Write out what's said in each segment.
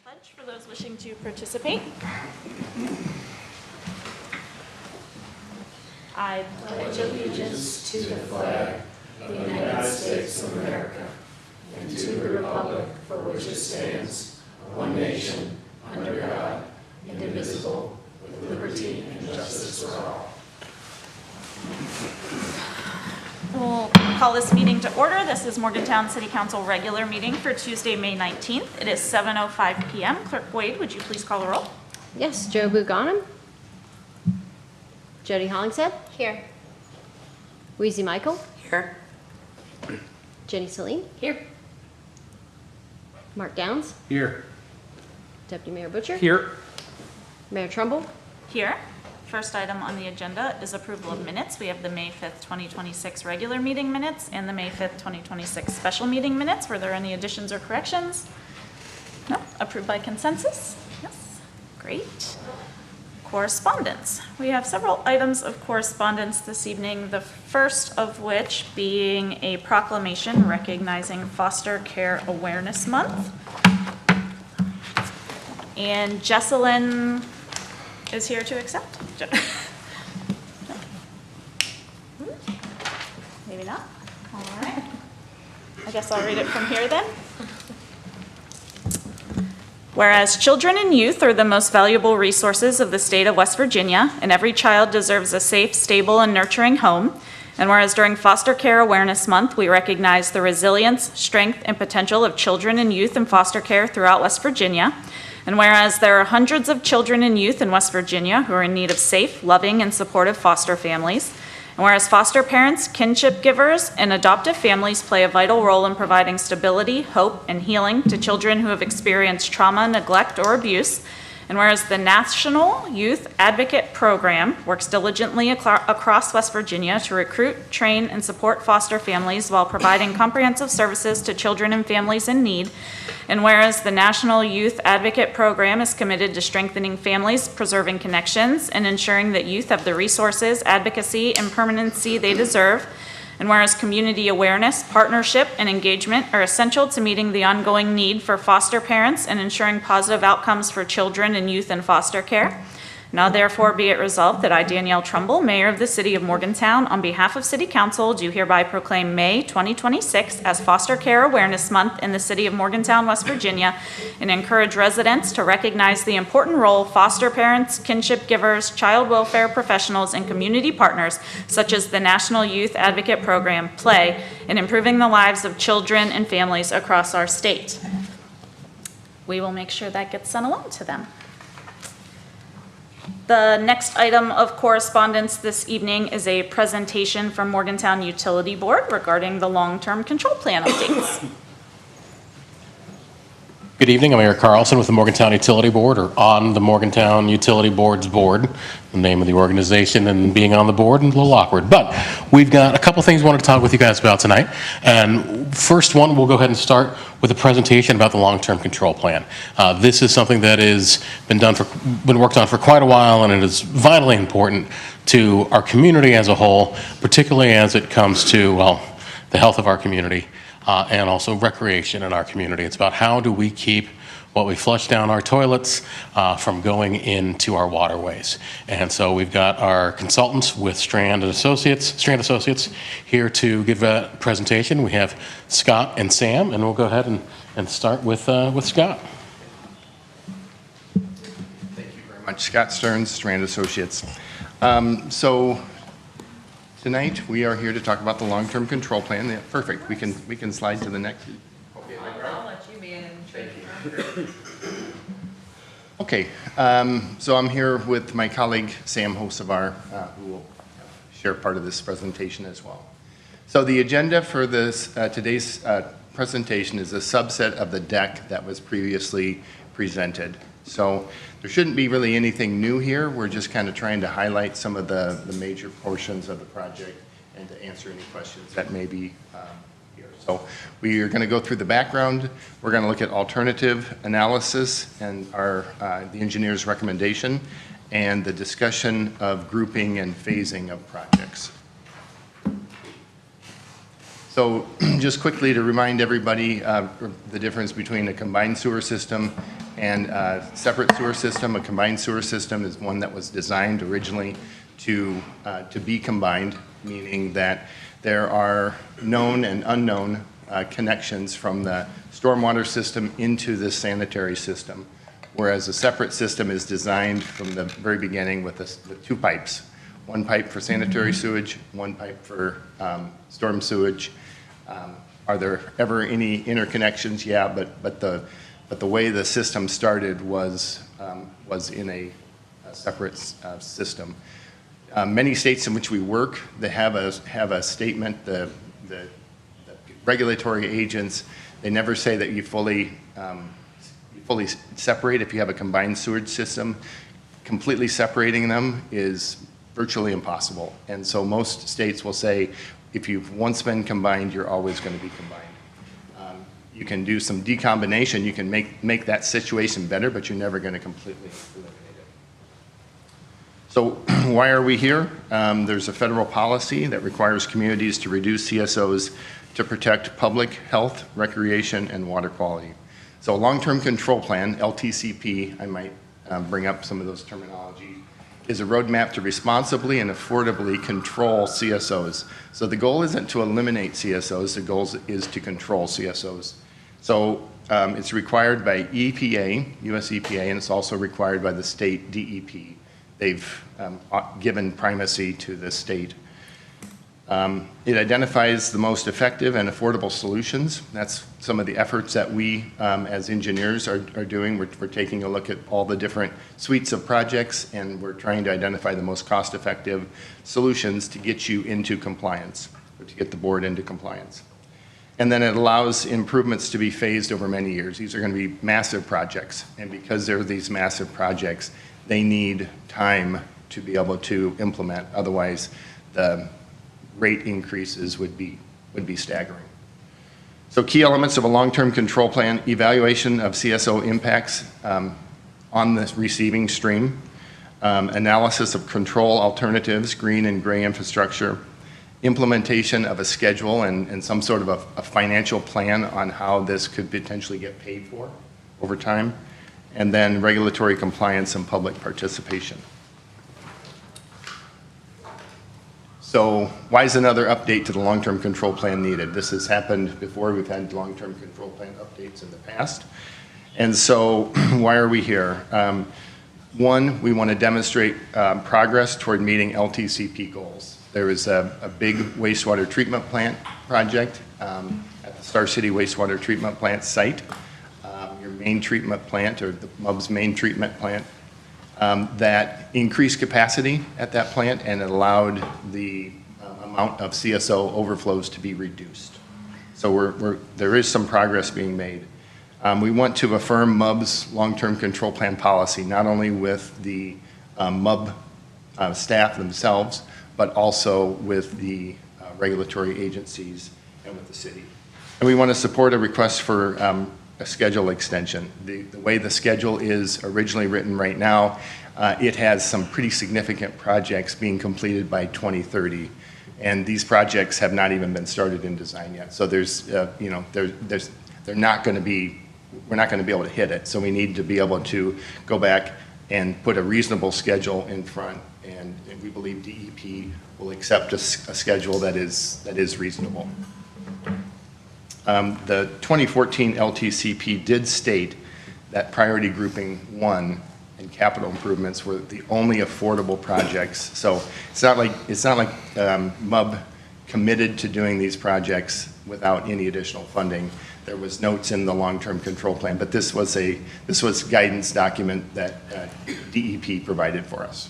Pledge for those wishing to participate. I pledge allegiance to the flag of the United States of America and to the republic for which it stands, one nation, under God, indivisible, with liberty and justice for all. We'll call this meeting to order. This is Morgantown City Council regular meeting for Tuesday, May 19th. It is 7:05 p.m. Clerk Wade, would you please call the roll? Yes, Joe Buchanan. Jody Hollingshead. Here. Weezy Michael. Here. Jenny Celine. Here. Mark Downs. Here. Deputy Mayor Butcher. Here. Mayor Trumbull. Here. First item on the agenda is approval of minutes. We have the May 5th, 2026 regular meeting minutes and the May 5th, 2026 special meeting minutes. Were there any additions or corrections? No? Approved by consensus? Yes. Great. Correspondence. We have several items of correspondence this evening, the first of which being a proclamation recognizing Foster Care Awareness Month. And Jesselyn is here to accept. Maybe not. All right. I guess I'll read it from here then. Whereas children and youth are the most valuable resources of the state of West Virginia, and every child deserves a safe, stable, and nurturing home. And whereas during Foster Care Awareness Month, we recognize the resilience, strength, and potential of children and youth in foster care throughout West Virginia. And whereas there are hundreds of children and youth in West Virginia who are in need of safe, loving, and supportive foster families. And whereas foster parents, kinship givers, and adoptive families play a vital role in providing stability, hope, and healing to children who have experienced trauma, neglect, or abuse. And whereas the National Youth Advocate Program works diligently across West Virginia to recruit, train, and support foster families while providing comprehensive services to children and families in need. And whereas the National Youth Advocate Program is committed to strengthening families, preserving connections, and ensuring that youth have the resources, advocacy, and permanency they deserve. And whereas community awareness, partnership, and engagement are essential to meeting the ongoing need for foster parents and ensuring positive outcomes for children and youth in foster care. Now therefore be it resolved that I, Danielle Trumbull, Mayor of the City of Morgantown, on behalf of City Council, do hereby proclaim May 2026 as Foster Care Awareness Month in the City of Morgantown, West Virginia, and encourage residents to recognize the important role foster parents, kinship givers, child welfare professionals, and community partners, such as the National Youth Advocate Program, play in improving the lives of children and families across our state. We will make sure that gets sent along to them. The next item of correspondence this evening is a presentation from Morgantown Utility Board regarding the long-term control plan updates. Good evening. I'm Eric Carlson with the Morgantown Utility Board, or on the Morgantown Utility Board's board. The name of the organization and being on the board is a little awkward, but we've got a couple things we want to talk with you guys about tonight. And first one, we'll go ahead and start with a presentation about the long-term control plan. This is something that has been worked on for quite a while, and it is vitally important to our community as a whole, particularly as it comes to, well, the health of our community and also recreation in our community. It's about how do we keep what we flush down our toilets from going into our waterways. And so we've got our consultants with Strand Associates here to give a presentation. We have Scott and Sam, and we'll go ahead and start with Scott. Thank you very much. Scott Stearns, Strand Associates. So tonight we are here to talk about the long-term control plan. Yeah, perfect. We can slide to the next. I'll let you manage. Okay, so I'm here with my colleague Sam Hosevar, who will share part of this presentation as well. So the agenda for this today's presentation is a subset of the deck that was previously presented. So there shouldn't be really anything new here. We're just kind of trying to highlight some of the major portions of the project and to answer any questions that may be here. So we are going to go through the background. We're going to look at alternative analysis and the engineer's recommendation and the discussion of grouping and phasing of projects. So just quickly to remind everybody the difference between a combined sewer system And a separate sewer system, a combined sewer system, is one that was designed originally to be combined, meaning that there are known and unknown connections from the stormwater system into the sanitary system, whereas a separate system is designed from the very beginning with two pipes. One pipe for sanitary sewage, one pipe for storm sewage. Are there ever any interconnections? Yeah, but the way the system started was in a separate system. Many states in which we work, they have a statement. The regulatory agents, they never say that you fully separate. If you have a combined sewage system, completely separating them is virtually impossible. And so most states will say, if you've once been combined, you're always going to be combined. You can do some decombination. You can make that situation better, but you're never going to completely eliminate it. So why are we here? There's a federal policy that requires communities to reduce CSOs to protect public health, recreation, and water quality. So a long-term control plan, LTCP, I might bring up some of those terminology, is a roadmap to responsibly and affordably control CSOs. So the goal isn't to eliminate CSOs, the goal is to control CSOs. So it's required by EPA, US EPA, and it's also required by the state DEP. They've given primacy to the state. It identifies the most effective and affordable solutions. That's some of the efforts that we, as engineers, are doing. We're taking a look at all the different suites of projects, and we're trying to identify the most cost-effective solutions to get you into compliance, or to get the board into compliance. And then it allows improvements to be phased over many years. These are going to be massive projects, and because they're these massive projects, they need time to be able to implement. Otherwise, the rate increases would be staggering. So key elements of a long-term control plan: evaluation of CSO impacts on the receiving stream, analysis of control alternatives, green and gray infrastructure, implementation of a schedule and some sort of a financial plan on how this could potentially get paid for over time, and then regulatory compliance and public participation. So why is another update to the long-term control plan needed? This has happened before. We've had long-term control plan updates in the past. And so why are we here? One, we want to demonstrate progress toward meeting LTCP goals. There is a big wastewater treatment plant project at the Star City Wastewater Treatment Plant site. Your main treatment plant, or the MUB's main treatment plant, that increased capacity at that plant, and it allowed the amount of CSO overflows to be reduced. So there is some progress being made. We want to affirm MUB's long-term control plan policy, not only with the MUB staff themselves, but also with the regulatory agencies and with the city. And we want to support a request for a schedule extension. The way the schedule is originally written right now, it has some pretty significant projects being completed by 2030, and these projects have not even been started in design yet. So we're not going to be able to hit it. So we need to be able to go back and put a reasonable schedule in front, and we believe DEP will accept a schedule that is reasonable. The 2014 LTCP did state that priority grouping 1 and capital improvements were the only affordable projects. So it's not like MUB committed to doing these projects without any additional funding. There was notes in the long-term control plan, but this was guidance document that DEP provided for us.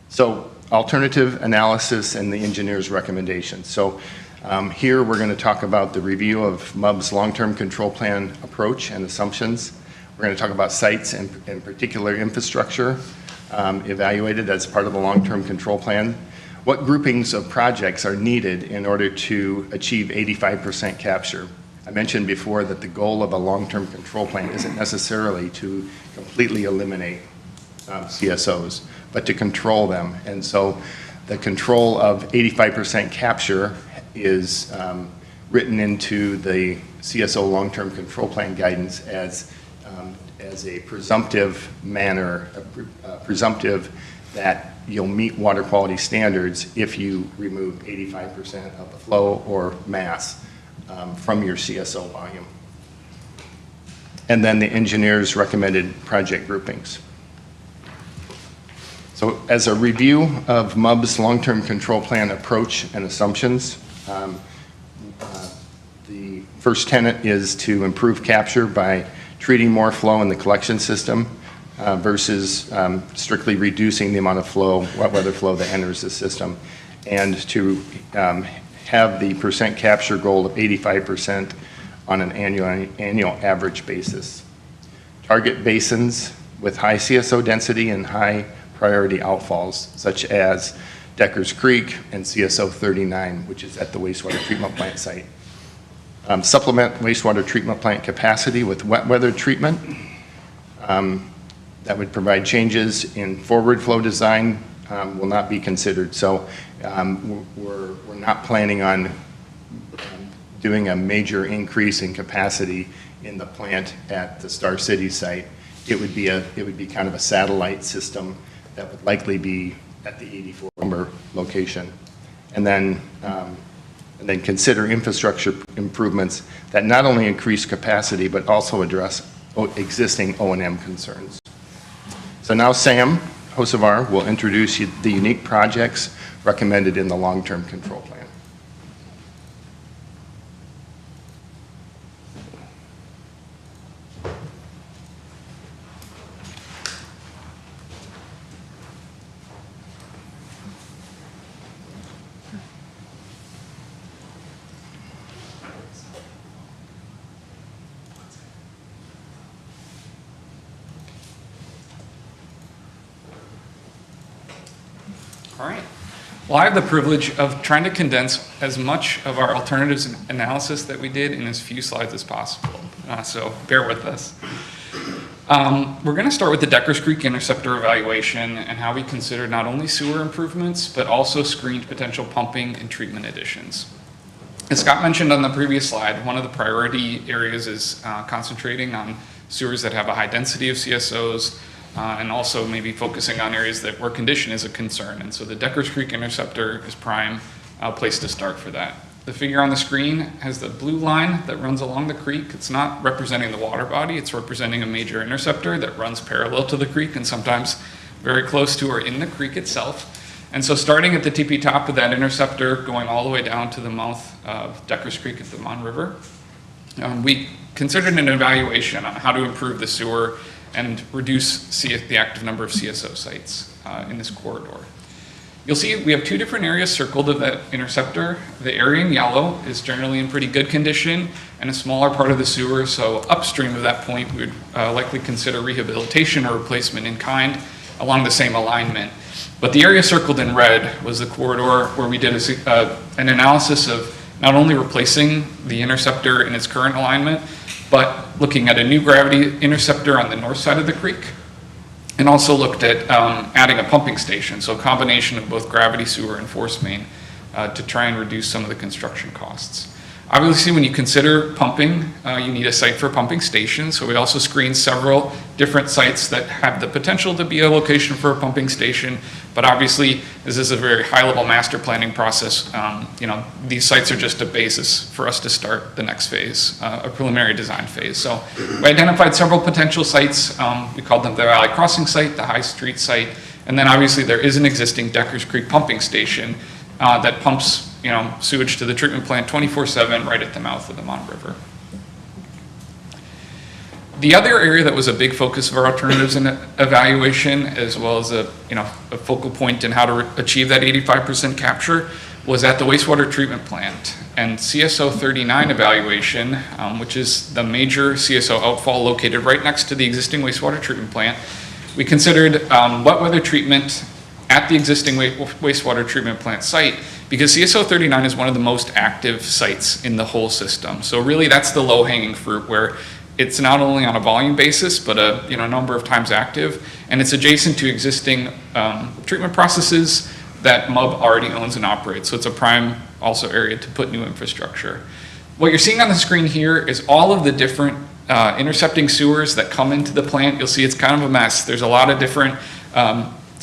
So alternative analysis and the engineer's recommendations. So here we're going to talk about the review of MUB's long-term control plan approach and assumptions. We're going to talk about sites and particular infrastructure evaluated as part of the long-term control plan. What groupings of projects are needed in order to achieve 85% capture? I mentioned before that the goal of a long-term control plan isn't necessarily to completely eliminate CSOs, but to control them. And so the control of 85% capture is written into the CSO long-term control plan guidance as a presumptive manner, presumptive that you'll meet water quality standards if you remove 85% of the flow or mass from your CSO volume. And then the engineers recommended project groupings. So as a review of MUB's long-term control plan approach and assumptions, the first tenet is to improve capture by treating more flow in the collection system versus strictly reducing the amount of flow, wet weather flow that enters the system, and to have the percent capture goal of 85% on an annual average basis. Target basins with high CSO density and high priority outfalls, such as Deckers Creek and CSO 39, which is at the wastewater treatment plant site. Supplement wastewater treatment plant capacity with wet weather treatment. That would provide changes in forward flow design will not be considered. So we're not planning on doing a major increase in capacity in the plant at the Star City site. It would be kind of a satellite system that would likely be at the 84 number location. And then consider infrastructure improvements that not only increase capacity, but also address existing O&M concerns. So now Sam Hocevar will introduce you the unique projects recommended in the long-term control plan. All right. Well, I have the privilege of trying to condense as much of our alternatives analysis that we did in as few slides as possible. So bear with us. We're going to start with the Deckers Creek interceptor evaluation and how we considered not only sewer improvements, but also screened potential pumping and treatment additions. As Scott mentioned on the previous slide, one of the priority areas is concentrating on sewers that have a high density of CSOs, and also maybe focusing on areas where condition is a concern. And so the Deckers Creek interceptor is prime place to start for that. The figure on the screen has the blue line that runs along the creek. It's not representing the water body, it's representing a major interceptor that runs parallel to the creek and sometimes very close to or in the creek itself. And so starting at the tippy top of that interceptor, going all the way down to the mouth of Deckers Creek at the Mon River, we considered an evaluation on how to improve the sewer and reduce the active number of CSO sites in this corridor. You'll see we have two different areas circled of that interceptor. The area in yellow is generally in pretty good condition and a smaller part of the sewer, so upstream of that point we would likely consider rehabilitation or replacement in kind along the same alignment. But the area circled in red was the corridor where we did an analysis of not only replacing the interceptor in its current alignment, but looking at a new gravity interceptor on the north side of the creek, and also looked at adding a pumping station, so a combination of both gravity sewer and force main to try and reduce some of the construction costs. Obviously, when you consider pumping, you need a site for a pumping station, so we also screened several different sites that have the potential to be a location for a pumping station, but obviously, this is a very high-level master planning process. These sites are just a basis for us to start the next phase, a preliminary design phase. So we identified several potential sites. We called them the Valley Crossing site, the High Street site, and then obviously there is an existing Deckers Creek pumping station that pumps sewage to the treatment plant 24/7 right at the mouth of the Mon River. The other area that was a big focus of our alternatives in evaluation, as well as a focal point in how to achieve that 85% capture, was at the wastewater treatment plant. And CSO 39 evaluation, which is the major CSO outfall located right next to the existing wastewater treatment plant, we considered wet weather treatment at the existing wastewater treatment plant site, because CSO 39 is one of the most active sites in the whole system. So really that's the low-hanging fruit, where it's not only on a volume basis, but a number of times active, and it's adjacent to existing treatment processes that MUB already owns and operates. So it's a prime also area to put new infrastructure. What you're seeing on the screen here is all of the different intercepting sewers that come into the plant. You'll see it's kind of a mess. There's a lot of different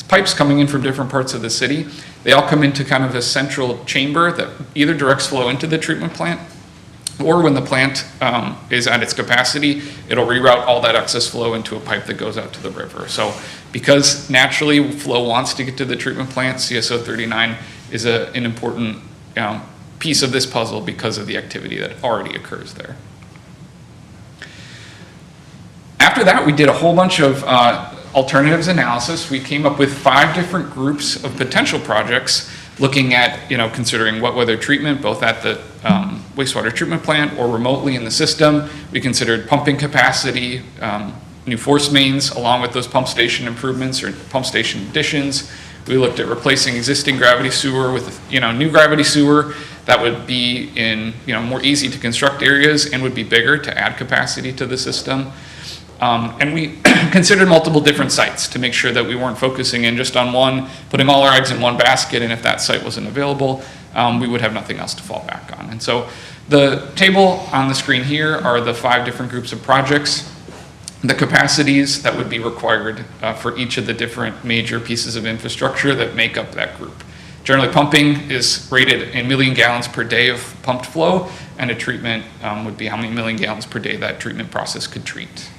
pipes coming in from different parts of the city. They all come into kind of a central chamber that either directs flow into the treatment plant, or when the plant is at its capacity, it'll reroute all that excess flow into a pipe that goes out to the river. So because naturally flow wants to get to the treatment plant, CSO 39 is an important piece of this puzzle because of the activity that already occurs there. After that, we did a whole bunch of alternatives analysis. We came up with 5 different groups of potential projects looking at, considering wet weather treatment, both at the wastewater treatment plant or remotely in the system. We considered pumping capacity, new force mains, along with those pump station improvements or pump station additions. We looked at replacing existing gravity sewer with, new gravity sewer that would be in, more easy to construct areas and would be bigger to add capacity to the system. And we considered multiple different sites to make sure that we weren't focusing in just on one, putting all our eggs in one basket, and if that site wasn't available, we would have nothing else to fall back on. And so the table on the screen here are the 5 different groups of projects, the capacities that would be required for each of the different major pieces of infrastructure that make up that group. Generally, pumping is rated in million gallons per day of pumped flow, and a treatment would be how many million gallons per day that treatment process could treat.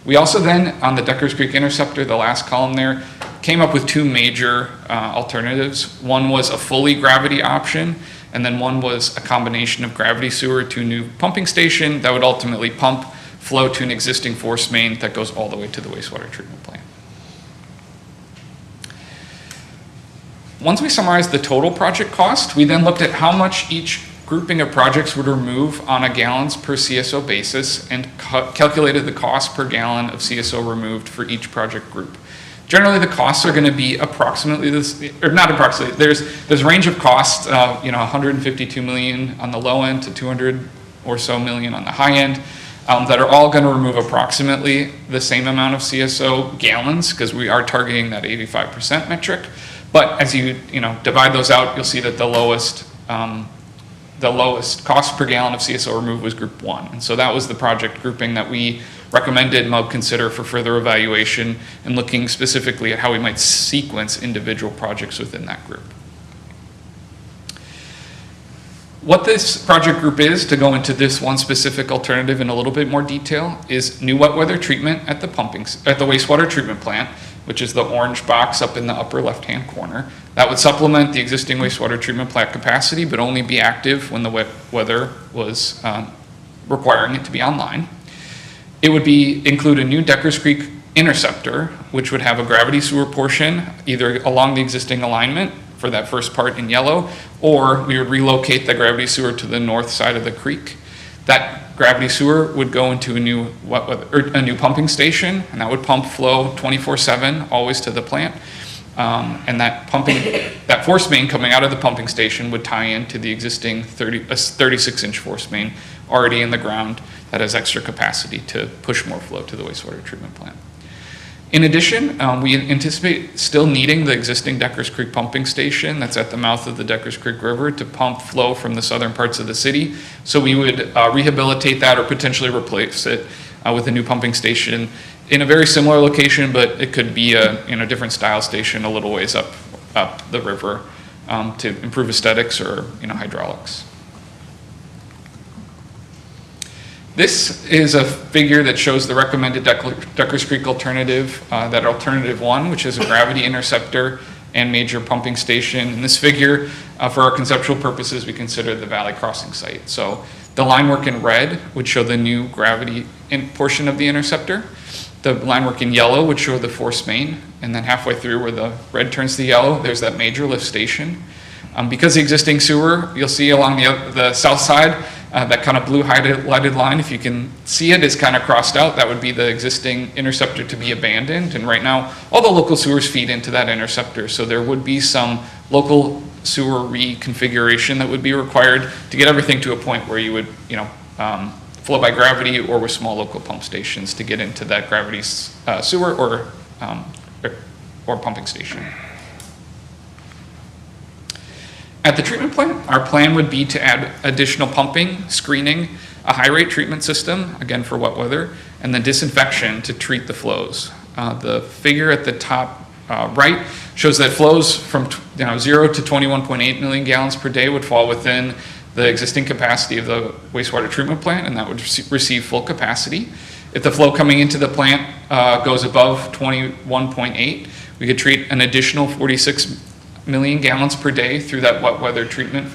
We also then, on the Deckers Creek Interceptor, the last column there, came up with 2 major alternatives. One was a fully gravity option, and then one was a combination of gravity sewer to a new pumping station that would ultimately pump flow to an existing force main that goes all the way to the wastewater treatment plant. Once we summarized the total project cost, we then looked at how much each grouping of projects would remove on a gallons per CSO basis and calculated the cost per gallon of CSO removed for each project group. Generally, the costs are going to be approximately this, or not approximately, there's a range of costs, 152 million on the low end to 200 or so million on the high end, that are all going to remove approximately the same amount of CSO gallons, because we are targeting that 85% metric. But as you divide those out, you'll see that the lowest cost per gallon of CSO removed was group 1. And so that was the project grouping that we recommended MUB consider for further evaluation and looking specifically at how we might sequence individual projects within that group. What this project group is, to go into this one specific alternative in a little bit more detail, is new wet weather treatment at the wastewater treatment plant, which is the orange box up in the upper left-hand corner. That would supplement the existing wastewater treatment plant capacity, but only be active when the wet weather was requiring it to be online. It would include a new Deckers Creek interceptor, which would have a gravity sewer portion, either along the existing alignment for that first part in yellow, or we would relocate the gravity sewer to the north side of the creek. That gravity sewer would go into a new pumping station, and that would pump flow 24/7 always to the plant. And that force main coming out of the pumping station would tie into the existing 36-inch force main already in the ground that has extra capacity to push more flow to the wastewater treatment plant. In addition, we anticipate still needing the existing Deckers Creek pumping station that's at the mouth of the Deckers Creek River to pump flow from the southern parts of the city. So we would rehabilitate that or potentially replace it with a new pumping station in a very similar location, but it could be a different style station a little ways up the river to improve aesthetics or hydraulics. This is a figure that shows the recommended Deckers Creek alternative, that alternative 1, which is a gravity interceptor and major pumping station. In this figure, for our conceptual purposes, we consider the Valley Crossing site. So the line work in red would show the new gravity portion of the interceptor. The line work in yellow would show the force main, and then halfway through where the red turns to yellow, there's that major lift station. Because the existing sewer, you'll see along the south side, that kind of blue highlighted line, if you can see it, is kind of crossed out. That would be the existing interceptor to be abandoned. And right now, all the local sewers feed into that interceptor. So there would be some local sewer reconfiguration that would be required to get everything to a point where you would, flow by gravity or with small local pump stations to get into that gravity sewer or pumping station. At the treatment plant, our plan would be to add additional pumping, screening, a high-rate treatment system, again for wet weather, and then disinfection to treat the flows. The figure at the top right shows that flows from 0 to 21.8 million gallons per day would fall within the existing capacity of the wastewater treatment plant, and that would receive full capacity. If the flow coming into the plant goes above 21.8, we could treat an additional 46 million gallons per day through that wet weather treatment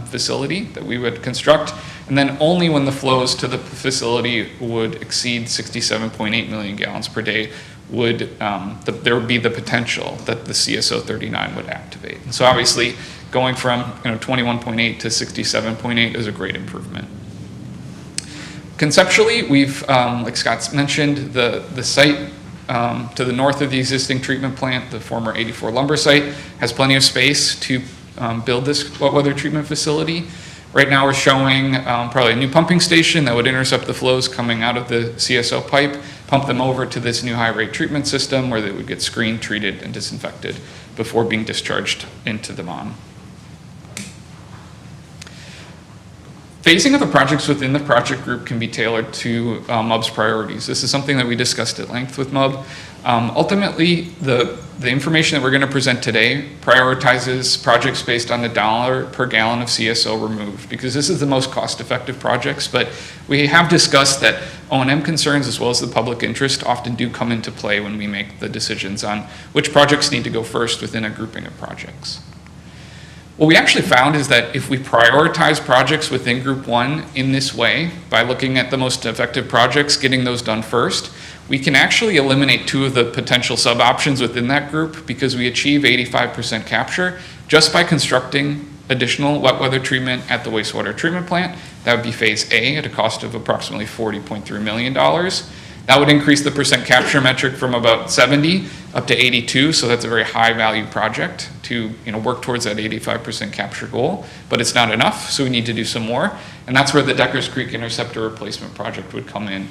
facility that we would construct. And then only when the flows to the facility would exceed 67.8 million gallons per day would there would be the potential that the CSO 39 would activate. And so obviously going from 21.8 to 67.8 is a great improvement. Conceptually, we've, like Scott mentioned, the site to the north of the existing treatment plant, the former 84 lumber site, has plenty of space to build this wet weather treatment facility. Right now we're showing probably a new pumping station that would intercept the flows coming out of the CSO pipe, pump them over to this new high rate treatment system where they would get screened, treated, and disinfected before being discharged into the MON. Phasing of the projects within the project group can be tailored to MUB's priorities. This is something that we discussed at length with MUB. Ultimately, the information that we're going to present today prioritizes projects based on the $ per gallon of CSO removed, because this is the most cost-effective projects, but we have discussed that O&M concerns as well as the public interest often do come into play when we make the decisions on which projects need to go first within a grouping of projects. What we actually found is that if we prioritize projects within Group 1 in this way, by looking at the most effective projects, getting those done first, we can actually eliminate 2 of the potential sub-options within that group because we achieve 85% capture just by constructing additional wet weather treatment at the wastewater treatment plant. That would be phase A at a cost of approximately $40.3 million. That would increase the percent capture metric from about 70 up to 82, so that's a very high value project to work towards that 85% capture goal, but it's not enough, so we need to do some more, and that's where the Deckers Creek Interceptor Replacement Project would come in.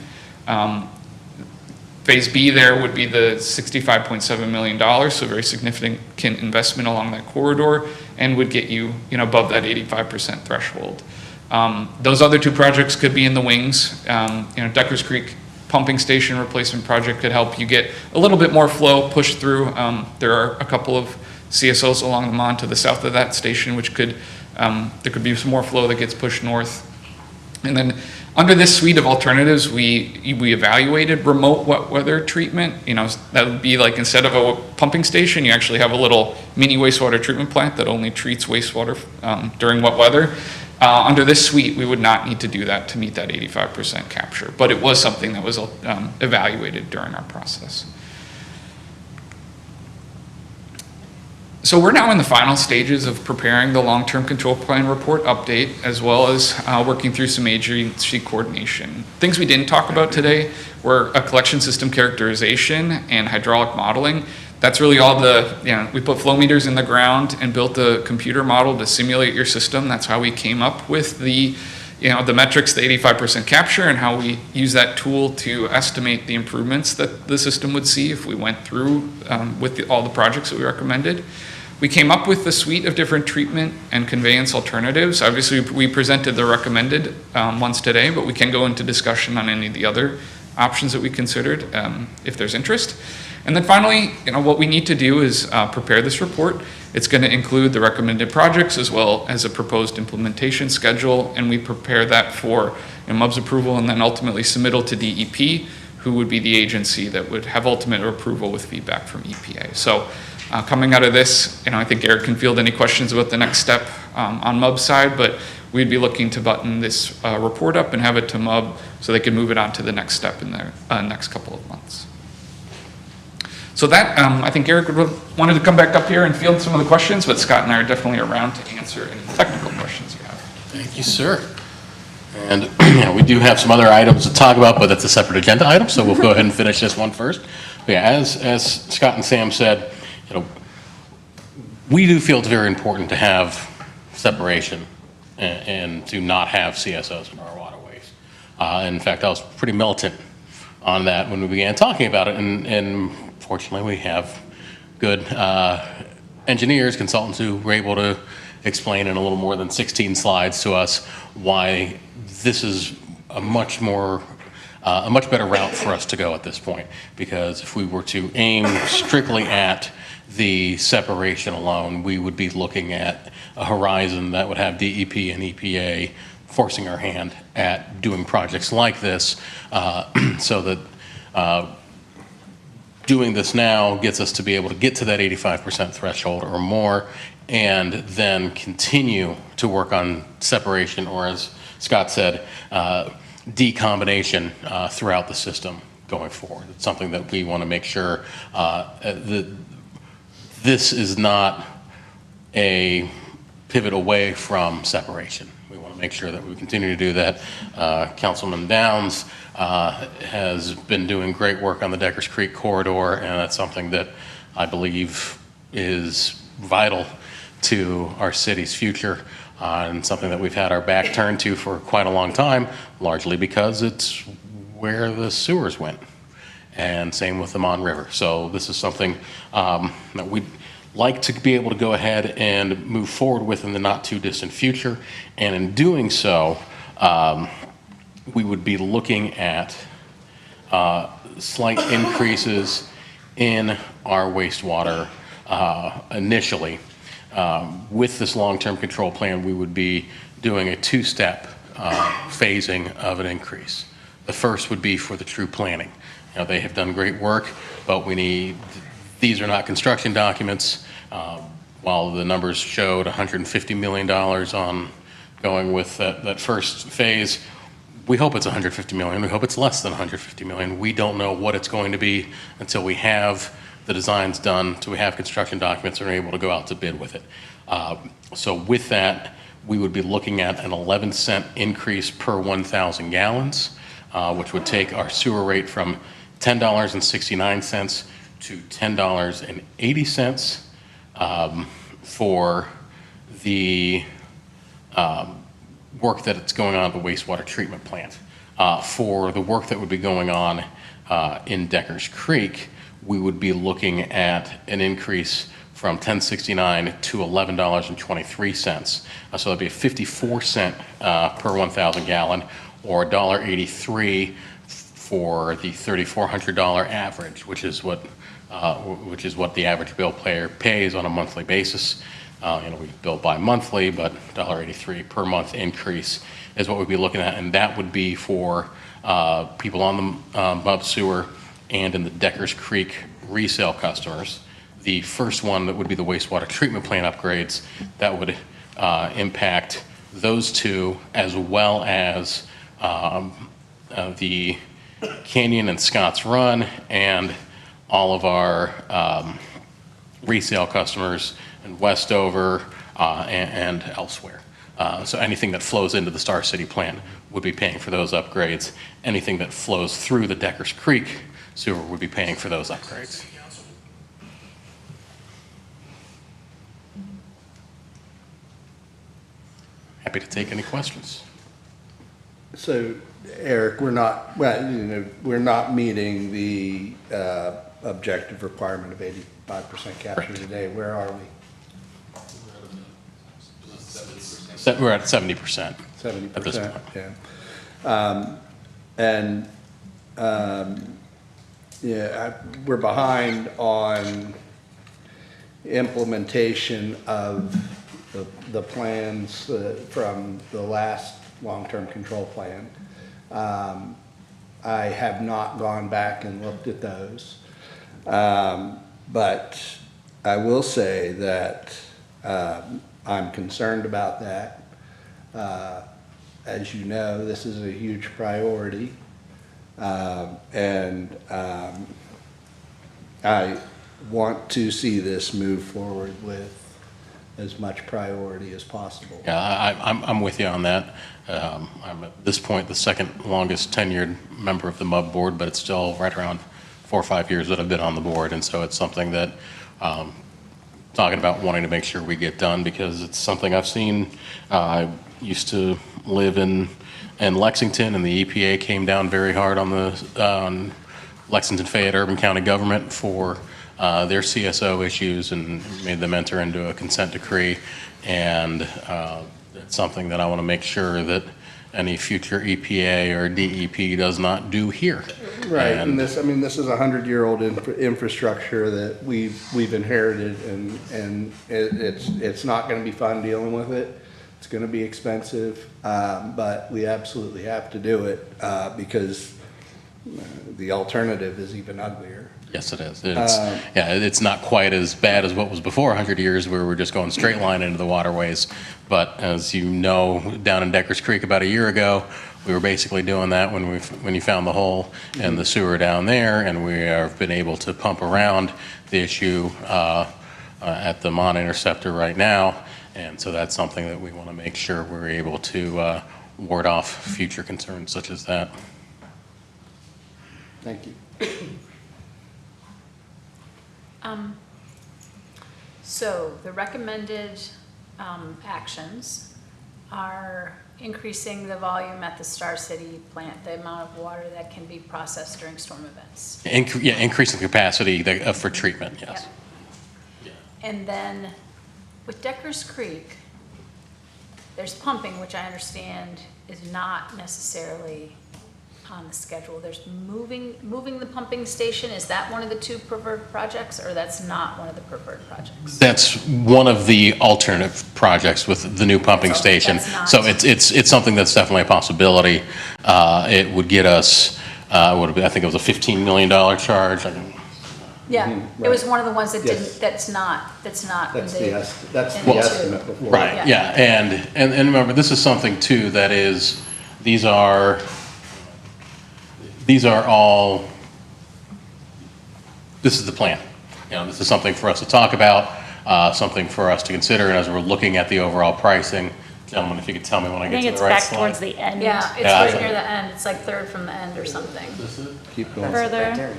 Phase B there would be the $65.7 million, so a very significant investment along that corridor, and would get you, above that 85% threshold. Those other 2 projects could be in the wings. Deckers Creek Pumping Station Replacement Project could help you get a little bit more flow pushed through. There are a couple of CSOs along the MON to the south of that station, which could, there could be some more flow that gets pushed north. And then under this suite of alternatives, we evaluated remote wet weather treatment. That would be like instead of a pumping station, you actually have a little mini wastewater treatment plant that only treats wastewater during wet weather. Under this suite, we would not need to do that to meet that 85% capture, but it was something that was evaluated during our process. So we're now in the final stages of preparing the long-term control plan report update, as well as working through some agency coordination. Things we didn't talk about today were a collection system characterization and hydraulic modeling. That's really all we put flow meters in the ground and built a computer model to simulate your system. That's how we came up with the metrics, the 85% capture, and how we use that tool to estimate the improvements that the system would see if we went through with all the projects that we recommended. We came up with a suite of different treatment and conveyance alternatives. Obviously, we presented the recommended ones today, but we can go into discussion on any of the other options that we considered if there's interest. And then finally, what we need to do is prepare this report. It's going to include the recommended projects as well as a proposed implementation schedule, and we prepare that for MUB's approval and then ultimately submittal to DEP, who would be the agency that would have ultimate approval with feedback from EPA. So coming out of this, I think Eric can field any questions about the next step on MUB's side, but we'd be looking to button this report up and have it to MUB so they can move it on to the next step in the next couple of months. So that, I think Eric wanted to come back up here and field some of the questions, but Scott and I are definitely around to answer any technical questions you have. Thank you, sir. And we do have some other items to talk about, but that's a separate agenda item, so we'll go ahead and finish this one first. But yeah, as Scott and Sam said, we do feel it's very important to have separation and to not have CSOs in our waterways. In fact, I was pretty militant on that when we began talking about it, and fortunately we have good engineers, consultants who were able to explain in a little more than 16 slides to us why this is a much better route for us to go at this point. Because if we were to aim strictly at the separation alone, we would be looking at a horizon that would have DEP and EPA forcing our hand at doing projects like this, so that doing this now gets us to be able to get to that 85% threshold or more, and then continue to work on separation, or as Scott said, decombination throughout the system going forward. It's something that we want to make sure that this is not a pivot away from separation. We want to make sure that we continue to do that. Councilman Downs has been doing great work on the Deckers Creek corridor, and that's something that I believe is vital to our city's future, and something that we've had our back turned to for quite a long time, largely because it's where the sewers went. And same with the Mon River. So this is something that we'd like to be able to go ahead and move forward with in the not too distant future. And in doing so, we would be looking at slight increases in our wastewater initially. With this long-term control plan, we would be doing a two-step phasing of an increase. The first would be for the true planning. You know, they have done great work, but these are not construction documents. While the numbers showed $150 million on going with that first phase, we hope it's $150 million. We hope it's less than $150 million. We don't know what it's going to be until we have the designs done, until we have construction documents and are able to go out to bid with it. So with that, we would be looking at an 11-cent increase per 1,000 gallons, which would take our sewer rate from $10.69 to $10.80 for the work that's going on at the wastewater treatment plant. For the work that would be going on in Deckers Creek, we would be looking at an increase from $10.69 to $11.23. So that'd be a 54-cent per 1,000 gallon, or $1.83 for the $3,400 average, which is what the average bill payer pays on a monthly basis. We bill bi-monthly, but $1.83 per month increase is what we'd be looking at, and that would be for people on the MUB sewer and in the Deckers Creek resale customers. The first one that would be the wastewater treatment plant upgrades that would impact those two, as well as the Canyon and Scotts Run and all of our resale customers in Westover and elsewhere. So anything that flows into the Star City plant would be paying for those upgrades. Anything that flows through the Deckers Creek sewer would be paying for those upgrades. Happy to take any questions. So, Eric, we're not meeting the objective requirement of 85% capture Correct. today. Where are we? We're at 70% 70%. at this point. Yeah. We're behind on implementation of the plans from the last long-term control plan. I have not gone back and looked at those. But I will say that I'm concerned about that. As you know, this is a huge priority. And I want to see this move forward with as much priority as possible. Yeah, I'm with you on that. I'm at this point the second longest tenured member of the MUB board, but it's still right around 4 or 5 years that I've been on the board, and so it's something that talking about wanting to make sure we get done, because it's something I've seen. I used to live in Lexington, and the EPA came down very hard on the Lexington Fayette Urban County government for their CSO issues and made them enter into a consent decree. And it's something that I want to make sure that any future EPA or DEP does not do here. Right, and this, I mean, this is a 100-year-old infrastructure that we've inherited, and it's not gonna be fun dealing with it. It's gonna be expensive, but we absolutely have to do it, because the alternative is even uglier. Yes, it is. It's not quite as bad as what was before 100 years, where we're just going straight line into the waterways. But as you know, down in Deckers Creek about a year ago, we were basically doing that when you found the hole and the sewer down there, and we have been able to pump around the issue at the Mon Interceptor right now. And so that's something that we want to make sure we're able to ward off future concerns such as that. Thank you. So the recommended actions are increasing the volume at the Star City plant, the amount of water that can be processed during storm events. Increasing capacity for treatment, yes. Yep. And then with Deckers Creek, there's pumping, which I understand is not necessarily on the schedule. There's moving the pumping station. Is that one of the two preferred projects, or that's not one of the preferred projects? That's one of the alternative projects with the new pumping station. So it's something that's definitely a possibility. It would get us, I think it was a $15 million charge. Yeah, it was one of the ones that Yes. didn't, that's not. That's the Well, estimate before. Right, yeah, and remember, this is something too that is, these are all, this is the plan. You know, this is something for us to talk about, something for us to consider, and as we're looking at the overall pricing, gentlemen, if you could tell me when I I get think to it's the right back slide. towards the end. Yeah, it's Yeah, right that's near it. the end. It's like third from the end or something. This is it? Keep going. Further. There.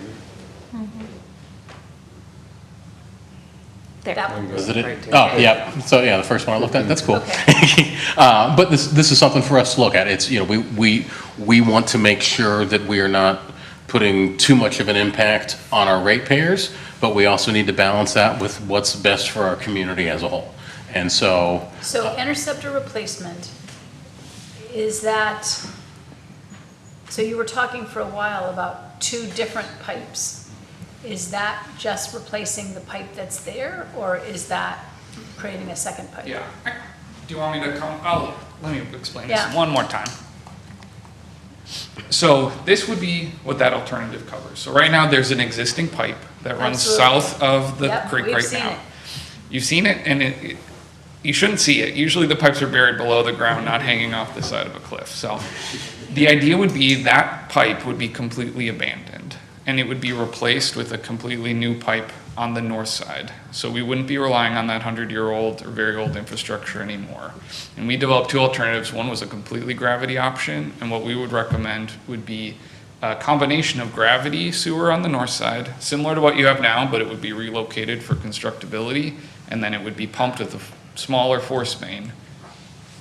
That one. Is it? Oh, yeah, so yeah, the first one I looked at, that's cool. Okay. But this is something for us to look at. It's, you know, we want to make sure that we are not putting too much of an impact on our ratepayers, but we also need to balance that with what's best for our community as a whole. And so. So interceptor replacement, is that, so you were talking for a while about two different pipes. Is that just replacing the pipe that's there, or is that creating a second pipe? Yeah. Do you want me to come? Let me explain Yeah. this one more time. So this would be what that alternative covers. So right now, there's an existing pipe that runs Absolutely. south of the Yep, creek we've right seen now. it. You've seen it, and you shouldn't see it. Usually the pipes are buried below the ground, not hanging off the side of a cliff. So the idea would be that pipe would be completely abandoned, and it would be replaced with a completely new pipe on the north side. So we wouldn't be relying on that 100-year-old or very old infrastructure anymore. And we developed two alternatives. One was a completely gravity option, and what we would recommend would be a combination of gravity sewer on the north side, similar to what you have now, but it would be relocated for constructability, and then it would be pumped with a smaller force main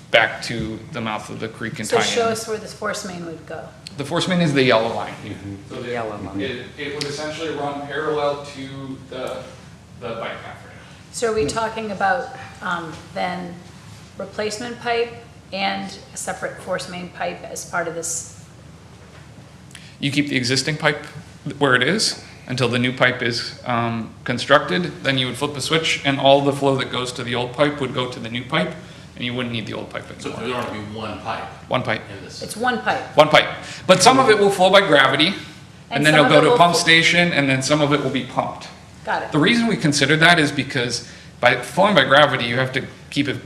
back to the mouth of the creek and So tie in. show us where this force main would go. The force main is the yellow line. So it would essentially run parallel to the bike path. So are we talking about then replacement pipe and a separate force main pipe as part of this? You keep the existing pipe where it is until the new pipe is constructed, then you would flip a switch and all the flow that goes to the old pipe would go to the new pipe, and you wouldn't need the old pipe So anymore. there'd only be one pipe One pipe. in this. It's one pipe. One pipe. But some of it will flow by gravity, and then some it'll of go it to a will pump fl- station, and then some of it will be pumped. Got it. The reason we considered that is because by flowing by gravity, you have to keep it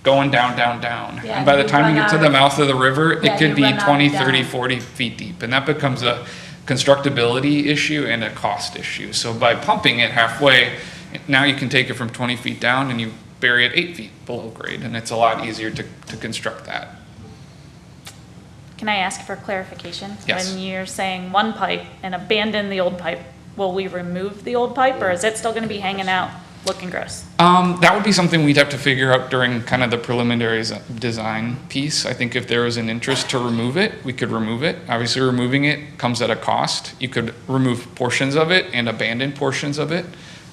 going down, down, down. Yeah, And by the you time run you get to out the of- mouth of the river, Yeah, it could you be run out 20, down. 30, 40 feet deep. And that becomes a constructability issue and a cost issue. So by pumping it halfway, now you can take it from 20 feet down and you bury it 8 feet below grade. And it's a lot easier to construct that. Can I ask for clarification? Yes. When you're saying one pipe and abandon the old pipe, will we remove the old pipe, or is it still gonna be hanging out looking gross? That would be something we'd have to figure out during kind of the preliminary design piece. I think if there was an interest to remove it, we could remove it. Obviously, removing it comes at a cost. You could remove portions of it and abandon portions of it.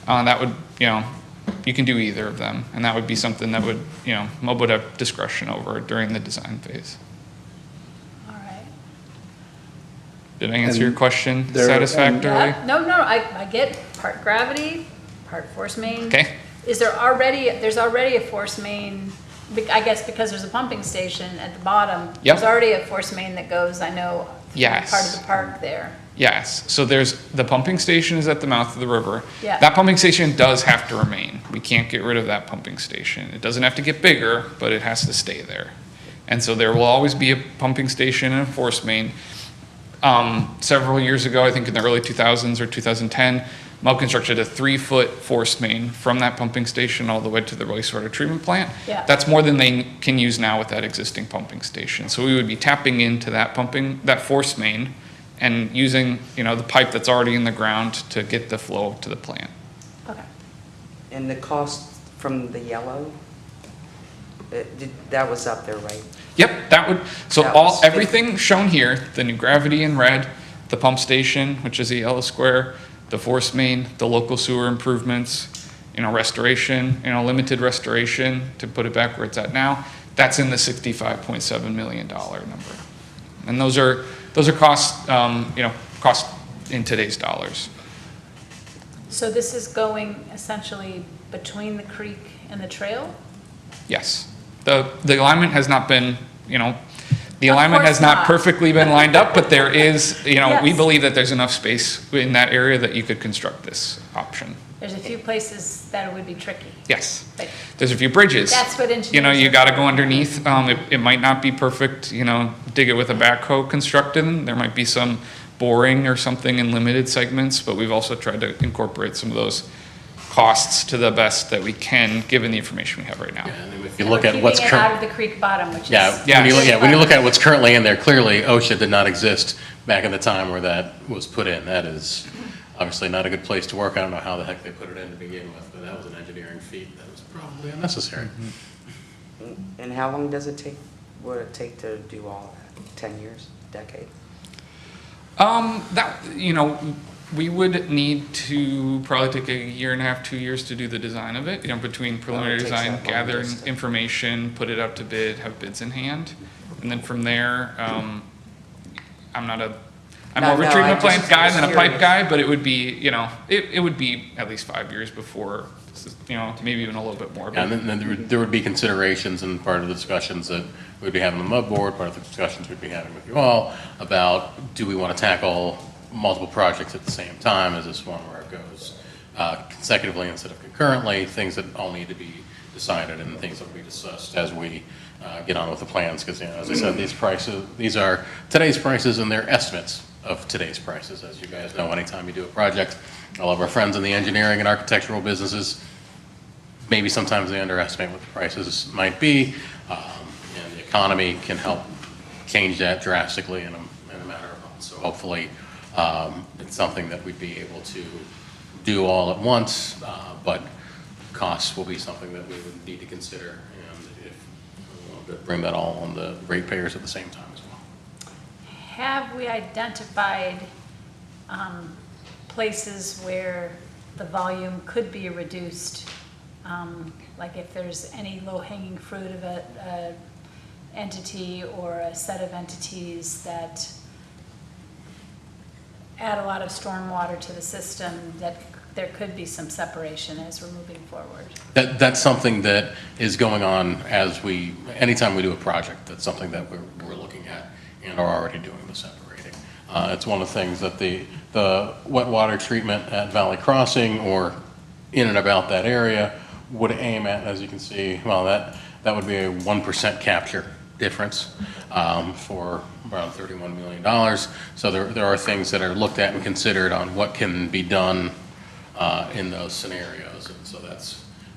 that would, you can do either of them, and that would be something that would, MUB would have discretion over during the design phase. All right. Did I answer And your question there- satisfactorily? Yeah, no, I get part gravity, part force main. Okay. There's already a force main, I guess because there's a pumping station at the bottom. Yep. There's already a force main that goes, I know, through Yes. part of the park there. Yes, so there's, the pumping station is at the mouth of the river. Yeah. That pumping station does have to remain. We can't get rid of that pumping station. It doesn't have to get bigger, but it has to stay there. And so there will always be a pumping station and a force main. Several years ago, I think in the early 2000s or 2010, MUB constructed a 3-foot force main from that pumping station all the way to the wastewater treatment plant. Yeah. That's more than they can use now with that existing pumping station. So we would be tapping into that force main and using, the pipe that's already in the ground to get the flow to the plant. Okay. And the cost from the yellow, that was up there, right? Yep, that would, so That was- everything shown here, the new gravity in red, the pump station, which is the yellow square, the force main, the local sewer improvements, restoration, limited restoration to put it back where it's at now, that's in the $65.7 million number. And those are costs, cost in today's dollars. So this is going essentially between the creek and the trail? Yes. The alignment has not been, the Of alignment course has not not. perfectly been lined up, but there is, we Yes. believe that there's enough space in that area that you could construct this option. There's a few places that it would be tricky. Yes. But There's a few bridges. That's what engineers You are gotta for. go underneath. It might not be perfect, dig it with a backhoe constructed. There might be some boring or something in limited segments, but we've also tried to incorporate some of those costs to the best that we can, given the information we have right now. And if you look at what's keeping it out current, of the creek bottom, which is. Yeah. when you look at what's currently in there, clearly OSHA did not exist back in the time where that was put in. That is obviously not a good place to work. I don't know how the heck they put it in to begin with, but that was an engineering feat that was probably unnecessary. And how long would it take to do all that? 10 years, decade? We would need to probably take 1.5 to 2 years to do the design of it, between preliminary it takes design, that long gathering just to- information, put it out to bid, have bids in hand. And then from there, I'm more of a No, treatment I'm plant just guy than a pipe curious. guy, but it would be, it would be at least 5 years before, maybe even a little bit more. And then there would be considerations and part of the discussions that we'd be having on the MUB board, part of the discussions we'd be having with you all about, do we want to tackle multiple projects at the same time? Is this one where it goes consecutively instead of concurrently? Things that all need to be decided and things that will be discussed as we get on with the plans. Because, as I said, these are today's prices and they're estimates of today's prices. As you guys know, anytime you do a project, all of our friends in the engineering and architectural businesses, maybe sometimes they underestimate what the prices might be, and the economy can help change that drastically in a matter of months. So hopefully, it's something that we'd be able to do all at once, but costs will be something that we would need to consider, and if we want to bring that all on the ratepayers at the same time as well. Have we identified places where the volume could be reduced? Like if there's any low-hanging fruit of a entity or a set of entities that add a lot of stormwater to the system, that there could be some separation as we're moving forward? That's something that is going on anytime we do a project, that's something that we're looking at and are already doing the separating. It's one of the things that the wet water treatment at Valley Crossing or in and about that area would aim at, as you can see, well, that would be a 1% capture difference for around $31 million. So there are things that are looked at and considered on what can be done in those scenarios. And so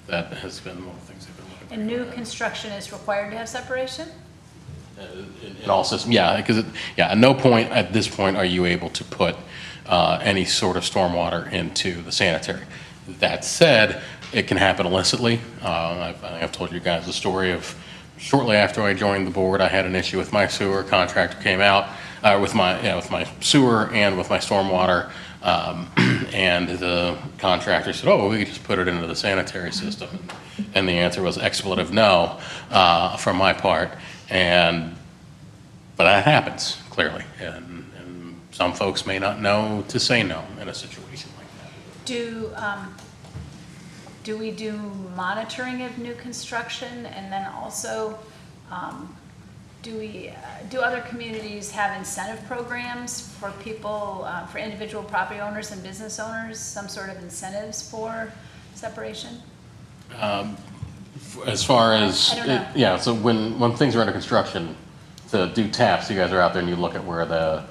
that has been one of the things they've been looking at. And new construction is required to have separation? In all systems, yeah, because at no point at this point are you able to put any sort of stormwater into the sanitary. That said, it can happen illicitly. I think I've told you guys the story of shortly after I joined the board, I had an issue with my sewer. Contractor came out with my sewer and with my stormwater. And the contractor said, oh, we could just put it into the sanitary system. And the answer was expletive no from my part. But that happens, clearly. And some folks may not know to say no in a situation like that. Do we do monitoring of new construction? And then also, do other communities have incentive programs for people, for individual property owners and business owners, some sort of incentives for separation? As far as, I don't know. yeah, so when things are under construction, to do taps, you guys are out there and you look at where the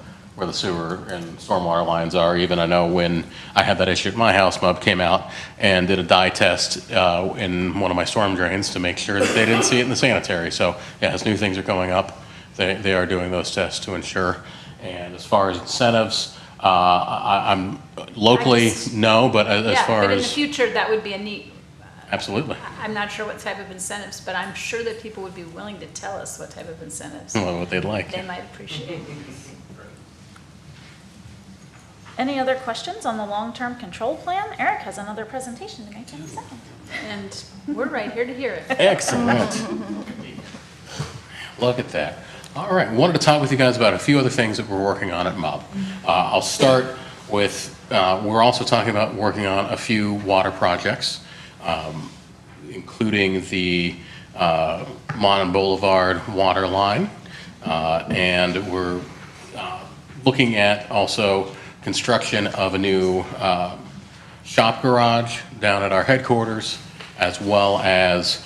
sewer and stormwater lines are. Even I know when I had that issue at my house, MUB came out and did a dye test in one of my storm drains to make sure that they didn't see it in the sanitary. So yeah, as new things are going up, they are doing those tests to ensure. And as far as incentives, I'm locally, no, but as far but in the as, future, that would be a neat, absolutely. I'm not sure what type of incentives, but I'm sure that people would be willing to tell us what type of incentives Well, what they'd like. they might appreciate. Any other questions on the long-term control plan? Eric has another presentation to make in a second. And we're right here to hear it. Excellent. Look at that. All right, wanted to talk with you guys about a few other things that we're working on at MUB. I'll start with, we're also talking about working on a few water projects, including the Mon Boulevard water line. And we're looking at also construction of a new shop garage down at our headquarters, as well as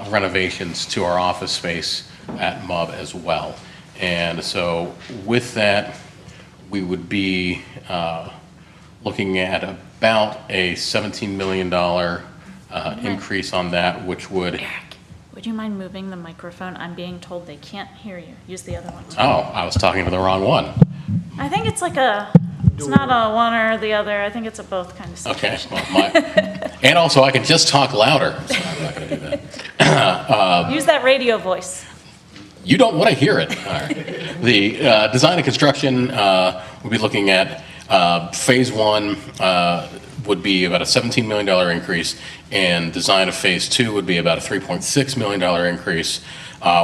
renovations to our office space at MUB as well. And so with that, we would be looking at about a $17 million increase on that, which would... Eric, would you mind moving the microphone? I'm being told they can't hear you. Use the other one. Oh, I was talking to the wrong one. I think it's like it's not a one or the other. I think it's a both kind of Okay, situation. well, and also I can just talk louder, so I'm not gonna do that. Use that radio voice. You don't want to hear it. All right. The design and construction, we'll be looking at phase one would be about a $17 million increase, and design of phase two would be about a $3.6 million increase,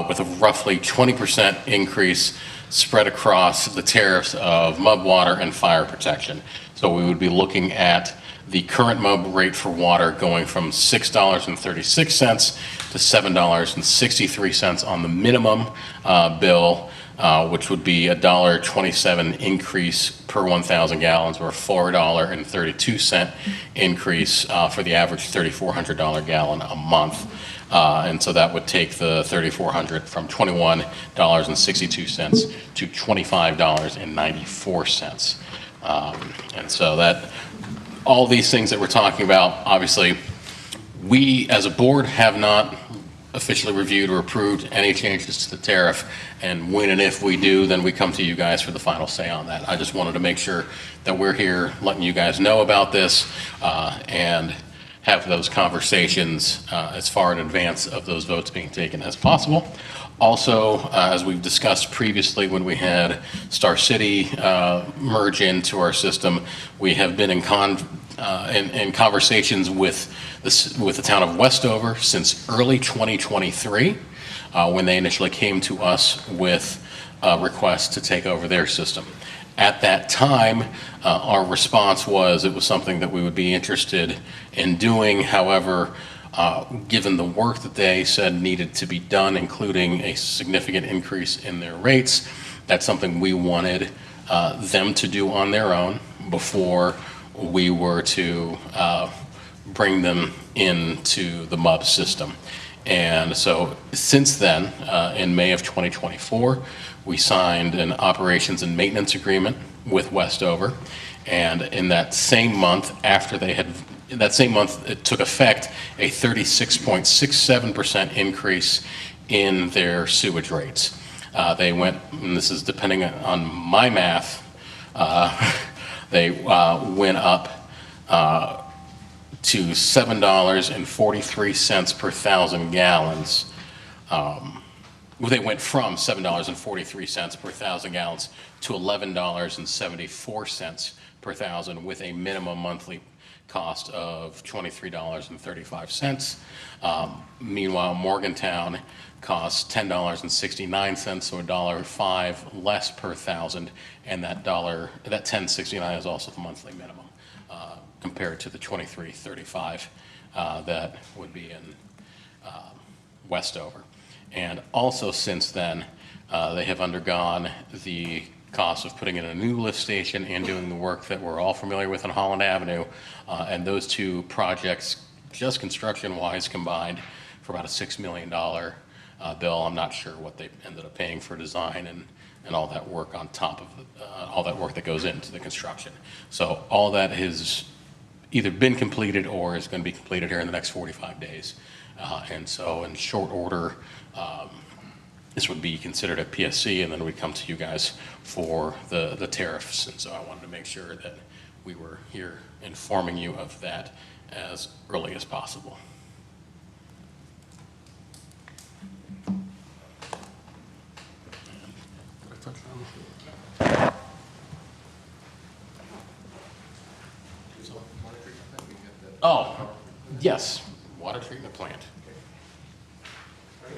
with a roughly 20% increase spread across the tariffs of MUB water and fire protection. So we would be looking at the current MUB rate for water going from $6.36 to $7.63 on the minimum bill, which would be a $1.27 increase per 1,000 gallons, or a $4.32 increase for the average $3,400 gallon a month. And so that would take the $3,400 from $21.62 to $25.94. And so that, all these things that we're talking about, obviously, we as a board have not officially reviewed or approved any changes to the tariff, and when and if we do, then we come to you guys for the final say on that. I just wanted to make sure that we're here letting you guys know about this and have those conversations as far in advance of those votes being taken as possible. Also, as we've discussed previously when we had Star City merge into our system, we have been in conversations with the town of Westover since early 2023, when they initially came to us with a request to take over their system. At that time, our response was it was something that we would be interested in doing. However, given the work that they said needed to be done, including a significant increase in their rates, that's something we wanted them to do on their own before we were to bring them into the MUB system. And so since then, in May of 2024, we signed an operations and maintenance agreement with Westover. And in that same month, it took effect a 36.67% increase in their sewage rates. They went, and this is depending on my math, they went up to $7.43 per thousand gallons. They went from $7.43 per thousand gallons to $11.74 per per thousand with a minimum monthly cost of $23.35. Meanwhile, Morgantown costs $10.69, so $1.05 less per thousand, and that $10.69 is also the monthly minimum compared to the $23.35 that would be in Westover. And also since then, they have undergone the cost of putting in a new lift station and doing the work that we're all familiar with on Holland Avenue. And those two projects, just construction-wise combined, for about a $6 million bill. I'm not sure what they ended up paying for design and all that work on top of all that work that goes into the construction. So all that has either been completed or is going to be completed here in the next 45 days. And so in short order, this would be considered a PSC, and then we'd come to you guys for the tariffs. And so I wanted to make sure that we were here informing you of that as early as possible. Oh, yes, water treatment plant. I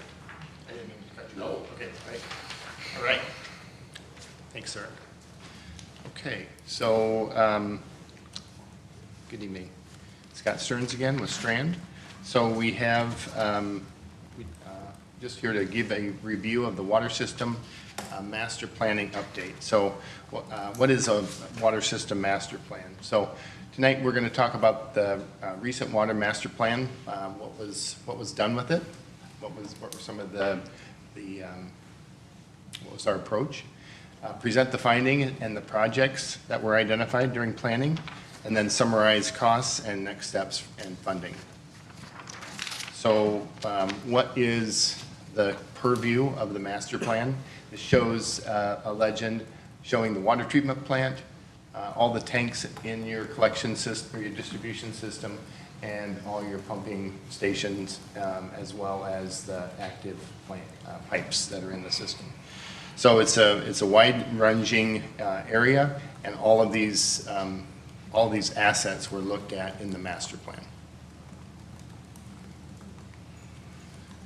didn't mean to cut you. No. Okay, right. All right. Thanks, sir. Okay, so, good evening. Scott Stearns again with Strand. So we have, just here to give a review of the water system master planning update. So what is a water system master plan? So tonight we're going to talk about the recent water master plan, what was done with it, what were some of what was our approach, present the finding and the projects that were identified during planning, and then summarize costs and next steps and funding. So what is the purview of the master plan? It shows a legend showing the water treatment plant, all the tanks in your collection system or your distribution system, and all your pumping stations, as well as the active plant, pipes that are in the system. So it's a wide-ranging area, and all these assets were looked at in the master plan.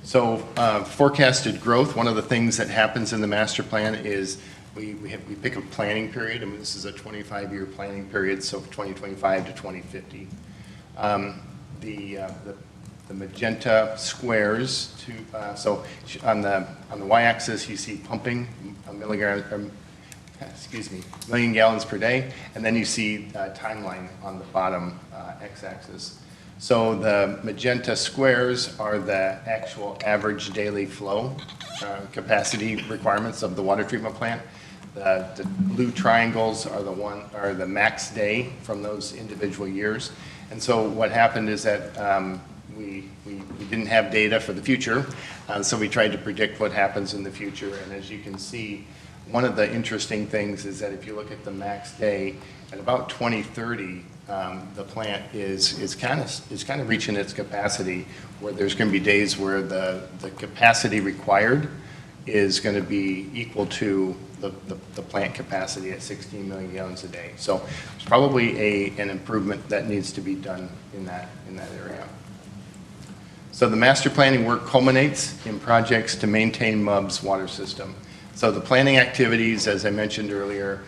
So forecasted growth, one of the things that happens in the master plan is we pick a planning period. I mean, this is a 25-year planning period, so 2025 to 2050. The magenta squares so on the y-axis you see pumping million gallons per day, and then you see timeline on the bottom x-axis. So the magenta squares are the actual average daily flow capacity requirements of the water treatment plant. The blue triangles are the max day from those individual years. And so what happened is that we didn't have data for the future, so we tried to predict what happens in the future. And as you can see, one of the interesting things is that if you look at the max day, at about 2030, the plant is kind of reaching its capacity, where there's going to be days where the capacity required is going to be equal to the plant capacity at 16 million gallons a day. So there's probably an improvement that needs to be done in that area. So the master planning work culminates in projects to maintain MUB's water system. So the planning activities, as I mentioned earlier,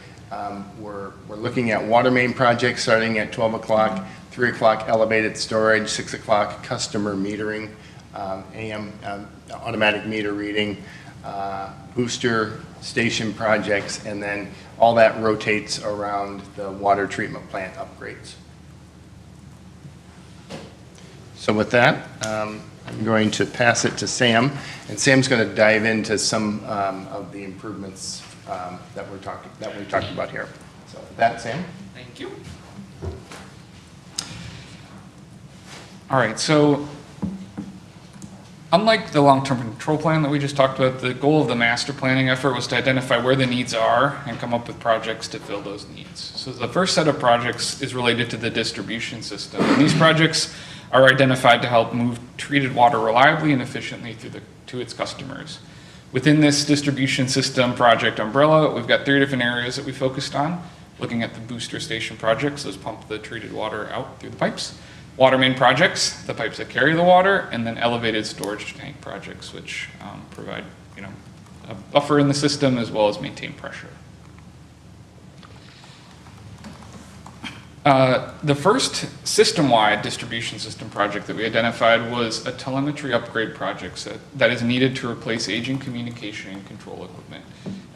we're looking at water main projects starting at 12 o'clock, 3 o'clock elevated storage, 6 o'clock customer metering, AM automatic meter reading, booster station projects, and then all that rotates around the water treatment plant upgrades. So with that, I'm going to pass it to Sam, and Sam's going to dive into some of the improvements that we talked about here. So with that, Sam. Thank you. All right, so unlike the long-term control plan that we just talked about, the goal of the master planning effort was to identify where the needs are and come up with projects to fill those needs. So the first set of projects is related to the distribution system. And these projects are identified to help move treated water reliably and efficiently to its customers. Within this distribution system project umbrella, we've got 3 different areas that we focused on. looking at the booster station projects, those pump the treated water out through the pipes. Water main projects, the pipes that carry the water, and then elevated storage tank projects, which provide, a buffer in the system as well as maintain pressure. The first system-wide distribution system project that we identified was a telemetry upgrade project that is needed to replace aging communication and control equipment.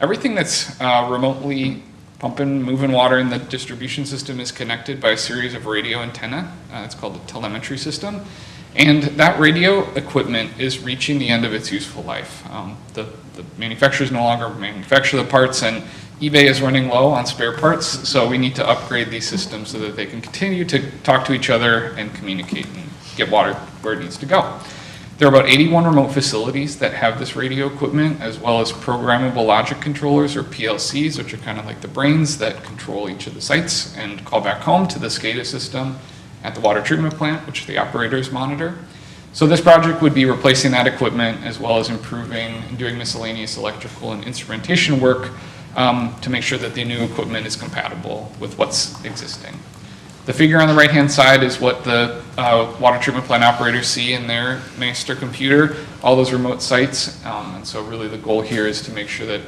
Everything that's remotely pumping, moving water in the distribution system is connected by a series of radio antenna. It's called the telemetry system. And that radio equipment is reaching the end of its useful life. The manufacturers no longer manufacture the parts, and eBay is running low on spare parts, so we need to upgrade these systems so that they can continue to talk to each other and communicate and get water where it needs to go. There are about 81 remote facilities that have this radio equipment, as well as programmable logic controllers, or PLCs, which are kind of like the brains that control each of the sites and call back home to the SCADA system at the water treatment plant, which the operators monitor. So this project would be replacing that equipment, as well as improving and doing miscellaneous electrical and instrumentation work to make sure that the new equipment is compatible with what's existing. The figure on the right-hand side is what the water treatment plant operators see in their master computer, all those remote sites. And so really the goal here is to make sure that,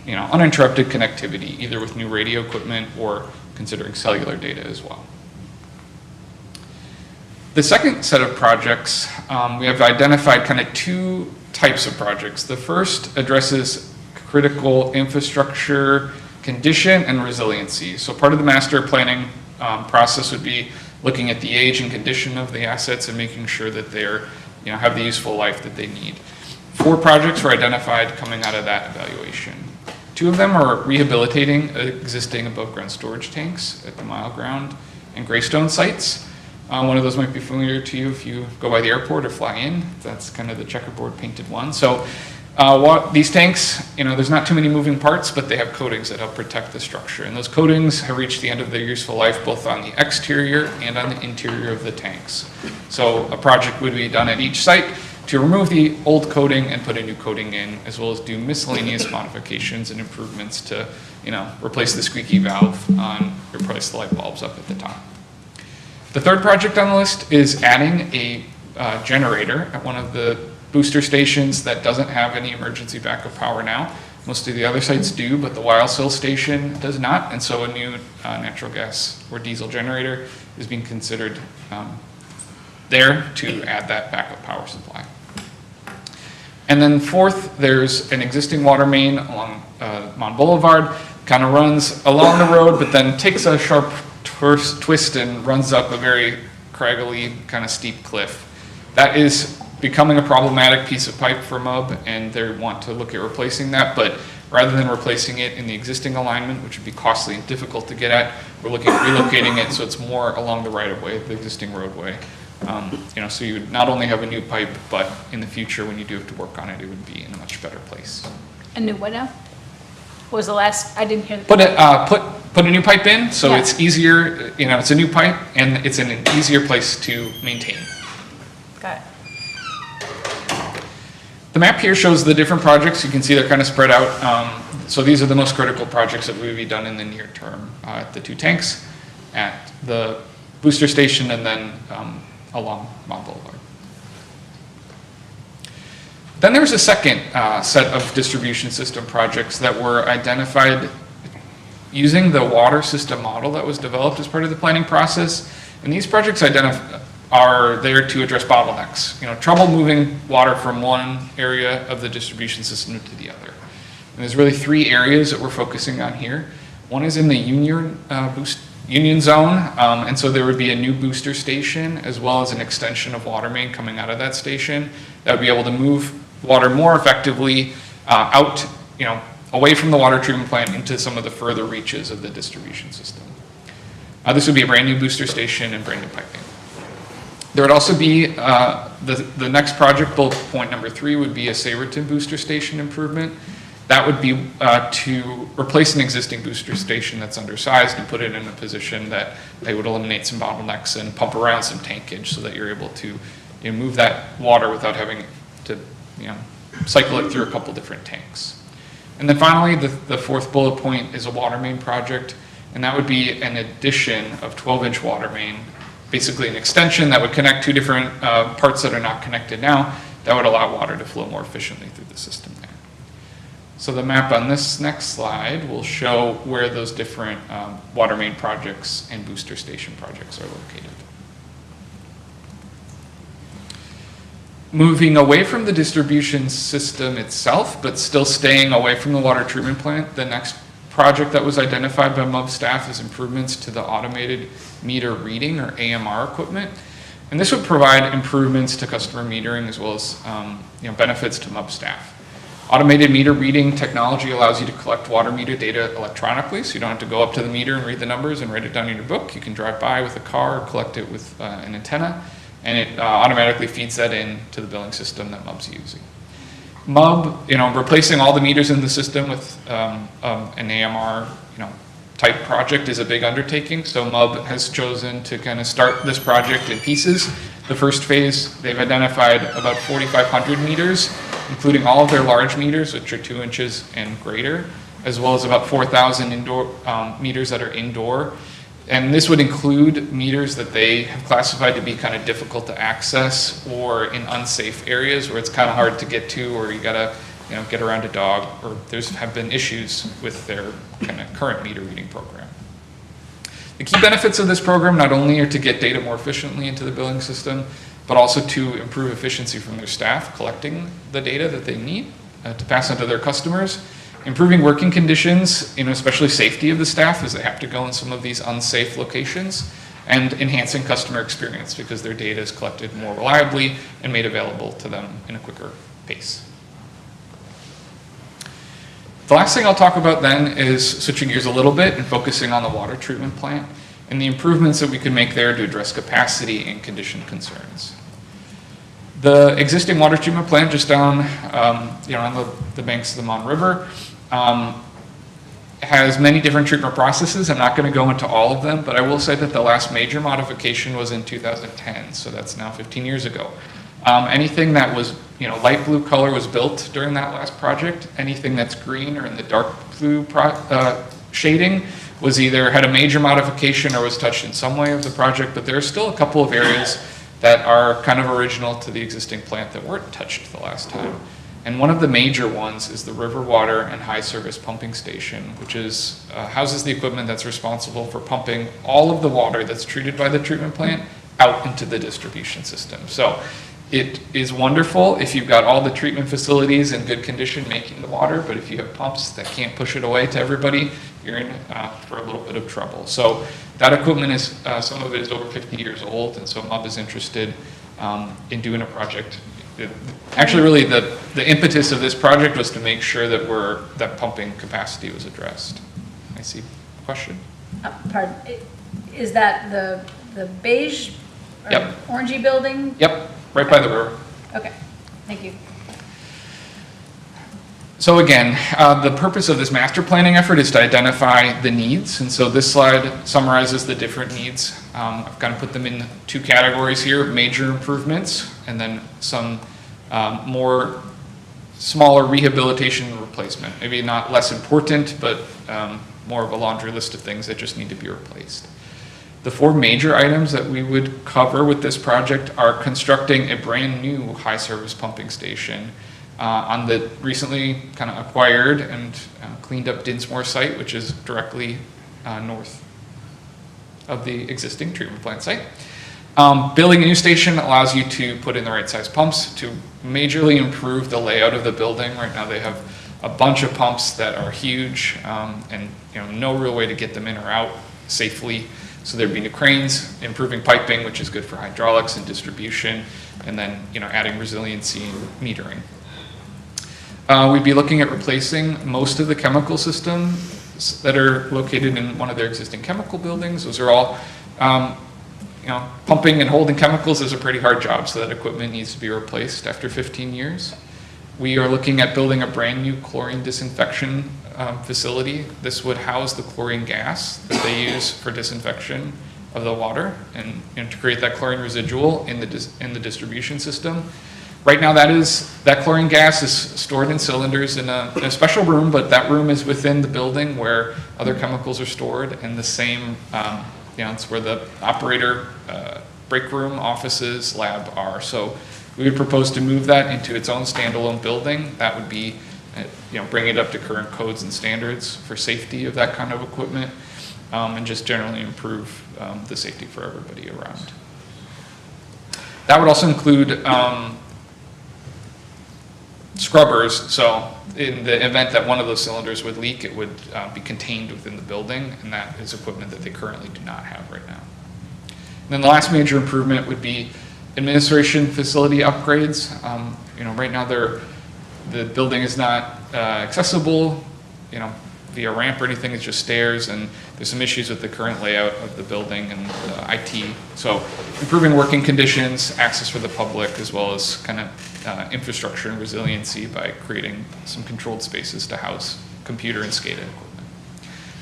uninterrupted connectivity, either with new radio equipment or considering cellular data as well. The second set of projects, we have identified kind of two types of projects. The first addresses critical infrastructure condition and resiliency. So part of the master planning process would be looking at the age and condition of the assets and making sure that they're, have the useful life that they need. 4 projects were identified coming out of that evaluation. 2 of them are rehabilitating existing above ground storage tanks at the Mile Ground and Greystone sites. One of those might be familiar to you if you go by the airport or fly in. That's kind of the checkerboard painted one. So these tanks, there's not too many moving parts, but they have coatings that help protect the structure. And those coatings have reached the end of their useful life, both on the exterior and on the interior of the tanks. So a project would be done at each site to remove the old coating and put a new coating in, as well as do miscellaneous modifications and improvements to, replace the squeaky valve and replace the light bulbs up at the top. The third project on the list is adding a generator at one of the booster stations that doesn't have any emergency backup power now. Most of the other sites do, but the Wildsill station does not, and so a new natural gas or diesel generator is being considered there to add that backup power supply. And then fourth, there's an existing water main along Mon Boulevard, kind of runs along the road, but then takes a sharp twist and runs up a very craggly, kind of steep cliff. That is becoming a problematic piece of pipe for MUB, and they want to look at replacing that, but rather than replacing it in the existing alignment, which would be costly and difficult to get at, we're looking at relocating it so it's more along the right-of-way, the existing roadway. So you would not only have a new pipe, but in the future, when you do have to work on it, it would be in a much better place. A new what now? What was the last, I didn't hear the. Put a new pipe in, so Yeah. it's easier, it's a new pipe, and it's in an easier place to maintain. Got it. The map here shows the different projects. You can see they're kind of spread out. So these are the most critical projects that will be done in the near term at the 2 tanks, at the booster station, and then along Mont Boulevard. Then there's a second set of distribution system projects that were identified using the water system model that was developed as part of the planning process. And these projects are there to address bottlenecks, trouble moving water from one area of the distribution system to the other. And there's really 3 areas that we're focusing on here. One is in the Union Zone, and so there would be a new booster station as well as an extension of water main coming out of that station that would be able to move water more effectively out, away from the water treatment plant into some of the further reaches of the distribution system. This would be a brand new booster station and brand new piping. There would also be, the next project, bullet point number 3, would be a Saverton booster station improvement. That would be to replace an existing booster station that's undersized and put it in a position that they would eliminate some bottlenecks and pump around some tankage so that you're able to move that water without having to cycle it through a couple different tanks. And then finally, the 4th bullet point is a water main project. And that would be an addition of 12-inch water main, basically an extension that would connect two different parts that are not connected now, that would allow water to flow more efficiently through the system there. So the map on this next slide will show where those different water main projects and booster station projects are located. Moving away from the distribution system itself, but still staying away from the water treatment plant, the next project that was identified by MUB staff is improvements to the automated meter reading, or AMR equipment. And this would provide improvements to customer metering as well as benefits to MUB staff. Automated meter reading technology allows you to collect water meter data electronically, so you don't have to go up to the meter and read the numbers and write it down in your book. You can drive by with a car or collect it with an antenna, and it automatically feeds that in to the billing system that MUB's using. MUB, replacing all the meters in the system with an AMR, type project is a big undertaking, so MUB has chosen to kind of start this project in pieces. The first phase, they've identified about 4,500 meters, including all of their large meters, which are 2 inches and greater, as well as about 4,000 indoor meters that are indoor. And this would include meters that they have classified to be kind of difficult to access or in unsafe areas where it's kind of hard to get to, or you gotta get around a dog, or have been issues with their kind of current meter reading program. The key benefits of this program not only are to get data more efficiently into the billing system, but also to improve efficiency from their staff collecting the data that they need to pass on to their customers, improving working conditions, especially safety of the staff as they have to go in some of these unsafe locations, and enhancing customer experience because their data is collected more reliably and made available to them in a quicker pace. The last thing I'll talk about then is switching gears a little bit and focusing on the water treatment plant and the improvements that we can make there to address capacity and condition concerns. The existing water treatment plant just down on the banks of the Mon River has many different treatment processes. I'm not going to go into all of them, but I will say that the last major modification was in 2010, so that's now 15 years ago. Anything that was light blue color was built during that last project. Anything that's green or in the dark blue shading was either had a major modification or was touched in some way of the project, but there are still a couple of areas that are kind of original to the existing plant that weren't touched the last time. And one of the major ones is the River Water and High Service Pumping Station, which is houses the equipment that's responsible for pumping all of the water that's treated by the treatment plant out into the distribution system. So it is wonderful if you've got all the treatment facilities in good condition making the water, but if you have pumps that can't push it away to everybody, you're in for a little bit of trouble. So that equipment is, some of it is over 50 years old, and so MUB is interested in doing a project. Actually, really, the impetus of this project was to make sure that that pumping capacity was addressed. I see a question? Pardon, is that the beige or Yep. orangey building? Yep, right by the river. Okay, thank you. So again, the purpose of this master planning effort is to identify the needs, and so this slide summarizes the different needs. I've kind of put them in two categories here: major improvements, and then some more smaller rehabilitation and replacement. Maybe not less important, but more of a laundry list of things that just need to be replaced. The four major items that we would cover with this project are constructing a brand new high service pumping station on the recently kind of acquired and cleaned up Dinsmore site, which is directly north of the existing treatment plant site. Building a new station allows you to put in the right size pumps to majorly improve the layout of the building. Right now they have a bunch of pumps that are huge and no real way to get them in or out safely. So there'd be new cranes, improving piping, which is good for hydraulics and distribution, and then adding resiliency and metering. We'd be looking at replacing most of the chemical systems that are located in one of their existing chemical buildings. Those are all, pumping and holding chemicals is a pretty hard job, so that equipment needs to be replaced after 15 years. We are looking at building a brand new chlorine disinfection facility. This would house the chlorine gas that they use for disinfection of the water and to create that chlorine residual in the distribution system. Right now, that chlorine gas is stored in cylinders in a special room, but that room is within the building where other chemicals are stored, and the same, it's where the operator, break room, offices, lab are. So we would propose to move that into its own standalone building. That would be, bring it up to current codes and standards for safety of that kind of equipment, and just generally improve the safety for everybody around. That would also include scrubbers, so in the event that one of those cylinders would leak, it would be contained within the building, and that is equipment that they currently do not have right now. And then the last major improvement would be administration facility upgrades. Right now the building is not accessible, via ramp or anything, it's just stairs, and there's some issues with the current layout of the building and the IT. So improving working conditions, access for the public, as well as kind of infrastructure and resiliency by creating some controlled spaces to house computer and SCADA equipment.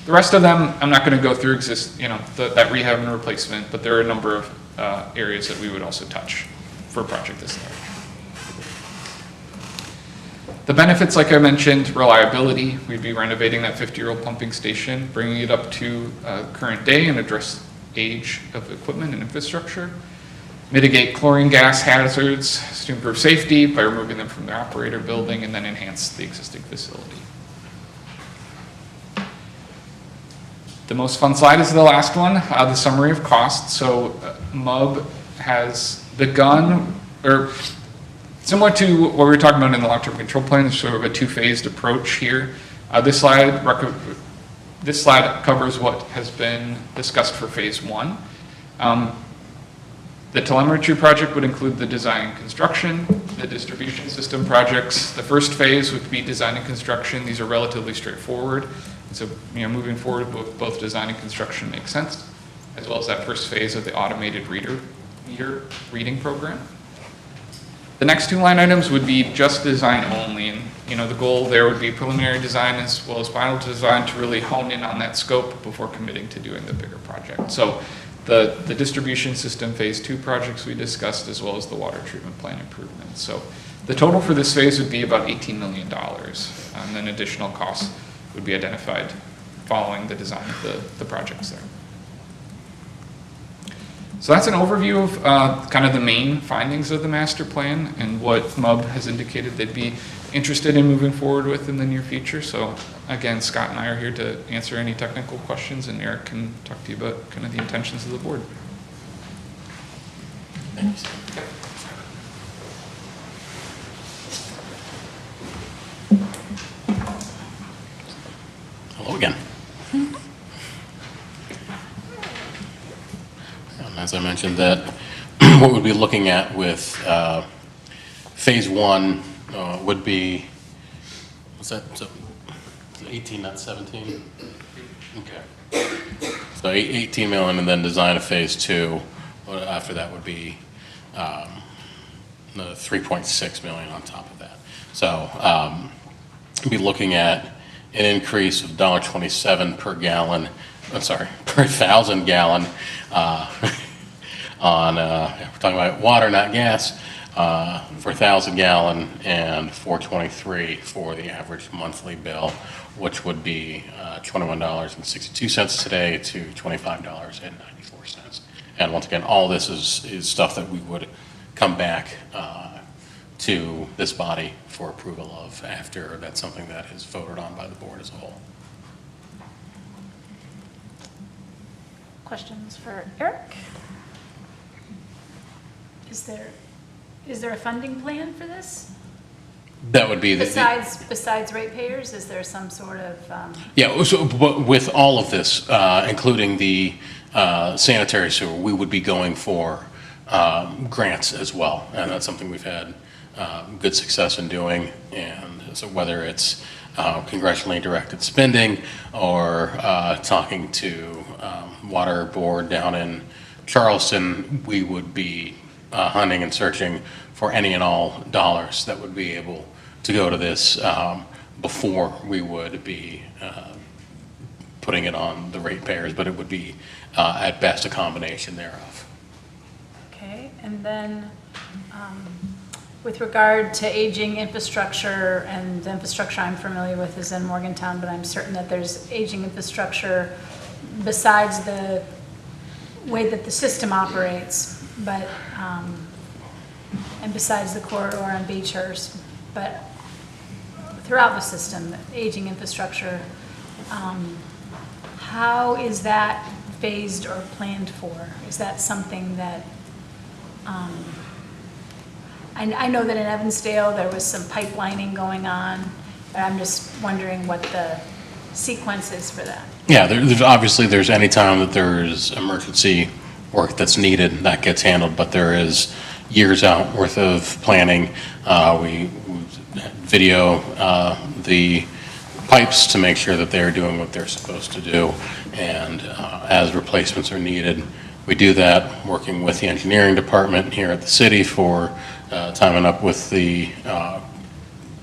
The rest of them, I'm not going to go through that rehab and replacement, but there are a number of areas that we would also touch for a project this large. The benefits, like I mentioned, reliability. We'd be renovating that 50-year-old pumping station, bringing it up to current day and address age of equipment and infrastructure. Mitigate chlorine gas hazards to improve safety by removing them from the operator building, and then enhance the existing facility. The most fun slide is the last one, the summary of costs. So MUB has begun, or similar to what we were talking about in the long-term control plan, there's sort of a two-phased approach here. This slide covers what has been discussed for phase one. The telemetry project would include the design and construction, the distribution system projects. The first phase would be design and construction. These are relatively straightforward. And so, moving forward with both design and construction makes sense, as well as that first phase of the automated meter reading program. The next two line items would be just design only, and the goal there would be preliminary design as well as final design to really hone in on that scope before committing to doing the bigger project. So the distribution system phase 2 projects we discussed, as well as the water treatment plant improvements. So the total for this phase would be about $18 million, and then additional costs would be identified following the design of the projects there. So that's an overview of kind of the main findings of the master plan and what MUB has indicated they'd be interested in moving forward with in the near future. So again, Scott and I are here to answer any technical questions, and Eric can talk to you about kind of the intentions of the board. Thanks. Hello again. As I mentioned, that what we'd be looking at with phase 1 would be, what's that, so 18, not 17? Okay. So 18 million, and then design of phase 2. After that would be the 3.6 million on top of that. So be looking at an increase of $1.27 per gallon, I'm sorry, per 1,000 gallon on, we're talking about water, not gas, for 1,000 gallon, and $4.23 for the average monthly bill, which would be $21.62 today to $25.94. And once again, all this is stuff that we would come back to this body for approval of after that's something that is voted on by the board as a whole. Questions for Eric? Is there a funding plan for this? That would be Besides ratepayers, is there some sort of? Yeah, so but with all of this, including the sanitary sewer, we would be going for grants as well, and that's something we've had good success in doing. And so whether it's congressionally directed spending or talking to water board down in Charleston, we would be hunting and searching for any and all dollars that would be able to go to this before we would be putting it on the ratepayers, but it would be at best a combination thereof. Okay, and then With regard to aging infrastructure, and the infrastructure I'm familiar with is in Morgantown, but I'm certain that there's aging infrastructure besides the way that the system operates, but, and besides the corridor on Beechhurst, but throughout the system, aging infrastructure, how is that phased or planned for? Is that something that, I know that in Evansdale, there was some pipelining going on, but I'm just wondering what the sequence is for that. Yeah, there's obviously, there's any time that there's emergency work that's needed, that gets handled, but there is years out worth of planning. We video the pipes to make sure that they're doing what they're supposed to do, and as replacements are needed, we do that working with the engineering department here at the city for timing up with the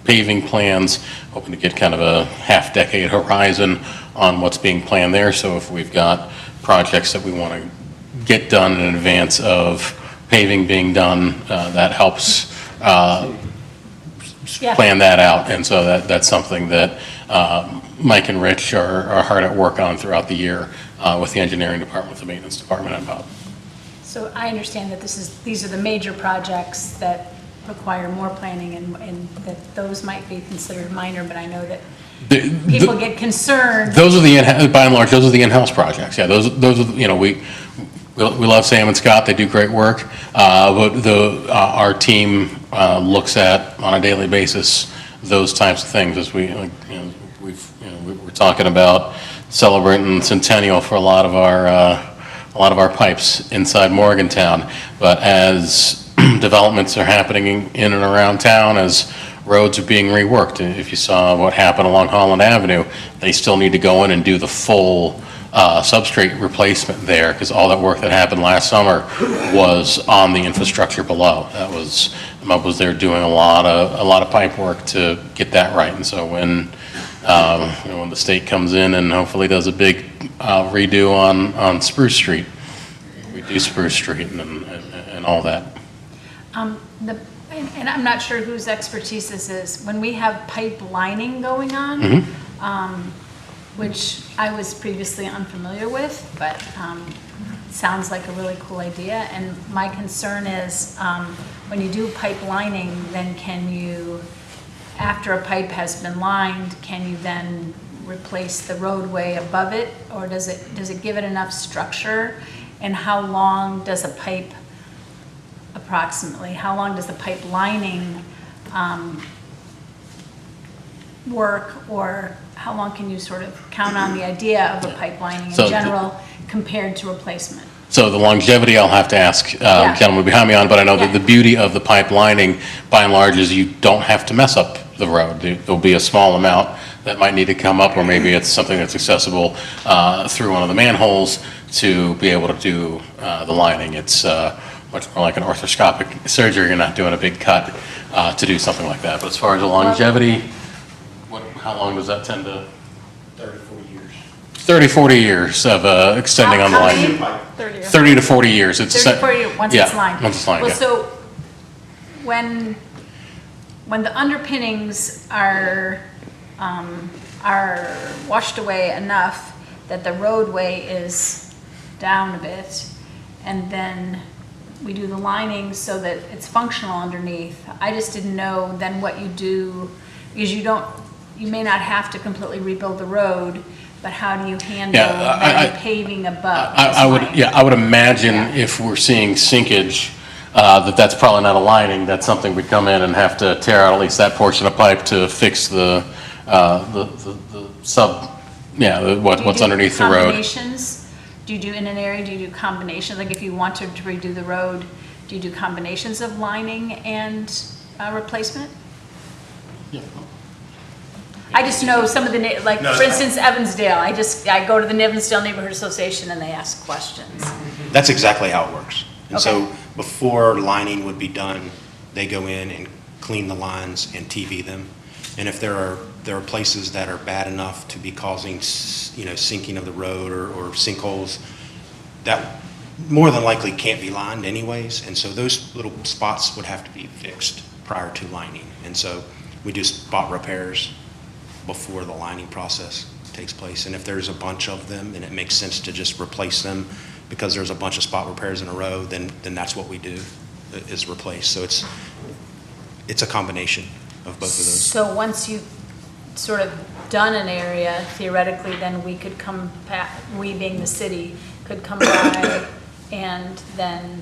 paving plans, hoping to get kind of a half-decade horizon on what's being planned there. So if we've got projects that we want to get done in advance of paving being done, that helps plan that out. And so that's something that Mike and Rich are hard at work on throughout the year with the engineering department, with the maintenance department, and Bob. So I understand that these are the major projects that require more planning, and that those might be considered minor, but I know that people get concerned. Those are by and large, those are the in-house projects. Yeah, those are, you know, we love Sam and Scott, they do great work, but our team looks at, on a daily basis, those types of things. As we're talking about celebrating centennial for a lot of our pipes inside Morgantown, but as developments are happening in and around town, as roads are being reworked, if you saw what happened along Holland Avenue, they still need to go in and do the full substrate replacement there, because all that work that happened last summer was on the infrastructure below. MUB was there doing a lot of pipe work to get that right. And so when when the state comes in and hopefully does a big redo on Spruce Street, we do Spruce Street and all that. And I'm not sure whose expertise this is. When we have pipe lining going on, which I was previously unfamiliar with, but sounds like a really cool idea. And my concern is when you do pipe lining, then can you, after a pipe has been lined, can you then replace the roadway above it, or does it give it enough structure? And how long does a pipe, approximately, how long does the pipe lining work, or how long can you sort of count on the idea of a pipe lining in general compared to replacement? So the longevity, I'll have to ask gentlemen behind me on, but I know that the beauty of the pipe lining, by and large, is you don't have to mess up the road. There'll be a small amount that might need to come up, or maybe it's something that's accessible through one of the manholes to be able to do the lining. It's much more like an arthroscopic surgery. You're not doing a big cut to do something like that. But as far as the longevity, how long does that tend to? 30, 40 years. 30, 40 years of extending on the line. 30 to 40 years. It's 30 to 40 years once it's lined. Once it's lined, well, yeah. So when the underpinnings are washed away enough that the roadway is down a bit, and then we do the lining so that it's functional underneath. I just didn't know then what you do, because you may not have to completely rebuild the road, but how do you handle the paving above? I would imagine if we're seeing sinkage, that's probably not a lining. That's something we'd come in and have to tear out at least that portion of pipe to fix the what's underneath the road. Combinations? Do you do in an area, do you do combinations? Like if you wanted to redo the road, do you do combinations of lining and replacement? Yeah. I just know some of the, for instance, Evansdale, I go to the Evansdale Neighborhood Association and they ask questions. That's exactly how it works. And Okay. so before lining would be done, they go in and clean the lines and TV them. And if there are places that are bad enough to be causing, sinking of the road or sinkholes, that more than likely can't be lined anyways. And so those little spots would have to be fixed prior to lining. And so we do spot repairs before the lining process takes place. And if there's a bunch of them and it makes sense to just replace them because there's a bunch of spot repairs in a row, then that's what we do, is replace. So it's a combination of both of those. So once you've sort of done an area, theoretically, then we could come back, we being the city, could come by and then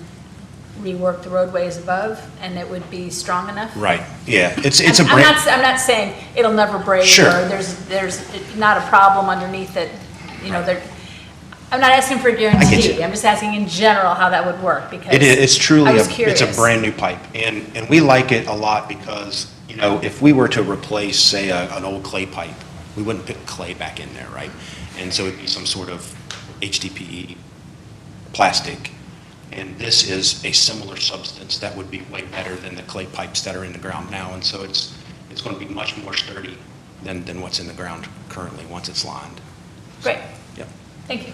rework the roadways above, and it would be strong enough? Right, yeah, it's a I'm brand. I'm not saying it'll never break, Sure. or there's not a problem underneath it, you know, there, I'm not asking for a guarantee, you. I'm just asking in general how that would work, because It is, it's truly, I was it's a curious. brand new pipe, and we like it a lot because, you know, if we were to replace, say, an old clay pipe, we wouldn't put clay back in there, right? And so it'd be some sort of HDPE plastic, and this is a similar substance that would be way better than the clay pipes that are in the ground now, and so it's going to be much more sturdy than what's in the ground currently, once it's lined. Great, Yep. thank you.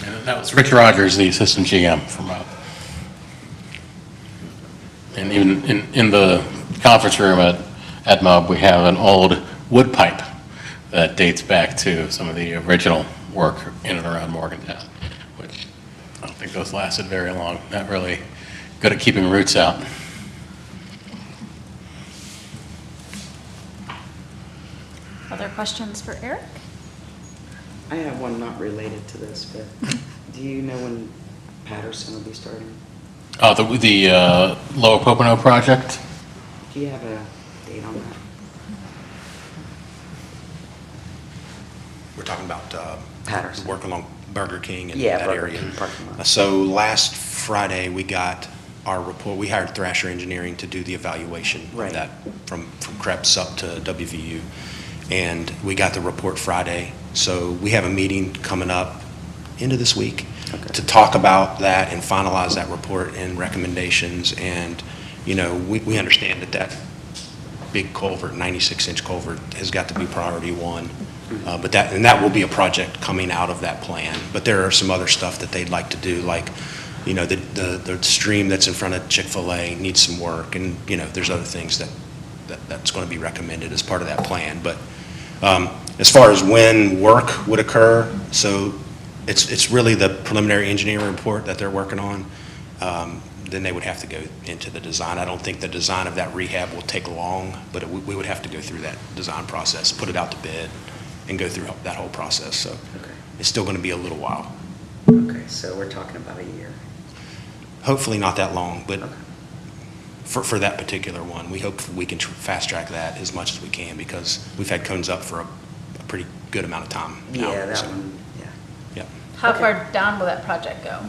And that was Rich Rogers, the assistant GM from and even in the conference room at MUB, we have an old wood pipe that dates back to some of the original work in and around Morgantown, which I don't think those lasted very long. Not really good at keeping roots out. Other questions for Eric? I have one not related to this, but do you know when Patterson will be starting? Oh, the Lower Pocono project? Do you have a date on that? We're talking about Patterson. work along Burger King and Yeah, that Burger area. King parking lot. So last Friday, we got our report. We hired Thrasher Engineering to do the evaluation Right. of that from Krebs up to WVU. And we got the report Friday. So we have a meeting coming up into this week Okay. to talk about that and finalize that report and recommendations. And, you know, we understand that big culvert, 96-inch culvert, has got to be priority one. But that will be a project coming out of that plan. But there are some other stuff that they'd like to do, like, you know, the stream that's in front of Chick-fil-A needs some work, and, you know, there's other things that's going to be recommended as part of that plan. But as far as when work would occur, so it's really the preliminary engineering report that they're working on. Then they would have to go into the design. I don't think the design of that rehab will take long, but we would have to go through that design process, put it out to bid, and go through that whole process. So Okay. it's still going to be a little while. Okay, so we're talking about a year. Hopefully not that long, but Okay. for that particular one, we hope we can fast track that as much as we can, because we've had cones up for a pretty good amount of time now. Yeah, that So, one, yeah. Yep. How Okay. far down will that project go?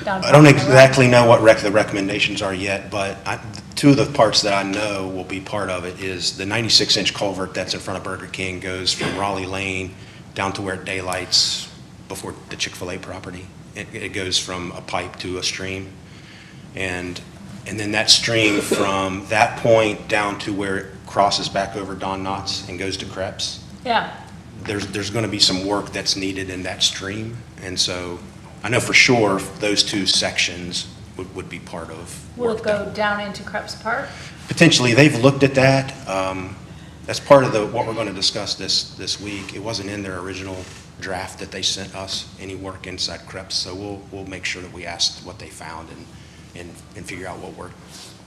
Down I don't Pocono Road? exactly know what the recommendations are yet, but two of the parts that I know will be part of it is the 96-inch culvert that's in front of Burger King goes from Raleigh Lane down to where it daylights before the Chick-fil-A property. It goes from a pipe to a stream. And then that stream from that point down to where it crosses back over Don Knotts and goes to Krebs, Yeah, there's going to be some work that's needed in that stream. And so I know for sure those two sections would be part of will work it that- go down into Krebs Park? Potentially, they've looked at that. That's part of what we're going to discuss this week. It wasn't in their original draft that they sent us, any work inside Krebs, so we'll make sure that we ask what they found and figure out what work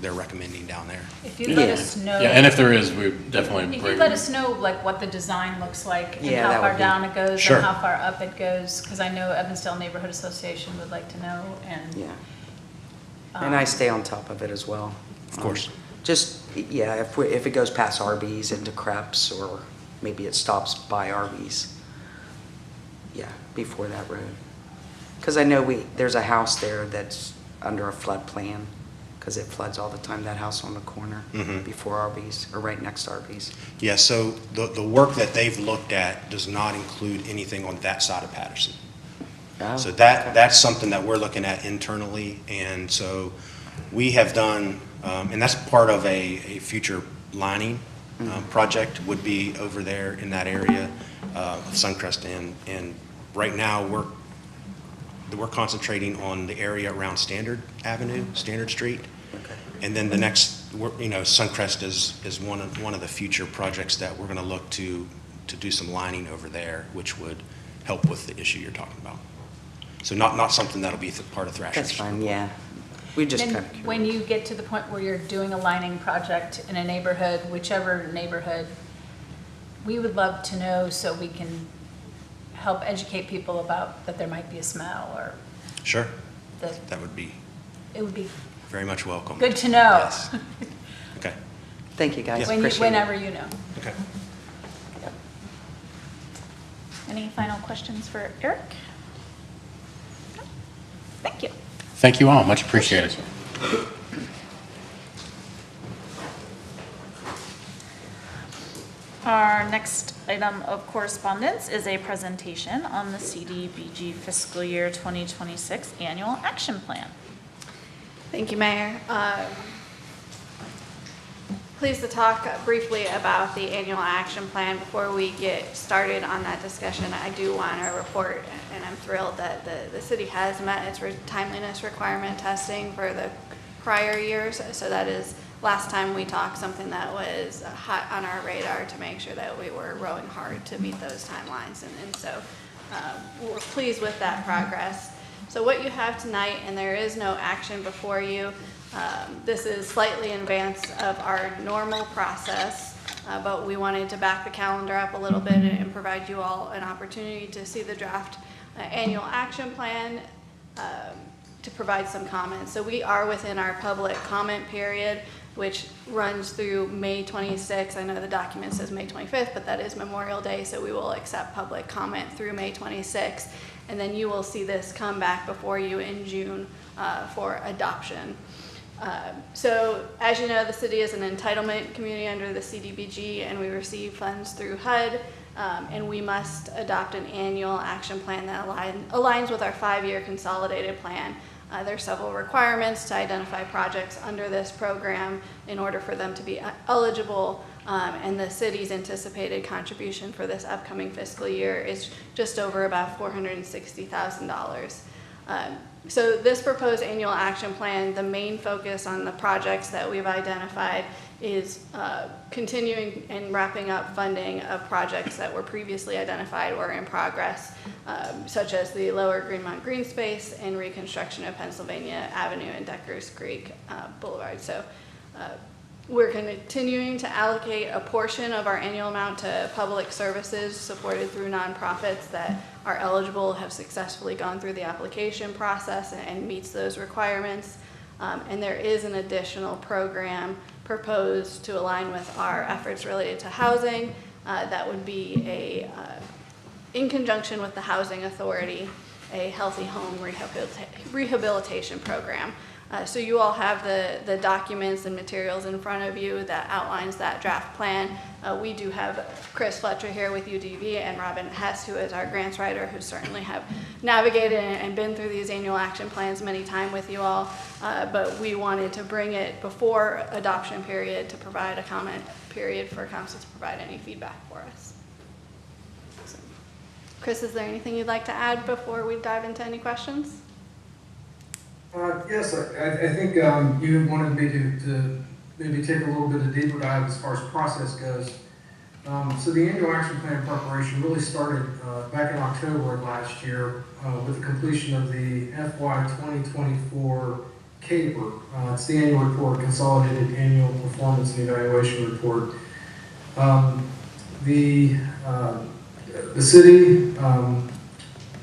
they're recommending down there. If you let Yeah. us know. Yeah, and if there is, we definitely If bring. you let us know, like, what the design looks like and Yeah, how that far would be- down it goes Sure. and how far up it goes, because I know Evansdale Neighborhood Association would like to know, and. Yeah. And I stay on top of it as well. Of course. Just, yeah, if it goes past Arby's into Krebs, or maybe it stops by Arby's. Yeah, before that road. Because I know there's a house there that's under a flood plan, because it floods all the time, that house on the corner Mhm. before Arby's, or right next to Arby's. Yeah, so the work that they've looked at does not include anything on that side of Patterson. Oh, So okay. that's something that we're looking at internally, and so we have done, and that's part of a future lining project would be over there in that area of Suncrest, and right now we're concentrating on the area around Standard Avenue, Standard Street, And then the next, Suncrest is one of the future projects that we're going to look to do some lining over there, which would help with the issue you're talking about. So not something that'll be part of Thrasher's. That's fine, yeah. We just Then kind of curious. when you get to the point where you're doing a lining project in a neighborhood, whichever neighborhood, we would love to know so we can help educate people about that there might be a smell or Sure, that that would be it would be very much welcome. good to know. Yes. Okay, Thank you, guys. when Appreciate whenever it. you know. okay. Any final questions for Eric? No? Thank you. Thank you all, much appreciated. Our next item of correspondence is a presentation on the CDBG fiscal year 2026 annual action plan. Thank you, Mayor. Pleased to talk briefly about the annual action plan. Before we get started on that discussion, I do want to report, and I'm thrilled that the city has met its timeliness requirement testing for the prior years. So that is, last time we talked, something that was hot on our radar to make sure that we were rowing hard to meet those timelines. And so we're pleased with that progress. So what you have tonight, and there is no action before you, this is slightly in advance of our normal process, but we wanted to back the calendar up a little bit and provide you all an opportunity to see the draft annual action plan to provide some comments. So we are within our public comment period, which runs through May 26th. I know the document says May 25th, but that is Memorial Day, so we will accept public comment through May 26th. And then you will see this come back before you in June for adoption. So as you know, the city is an entitlement community under the CDBG, and we receive funds through HUD, and we must adopt an annual action plan that aligns with our 5-year consolidated plan. There are several requirements to identify projects under this program in order for them to be eligible, and the city's anticipated contribution for this upcoming fiscal year is just over about $460,000. So this proposed annual action plan, the main focus on the projects that we've identified is continuing and wrapping up funding of projects that were previously identified or in progress, such as the Lower Greenmont Green Space and reconstruction of Pennsylvania Avenue and Deckers Creek Boulevard. So we're continuing to allocate a portion of our annual amount to public services supported through nonprofits that are eligible, have successfully gone through the application process and meets those requirements. And there is an additional program proposed to align with our efforts related to housing. That would be in conjunction with the Housing Authority, a healthy home rehabilitation program. So you all have the documents and materials in front of you that outlines that draft plan. We do have Chris Fletcher here with UDV and Robin Hess, who is our grants writer, who certainly have navigated and been through these annual action plans many times with you all. But we wanted to bring it before adoption period to provide a comment period for council to provide any feedback for us. So, Chris, is there anything you'd like to add before we dive into any questions? Yes, I think you wanted me to maybe take a little bit of deeper dive as far as process goes. So the annual action plan preparation really started back in October of last year with the completion of the FY 2024 CAPER. It's the annual report, Consolidated Annual Performance and Evaluation Report. The city,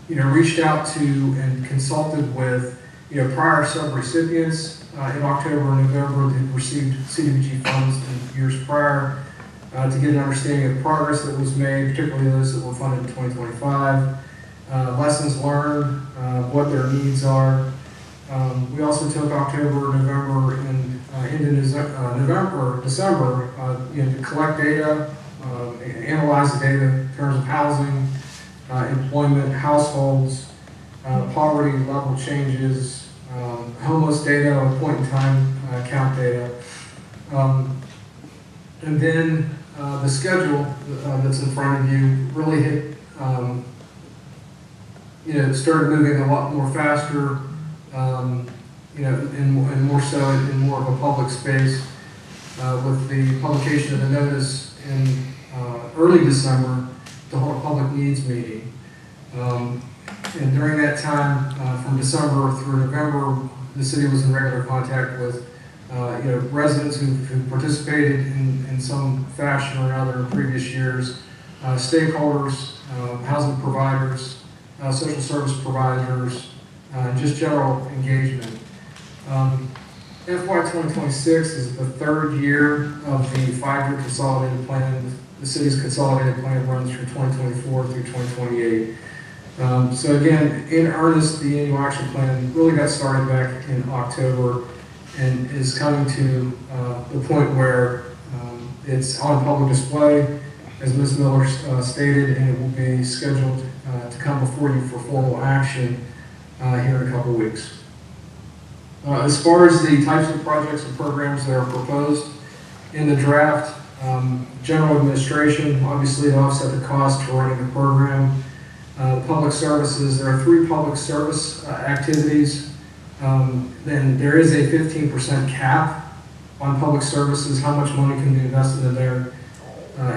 reached out to and consulted with prior sub-recipients in October and November that received CDBG funds in years prior to get an understanding of the progress that was made, particularly those that were funded in 2025, lessons learned, what their needs are. We also took October, November, and into December to collect data, analyze the data in terms of housing, employment, households, poverty level changes, homeless data, point in time count data. And then the schedule that's in front of you really hit, started moving a lot more faster and more so in more of a public space, with the publication of a notice in early December to hold a public needs meeting. And during that time, from December through November, the city was in regular contact with residents who participated in some fashion or another in previous years, stakeholders, housing providers, social service providers, just general engagement. FY 2026 is the third year of the 5-year consolidated plan. The city's consolidated plan runs from 2024 through 2028. So again, in earnest, the annual action plan really got started back in October and is coming to the point where it's on public display, as Ms. Miller stated, and it will be scheduled to come before you for formal action here in a couple weeks. As far as the types of projects and programs that are proposed in the draft, general administration, obviously to offset the cost for running the program. Public services, there are 3 public service activities. Then there is a 15% cap on public services, how much money can be invested in there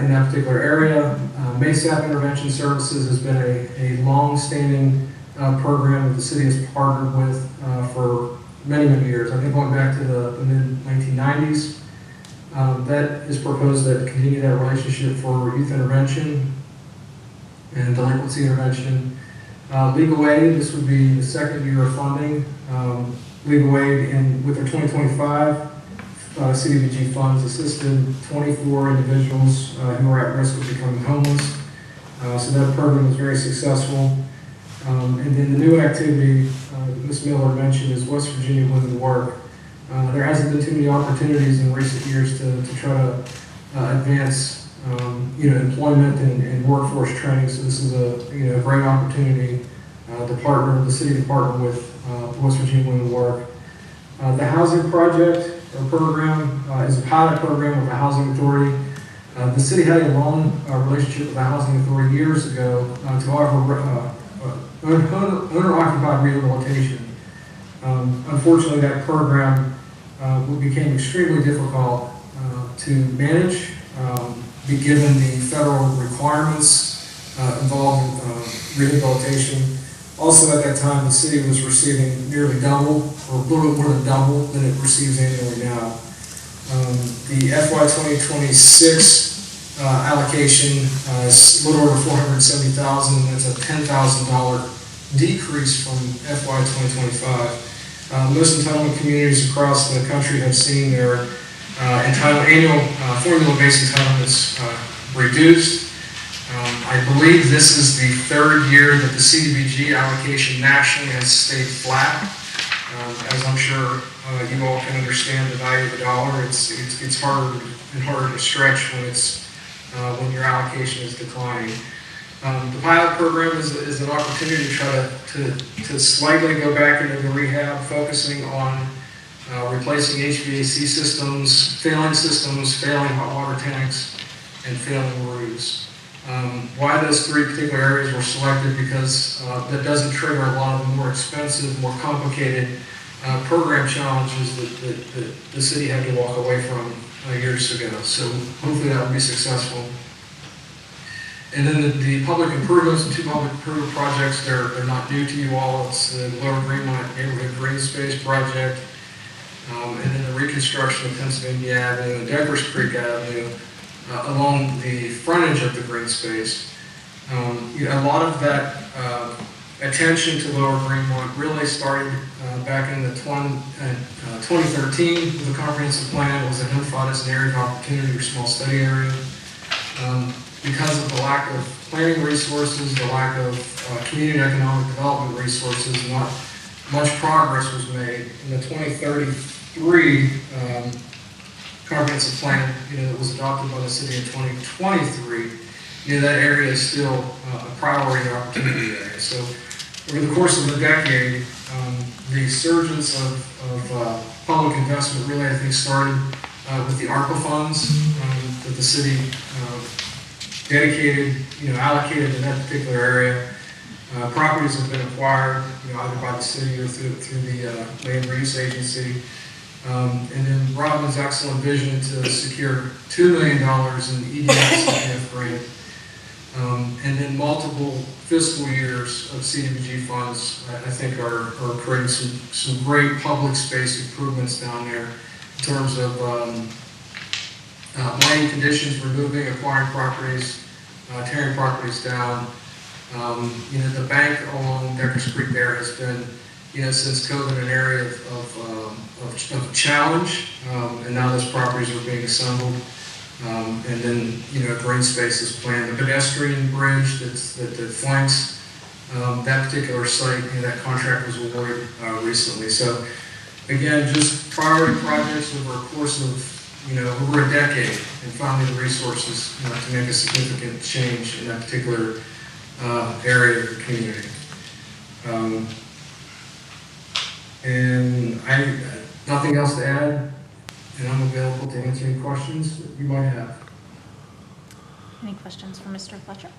in that particular area. MASAP Intervention Services has been a long-standing program that the city has partnered with for many, many years. I think going back to the mid-1990s. That is proposed to continue that relationship for youth intervention and delinquency intervention. Legal aid, this would be the second year of funding. Legal aid with their 2025 CDBG funds assisted 24 individuals who are at risk of becoming homeless. So that program was very successful. And then the new activity Ms. Miller mentioned is West Virginia Women Work. There hasn't been too many opportunities in recent years to try to advance employment and workforce training. So this is a great opportunity the city to partner with West Virginia Women Work. The housing project or program is a pilot program with the Housing Authority. The city had a long relationship with the Housing Authority years ago to offer owner-occupied rehabilitation. Unfortunately, that program became extremely difficult to manage, given the federal requirements involved in rehabilitation. Also, at that time, the city was receiving nearly double, or a little bit more than double, than it receives annually now. The FY 2026 allocation is a little over $470,000. That's a $10,000 decrease from FY 2025. Most entitlement communities across the country have seen their annual formula-based entitlements reduced. I believe this is the third year that the CDBG allocation nationally has stayed flat. As I'm sure you all can understand the value of the dollar, it's harder and harder to stretch when your allocation is declining. The pilot program is an opportunity to try to slightly go back into the rehab, focusing on replacing HVAC systems, failing hot water tanks, and failing roofs. Why those 3 particular areas were selected? Because that doesn't trigger a lot of the more expensive, more complicated program challenges that the city had to walk away from years ago. So hopefully that will be successful. And then the public improvements, the 2 public improvement projects, they're not new to you all. It's the Lower Greenmont Neighborhood Green Space Project, and then the reconstruction of Pennsylvania Avenue and Deckers Creek Avenue along the frontage of the green space. A lot of that attention to Lower Greenmont really started back in the 2013 with the comprehensive plan. It was identified as an area of opportunity or small study area. Because of the lack of planning resources, the lack of community economic development resources, not much progress was made. In the 2033 comprehensive plan, that was adopted by the city in 2023, that area is still a priority opportunity area. So over the course of the decade, the resurgence of public investment really, I think, started with the ARPA funds that the city dedicated, allocated to that particular area. Properties have been acquired, either by the city or through the land reuse agency. And then Robin's excellent vision to secure $2 million in EDF grant. And then multiple fiscal years of CDBG funds, I think are creating some great public space improvements down there in terms of mining conditions, removing acquired properties, tearing properties down. The bank along Deckers Creek there has been, since COVID, an area of challenge, and now those properties are being assembled. And then, green space is planned. The pedestrian bridge that flanks that particular site, that contract was awarded recently. So, again, just priority projects over a course of, over a decade, and finally the resources to make a significant change in that particular area of the community. And nothing else to add. And I'm available to answer any questions that you might have. Any questions for Mr. Fletcher?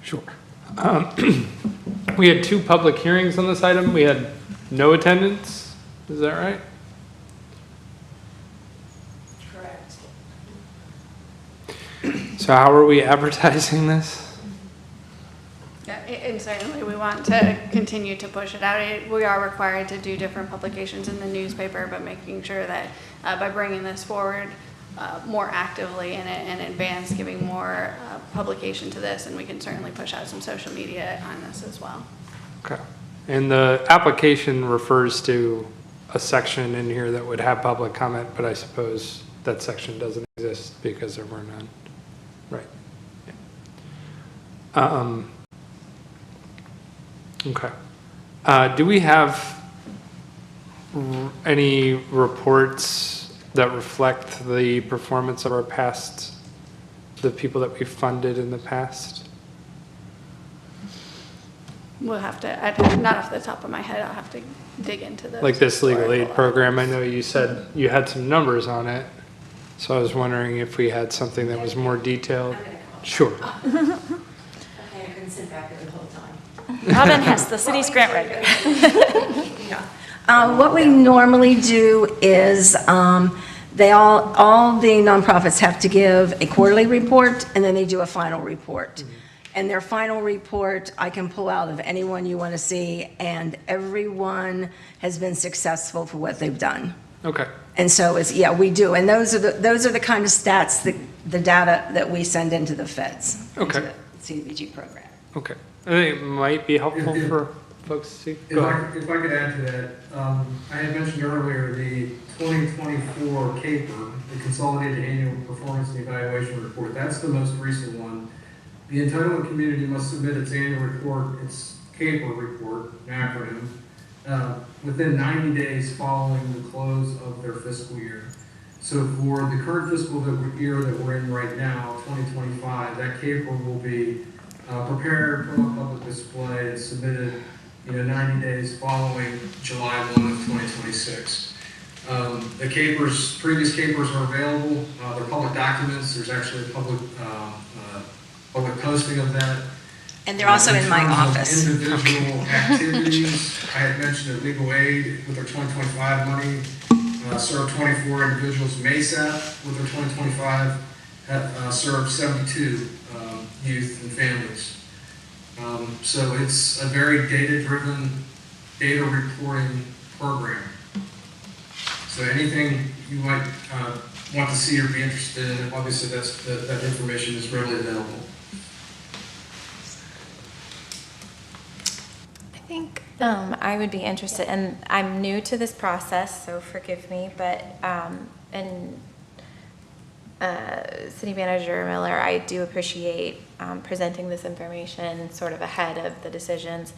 Sure. We had 2 public hearings on this item. We had no attendance. Is that right? Correct. So how are we advertising this? Yeah, and certainly we want to continue to push it out. We are required to do different publications in the newspaper, but making sure that by bringing this forward more actively in advance, giving more publication to this, and we can certainly push out some social media on this as well. Okay. And the application refers to a section in here that would have public comment, but I suppose that section doesn't exist because there were none. Right. Yeah. Okay. Do we have any reports that reflect the performance of the people that we funded in the past? We'll have to, not off the top of my head, I'll have to dig into those. Like this legal aid historical program, I evidence. know you said you had some numbers on it. So I was wondering if we had something that was more detailed. I'm gonna come up. Sure. Okay, I couldn't sit back there the whole time. Robin Hess, the city's grant writer. What we normally do is, all the nonprofits have to give a quarterly report, and then they do a final report. And their final report, I can pull out of anyone you want to see, and everyone has been successful for what they've done. Okay. And so we do, and those are the kind of stats, the data that we send into the feds. Okay. Into the CDBG program. Okay. I think it might be helpful for folks to see. If I could add to that, I had mentioned earlier the 2024 CAPER, the Consolidated Annual Performance and Evaluation Report. That's the most recent one. The entitlement community must submit its annual report, its CAPER report, an acronym, within 90 days following the close of their fiscal year. So for the current fiscal year that we're in right now, 2025, that CAPER will be prepared, put on public display, and submitted 90 days following July 1 of 2026. The previous CAPERs are available. They're public documents. There's actually a public posting of that. And they're also in my terms of office. Individual activities, I had mentioned that legal aid with their 2025 money, served 24 individuals. MASAP with their 2025 have served 72 youth and families. So it's a very data-driven, data reporting program. So anything you might want to see or be interested in, obviously that information is readily available. I think I would be interested, and I'm new to this process, so forgive me, but City Manager Miller, I do appreciate presenting this information sort of ahead of the decisions.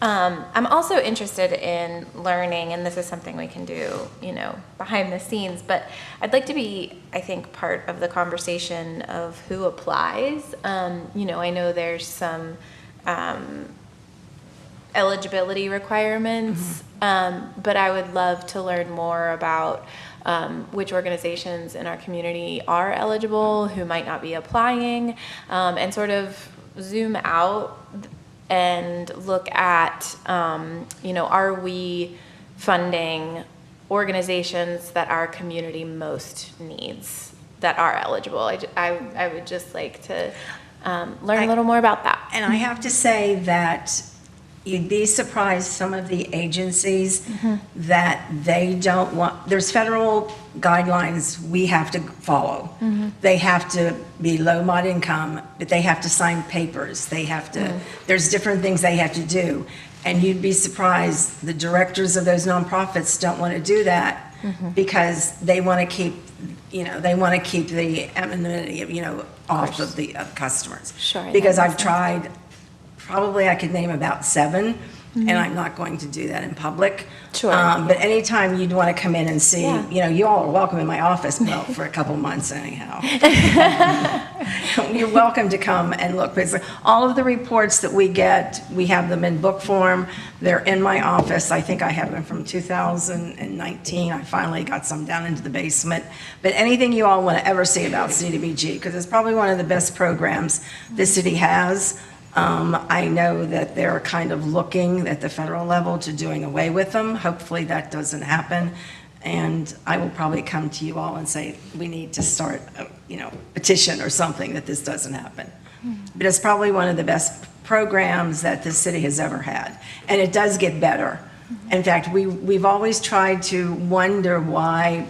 I'm also interested in learning, and this is something we can do, behind the scenes, but I'd like to be, I think, part of the conversation of who applies. I know there's some eligibility requirements, but I would love to learn more about which organizations in our community are eligible, who might not be applying, and sort of zoom out and look at, are we funding organizations that our community most needs, that are eligible? I would just like to learn a little more about that. And I have to say that you'd be surprised some of the agencies that they don't want, there's federal guidelines we have to follow. They have to be low mod income, but they have to sign papers. They have to, there's different things they have to do. And you'd be surprised, the directors of those nonprofits don't want to do that because they want to keep, they want to keep the anonymity of, off of the customers. Sure. Because I've tried, probably I could name about 7, and I'm not going to do that in public. Sure. But anytime you'd want to come in and see, Yeah. you all are welcome in my office, well, for a couple months anyhow. You're welcome to come and look. But all of the reports that we get, we have them in book form. They're in my office. I think I have them from 2019. I finally got some down into the basement. But anything you all want to ever see about CDBG, because it's probably one of the best programs the city has. I know that they're kind of looking at the federal level to doing away with them. Hopefully that doesn't happen. And I will probably come to you all and say, we need to start a, petition or something that this doesn't happen. But it's probably one of the best programs that the city has ever had. And it does get better. In fact, we've always tried to wonder why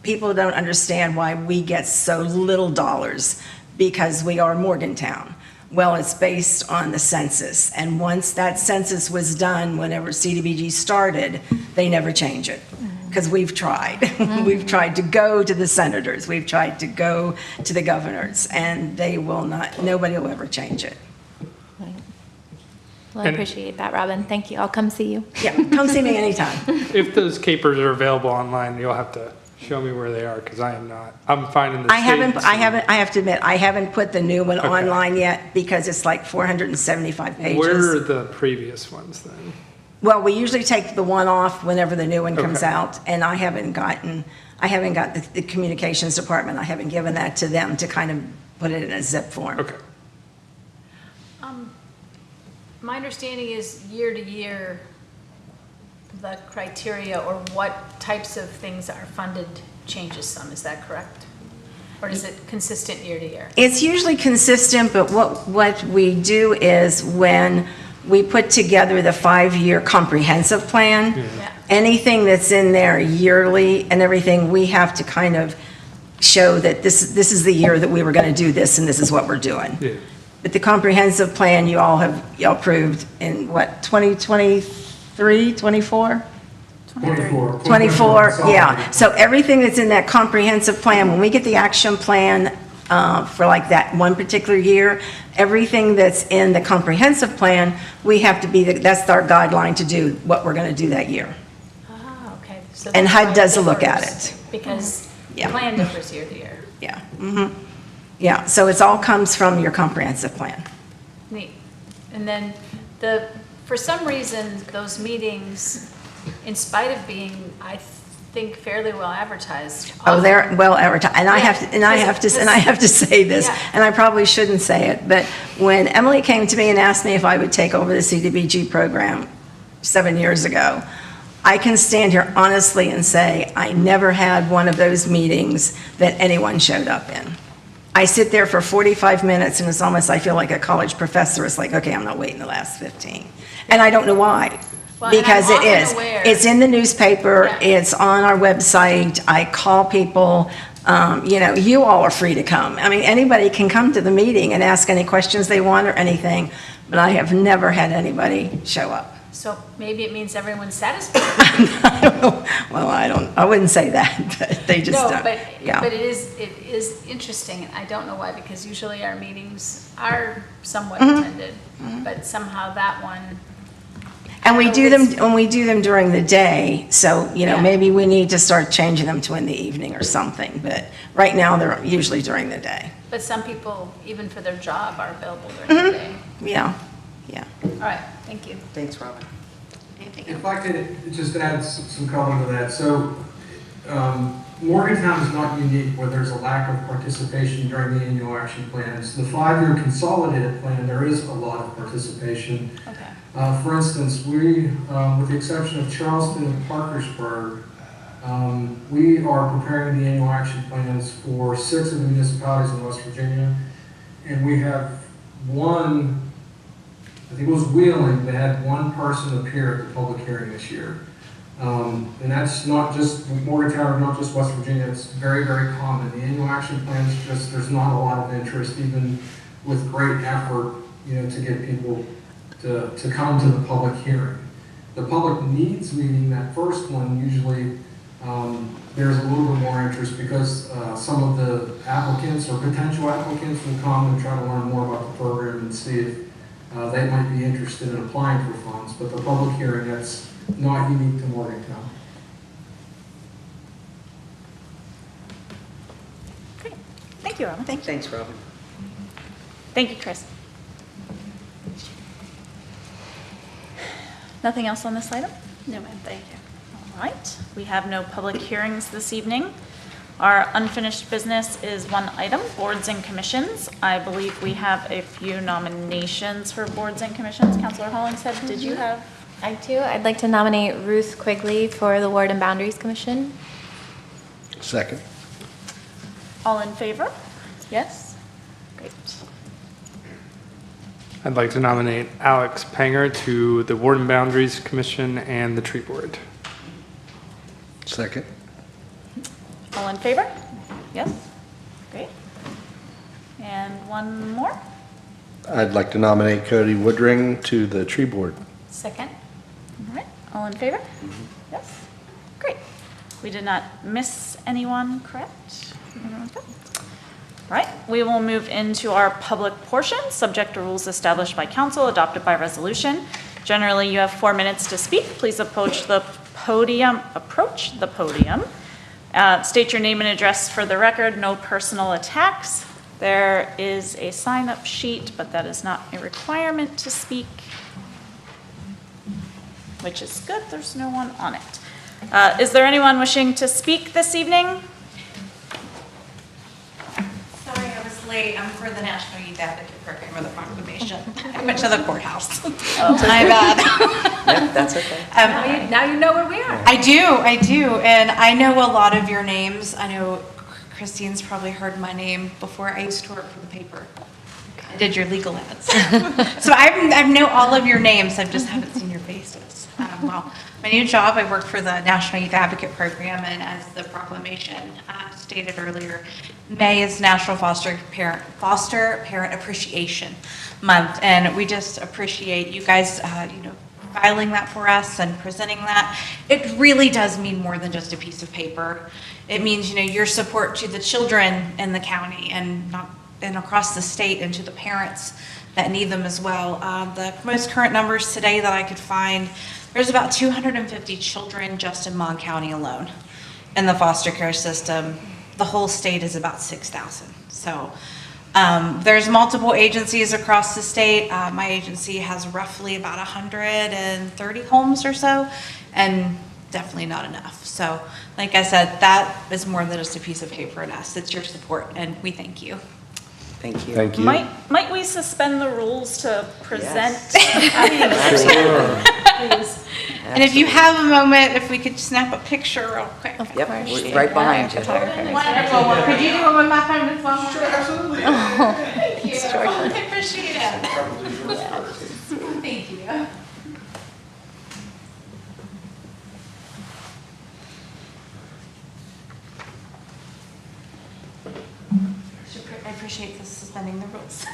people don't understand why we get so little dollars, because we are Morgantown. Well, it's based on the census. And once that census was done, whenever CDBG started, they never change it. Because we've tried. We've tried to go to the senators. We've tried to go to the governors. And they will not, nobody will ever change it. Well, I appreciate that, Robin. Thank you. I'll come see you. Yeah, come see me anytime. If those capers are available online, you'll have to show me where they are, because I am not. I'm finding the I have to admit, I haven't put the new one Okay. online yet because it's like 475 pages. Where are the previous ones then? Well, we usually take the one off whenever the new one comes Okay. out, and I haven't got the communications department, I haven't given that to them to kind of put it in a zip form. Okay. My understanding is year to year, the criteria or what types of things are funded changes some, is that correct? Or is it consistent year to year? It's usually consistent, but what we do is when we put together the 5-year comprehensive plan, Yeah. anything that's in there yearly and everything, we have to kind of show that this is the year that we were going to do this and this is what we're doing. Yeah. But the comprehensive plan you all approved in what, 2023, 24? 24, yeah. So everything that's in that comprehensive plan, when we get the action plan for like that one particular year, everything that's in the comprehensive plan, we have to be, that's our guideline to do what we're going to do that year. Ah, okay. So And that's HUD why it does look at differs, it. Because the Yeah. plan differs year to year. Yeah, yeah, so it's all comes from your comprehensive plan. Neat. And then for some reason, those meetings, in spite of being, I think, fairly well advertised. Oh, they're well advertised, and I Yeah, have to say this, Yeah. and I probably shouldn't say it, but when Emily came to me and asked me if I would take over the CDBG program 7 years ago, I can stand here honestly and say I never had one of those meetings that anyone showed up in. I sit there for 45 minutes, and it's almost, I feel like a college professor. It's like, okay, I'm not waiting the last 15. And I don't know why. Well, and I'm Because it often is. aware- It's in the newspaper, Yeah. it's on our website, I call people, you all are free to come. I mean, anybody can come to the meeting and ask any questions they want or anything, but I have never had anybody show up. So maybe it means everyone's satisfied. I don't know. Well, I wouldn't say that, but they just No, don't. but Yeah. it is interesting, and I don't know why, because usually our meetings are somewhat Mm-hmm. attended, but somehow that one. And we do always- them during the day, so, Yeah. maybe we need to start changing them to in the evening or something, but right now, they're usually during the day. But some people, even for their job, are available during the day. Yeah. All right, thank you. Thanks, Robin. Anything If I could just add some color to that. So Morgantown is not unique where there's a lack of participation during the annual action plans. The 5-year consolidated plan, there is a lot of participation. Okay. For instance, we, with the exception of Charleston and Parkersburg, we are preparing the annual action plans for 6 of the municipalities in West Virginia. And we have one, I think it was Wheeling, that had one person appear at the public hearing this year. And that's not just Morgantown or not just West Virginia, it's very, very common. The annual action plans, just, there's not a lot of interest, even with great effort, to get people to come to the public hearing. The public needs meeting, that first one, usually there's a little bit more interest because some of the applicants or potential applicants will come and try to learn more about the program and see if they might be interested in applying for funds. But the public hearing, that's not unique to Morgantown. Great. Thank you, Robin. Thanks, Robin. Thank you, Chris. Nothing else on this item? No, ma'am, thank you. All right, we have no public hearings this evening. Our unfinished business is one item, boards and commissions. I believe we have a few nominations for boards and commissions. Councilor Hollingshead, did you have? I do. I'd like to nominate Ruth Quigley for the Ward and Boundaries Commission. Second. All in favor? Yes? Great. I'd like to nominate Alex Panger to the Ward and Boundaries Commission and the Tree Board. Second. All in favor? Yes? Great. And one more? I'd like to nominate Cody Woodring to the tree board. Second. All right, all in favor? Yes? Great. We did not miss anyone, correct? Everyone's good? All right, we will move into our public portion, subject to rules established by council, adopted by resolution. Generally, you have 4 minutes to speak. Please approach the podium. State your name and address for the record, no personal attacks. There is a sign-up sheet, but that is not a requirement to speak, which is good, there's no one on it. Is there anyone wishing to speak this evening? Sorry, I was late. I'm for the National Youth Advocate Program or the proclamation. I went to the courthouse. Oh. My bad. Yep, that's okay. Now you know where we are. I do. And I know a lot of your names. I know Christine's probably heard my name before. I used to work for the paper. I did your legal ads. So I know all of your names. I just haven't seen your faces. Well, my new job, I work for the National Youth Advocate Program, and as the proclamation stated earlier, May is National Foster Parent Appreciation Month, and we just appreciate you guys, filing that for us and presenting that. It really does mean more than just a piece of paper. It means, your support to the children in the county and across the state, and to the parents that need them as well. The most current numbers today that I could find, there's about 250 children just in Mon County alone in the foster care system. The whole state is about 6,000. So there's multiple agencies across the state. My agency has roughly about 130 homes or so, and definitely not enough. So like I said, that is more than just a piece of paper in us. It's your support, and we thank you. Thank you. Thank you. Might we suspend the rules to present? Yes. And if you have a moment, if we could snap a picture real quick. Yep, we're right behind you. Wonderful. Could you do one with my phone as well? Sure, absolutely. Thank you. I appreciate it. Thank you. I appreciate the suspending the rules.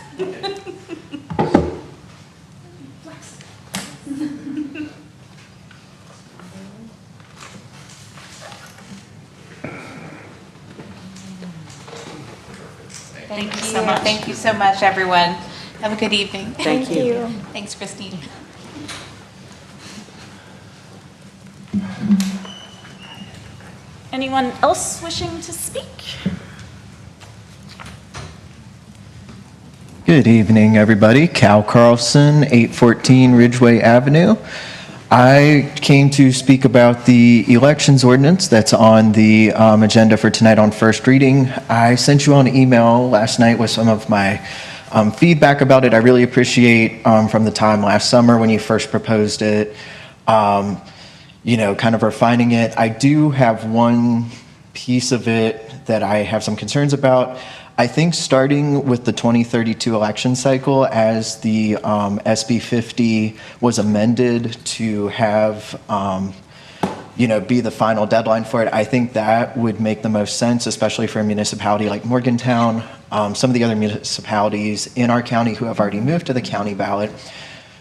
Thank you so much. Thank you so much, everyone. Have a good evening. Thank you. Thanks, Christine. Anyone else wishing to speak? Good evening, everybody. Cal Carlson, 814 Ridgeway Avenue. I came to speak about the elections ordinance that's on the agenda for tonight on first reading. I sent you an email last night with some of my feedback about it. I really appreciate from the time last summer when you first proposed it, you know, kind of refining it. I do have one piece of it that I have some concerns about. I think starting with the 2032 election cycle, as the SB 50 was amended to have, you know, be the final deadline for it, I think that would make the most sense, especially for a municipality like Morgantown. Some of the other municipalities in our county who have already moved to the county ballot,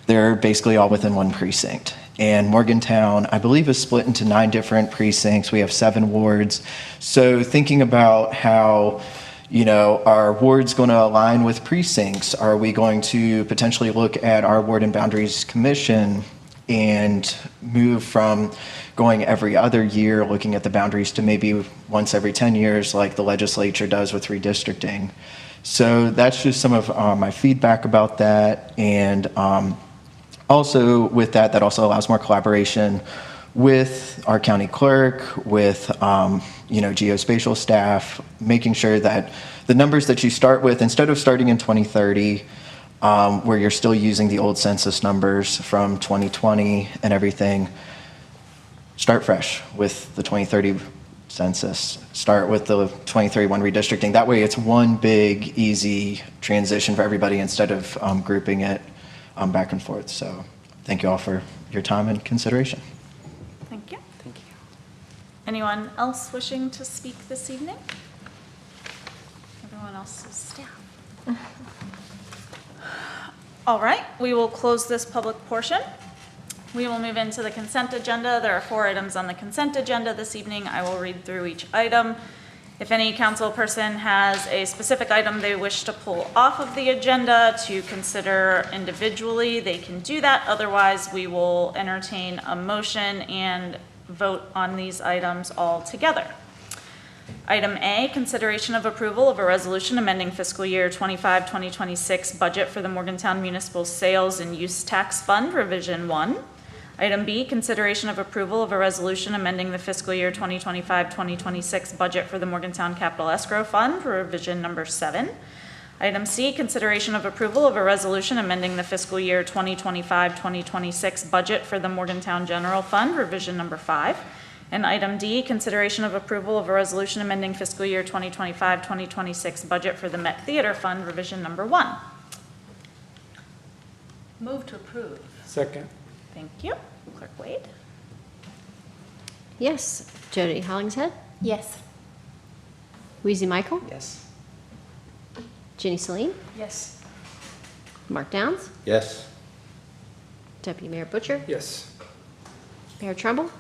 they're basically all within one precinct. And Morgantown, I believe, is split into 9 different precincts. We have 7 wards. So thinking about how, you know, are wards going to align with precincts? Are we going to potentially look at our Ward and Boundaries Commission and move from going every other year, looking at the boundaries, to maybe once every 10 years like the legislature does with redistricting? So that's just some of my feedback about that. And also with that, that also allows more collaboration with our county clerk, with you know, geospatial staff, making sure that the numbers that you start with, instead of starting in 2030, where you're still using the old census numbers from 2020 and everything, start fresh with the 2030 census. Start with the 2031 redistricting. That way it's one big, easy transition for everybody instead of grouping it back and forth. So thank you all for your time and consideration. Thank you. Thank you. Anyone else wishing to speak this evening? Everyone else is down. All right, we will close this public portion. We will move into the consent agenda. There are 4 items on the consent agenda this evening. I will read through each item. If any council person has a specific item they wish to pull off of the agenda to consider individually, they can do that. Otherwise, we will entertain a motion and vote on these items all together. Item A, consideration of approval of a resolution amending fiscal year 25-2026 budget for the Morgantown Municipal Sales and Use Tax Fund, Revision 1. Item B, consideration of approval of a resolution amending the fiscal year 2025-2026 budget for the Morgantown Capital Escrow Fund, Revision number 7. Item C, consideration of approval of a resolution amending the fiscal year 2025-2026 budget for the Morgantown General Fund, Revision number 5. And item D, consideration of approval of a resolution amending fiscal year 2025-2026 budget for the Met Theater Fund, Revision number 1. Move to approve. Second. Thank you. Clerk Wade? Yes. Jody Hollingshead? Yes. Weezy Michael? Yes. Jenny Celine? Yes. Mark Downs? Yes. Deputy Mayor Butcher? Yes. Mayor Trumbull?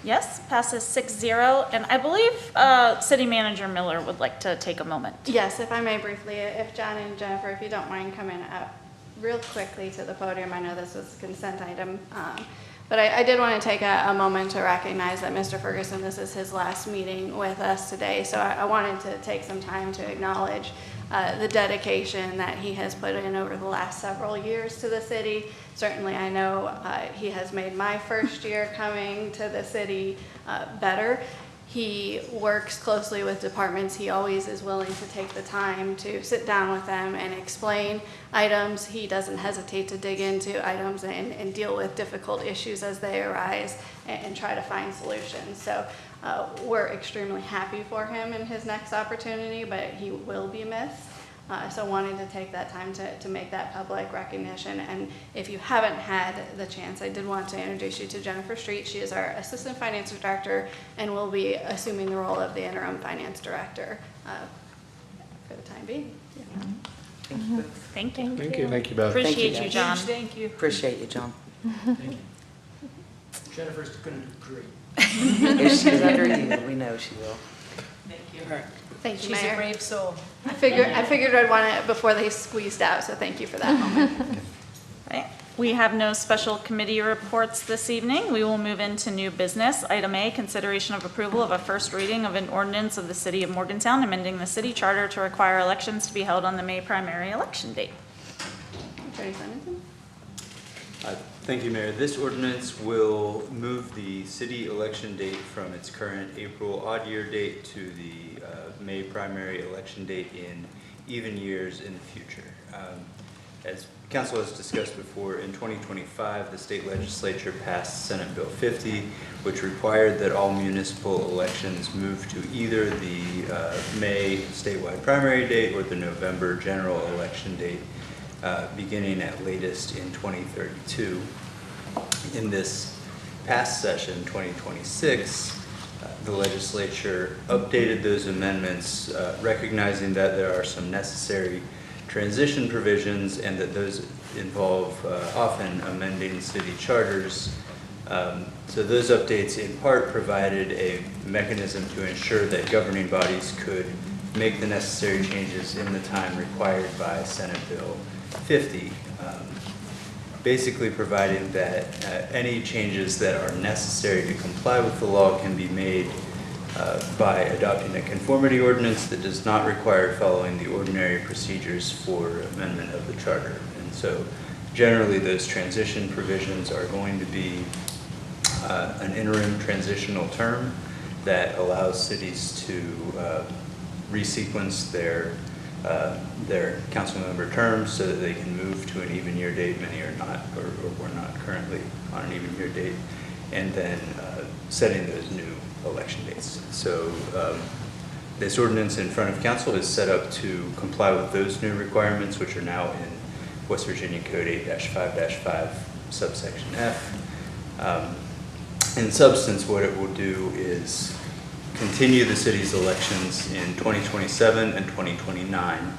Yes, passes 6-0. And I believe City Manager Miller would like to take a moment. Yes, if I may briefly, if John and Jennifer, if you don't mind coming up real quickly to the podium. I know this was a consent item, but I did want to take a moment to recognize that Mr. Ferguson, this is his last meeting with us today, so I wanted to take some time to acknowledge the dedication that he has put in over the last several years to the city. Certainly, I know he has made my first year coming to the city better. He works closely with departments. He always is willing to take the time to sit down with them and explain items. He doesn't hesitate to dig into items and deal with difficult issues as they arise and try to find solutions. So we're extremely happy for him in his next opportunity, but he will be missed. So wanting to take that time to make that public recognition. And if you haven't had the chance, I did want to introduce you to Jennifer Street. She is our Assistant Finance Director and will be assuming the role of the Interim Finance Director for the time being. Yeah. Thank you. Thank you. Thank you. Thank you both. Appreciate Thank you, you, John. Thank you. Appreciate you, John. Jennifer's going to do great. If she's under you, we know she will. Thank you. Thank you, She's Mayor. a brave soul. I figured I'd want it before they squeezed out, so thank you for that moment. Right. We have no special committee reports this evening. We will move into new business. Item A, consideration of approval of a first reading of an ordinance of the City of Morgantown amending the city charter to require elections to be held on the May primary election date. Attorney Slenderson? Thank you, Mayor. This ordinance will move the city election date from its current April odd year date to the May primary election date in even years in the future. As Council has discussed before, in 2025, the state legislature passed Senate Bill 50, which required that all municipal elections move to either the May statewide primary date or the November general election date, beginning at latest in 2032. In this past session, 2026, the legislature updated those amendments, recognizing that there are some necessary transition provisions and that those involve often amending city charters. So those updates in part provided a mechanism to ensure that governing bodies could make the necessary changes in the time required by Senate Bill 50. Basically providing that any changes that are necessary to comply with the law can be made by adopting a conformity ordinance that does not require following the ordinary procedures for amendment of the charter. And so generally those transition provisions are going to be an interim transitional term that allows cities to resequence their council member terms so that they can move to an even year date. Many are not, or we're not currently on an even year date, and then setting those new election dates. So this ordinance in front of council is set up to comply with those new requirements, which are now in West Virginia Code 8-5-5 subsection F. In substance, what it will do is continue the city's elections in 2027 and 2029,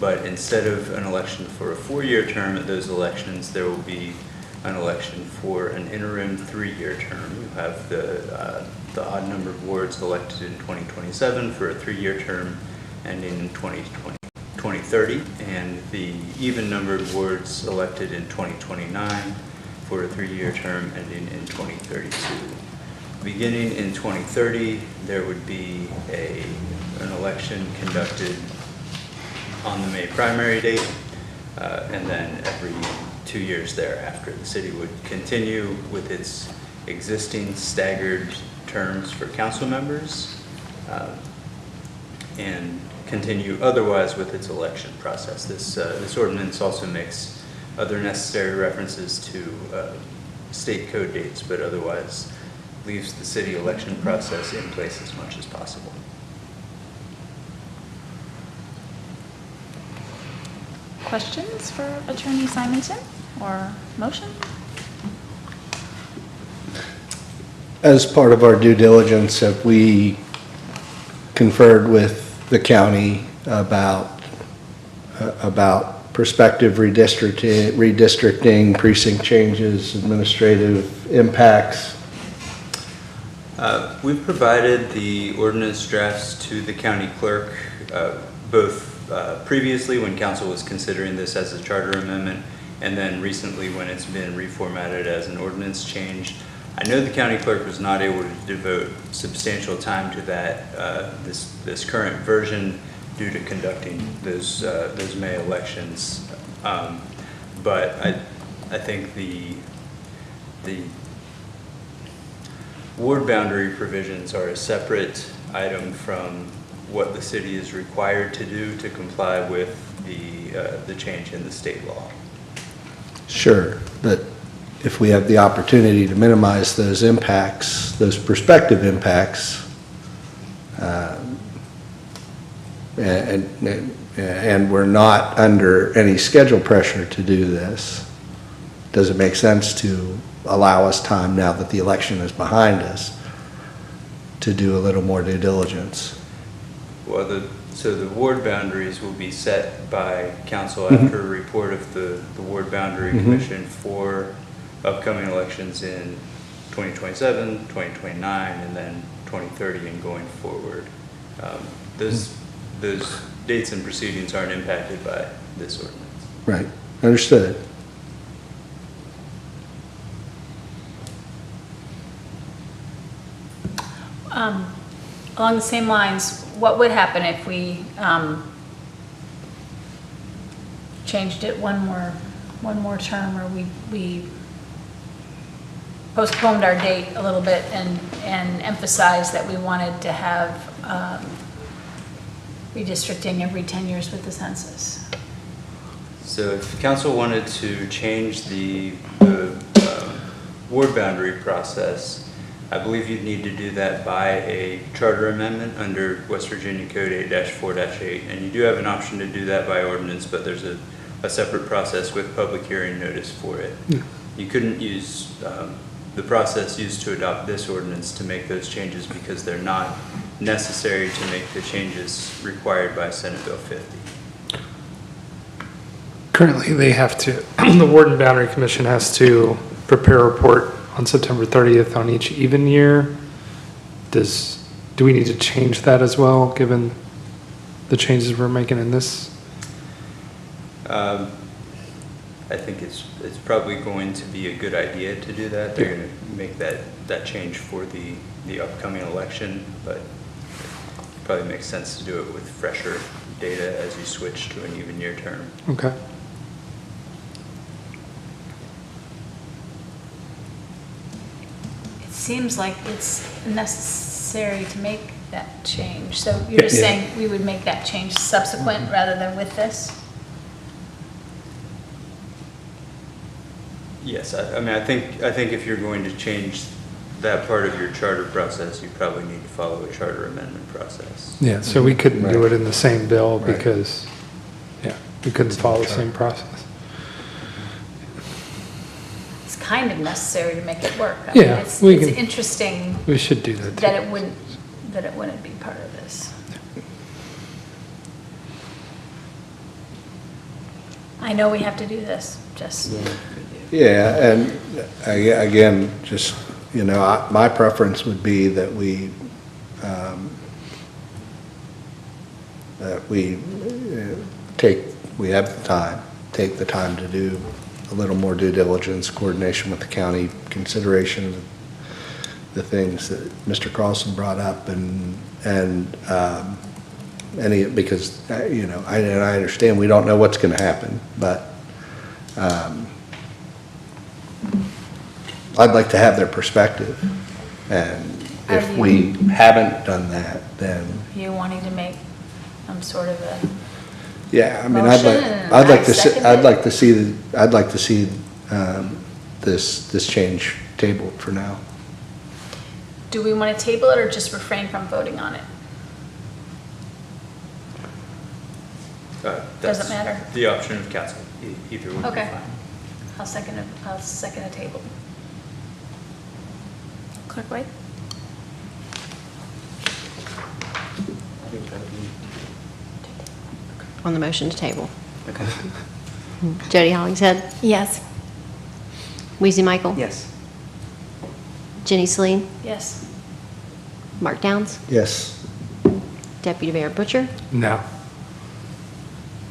but instead of an election for a 4-year term at those elections, there will be an election for an interim 3-year term. You have the odd number of wards elected in 2027 for a 3-year term ending in 2030, and the even numbered wards elected in 2029 for a 3-year term ending in 2032. Beginning in 2030, there would be an election conducted on the May primary date, and then every 2 years thereafter. The city would continue with its existing staggered terms for council members and continue otherwise with its election process. This ordinance also makes other necessary references to state code dates, but otherwise leaves the city election process in place as much as possible. Questions for Attorney Simonson or motion? As part of our due diligence, have we conferred with the county about prospective redistricting, precinct changes, administrative impacts? We've provided the ordinance drafts to the county clerk, both previously when council was considering this as a charter amendment, and then recently when it's been reformatted as an ordinance change. I know the county clerk was not able to devote substantial time to that this current version due to conducting those May elections, but I think the ward boundary provisions are a separate item from what the city is required to do to comply with the change in the state law. Sure, but if we have the opportunity to minimize those impacts, those prospective impacts, and we're not under any schedule pressure to do this, does it make sense to allow us time now that the election is behind us to do a little more due diligence? Well, so the ward boundaries will be set by council after a report of the Ward Boundary Commission for upcoming elections in 2027, 2029, and then 2030 and going forward. Those dates and proceedings aren't impacted by this ordinance. Right, understood. Along the same lines, what would happen if we changed it one more term, or we postponed our date a little bit and emphasized that we wanted to have redistricting every 10 years with the census. So if the council wanted to change the ward boundary process, I believe you'd need to do that by a charter amendment under West Virginia Code 8-4-8, and you do have an option to do that by ordinance, but there's a separate process with public hearing notice for it. You couldn't use the process used to adopt this ordinance to make those changes because they're not necessary to make the changes required by Senate Bill 50. Currently, they have to, the Ward and Boundary Commission has to prepare a report on September 30th on each even year. Do we need to change that as well, given the changes we're making in this? I think it's probably going to be a good idea to do that. They're going to make that change for the upcoming election, but it probably makes sense to do it with fresher data as you switch to an even year term. Okay. It seems like it's necessary to make that change. So you're just saying we would make that change subsequent rather than with this? Yes, I mean, I think if you're going to change that part of your charter process, you probably need to follow a charter amendment process. Yeah, so we couldn't do it in the same bill because, we couldn't follow the same process. It's kind of necessary to make it work. I mean, it's interesting We should do that too. that it wouldn't be part of this. I know we have to do this, just. Yeah, and again, just, my preference would be that we take the time to do a little more due diligence, coordination with the county, consideration of the things that Mr. Carlson brought up, because, I understand we don't know what's going to happen, but I'd like to have their perspective, and if we haven't done that, then. You wanting to make some sort of a. Yeah, I mean, motion, I'd like to see this change tabled for now. Do we want to table it or just refrain from voting on it? Doesn't matter. The option of council, either would be Okay. fine. I'll second a table. Clerk White? On the motion to table. Okay. Jody Hollingshead? Yes. Weezy Michael? Yes. Jenny Celine? Yes. Mark Downs? Yes. Deputy Mayor Butcher? No.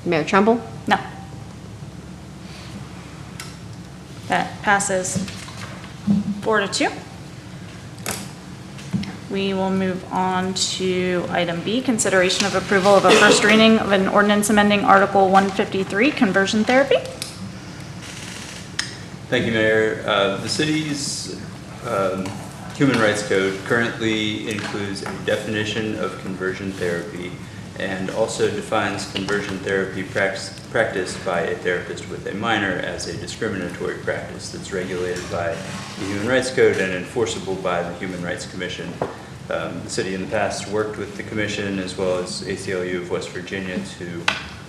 Mayor Trumbull? No. That passes 4-2. We will move on to item B, consideration of approval of a first reading of an ordinance amending Article 153, conversion therapy. Thank you, Mayor. The city's Human Rights Code currently includes a definition of conversion therapy and also defines conversion therapy practiced by a therapist with a minor as a discriminatory practice that's regulated by the Human Rights Code and enforceable by the Human Rights Commission. The city in the past worked with the commission as well as ACLU of West Virginia to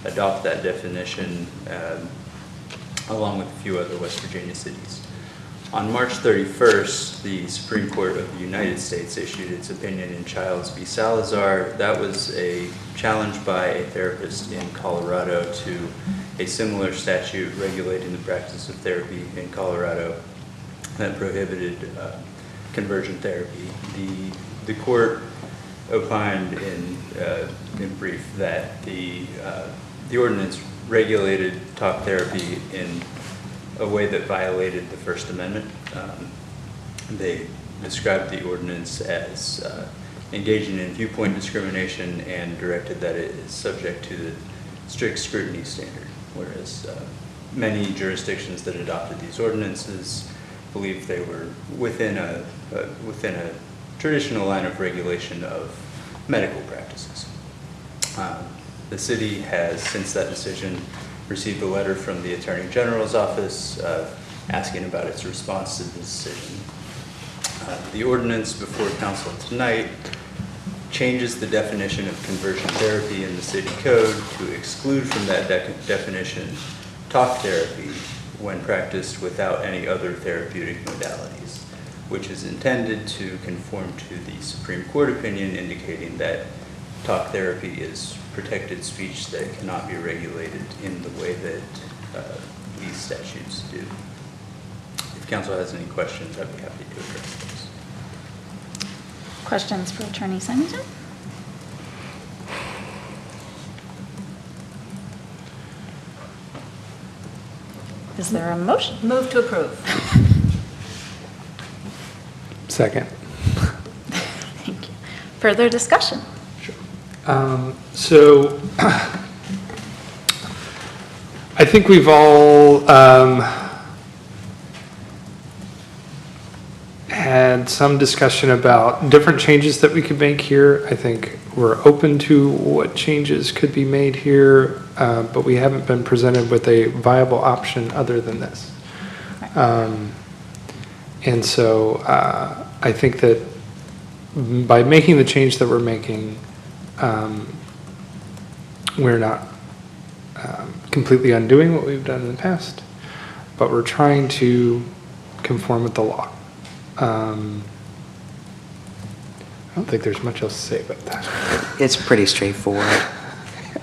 adopt that definition along with a few other West Virginia cities. On March 31st, the Supreme Court of the United States issued its opinion in Childs v. Salazar. That was a challenge by a therapist in Colorado to a similar statute regulating the practice of therapy in Colorado that prohibited conversion therapy. The court opined in brief that the ordinance regulated talk therapy in a way that violated the First Amendment. They described the ordinance as engaging in viewpoint discrimination and directed that it is subject to the strict scrutiny standard, whereas many jurisdictions that adopted these ordinances believe they were within a traditional line of regulation of medical practices. The city has, since that decision, received a letter from the Attorney General's office asking about its response to the decision. The ordinance before council tonight changes the definition of conversion therapy in the city code to exclude from that definition talk therapy when practiced without any other therapeutic modalities, which is intended to conform to the Supreme Court opinion indicating that talk therapy is protected speech that cannot be regulated in the way that these statutes do. If council has any questions, I'd be happy to address those. Questions for Attorney Simonton? Is there a motion? Move to approve. Second. Thank you. Further discussion? So I think we've all had some discussion about different changes that we could make here. I think we're open to what changes could be made here, but we haven't been presented with a viable option other than this. And so I think that by making the change that we're making, we're not completely undoing what we've done in the past, but we're trying to conform with the law. I don't think there's much else to say about that. It's pretty straightforward.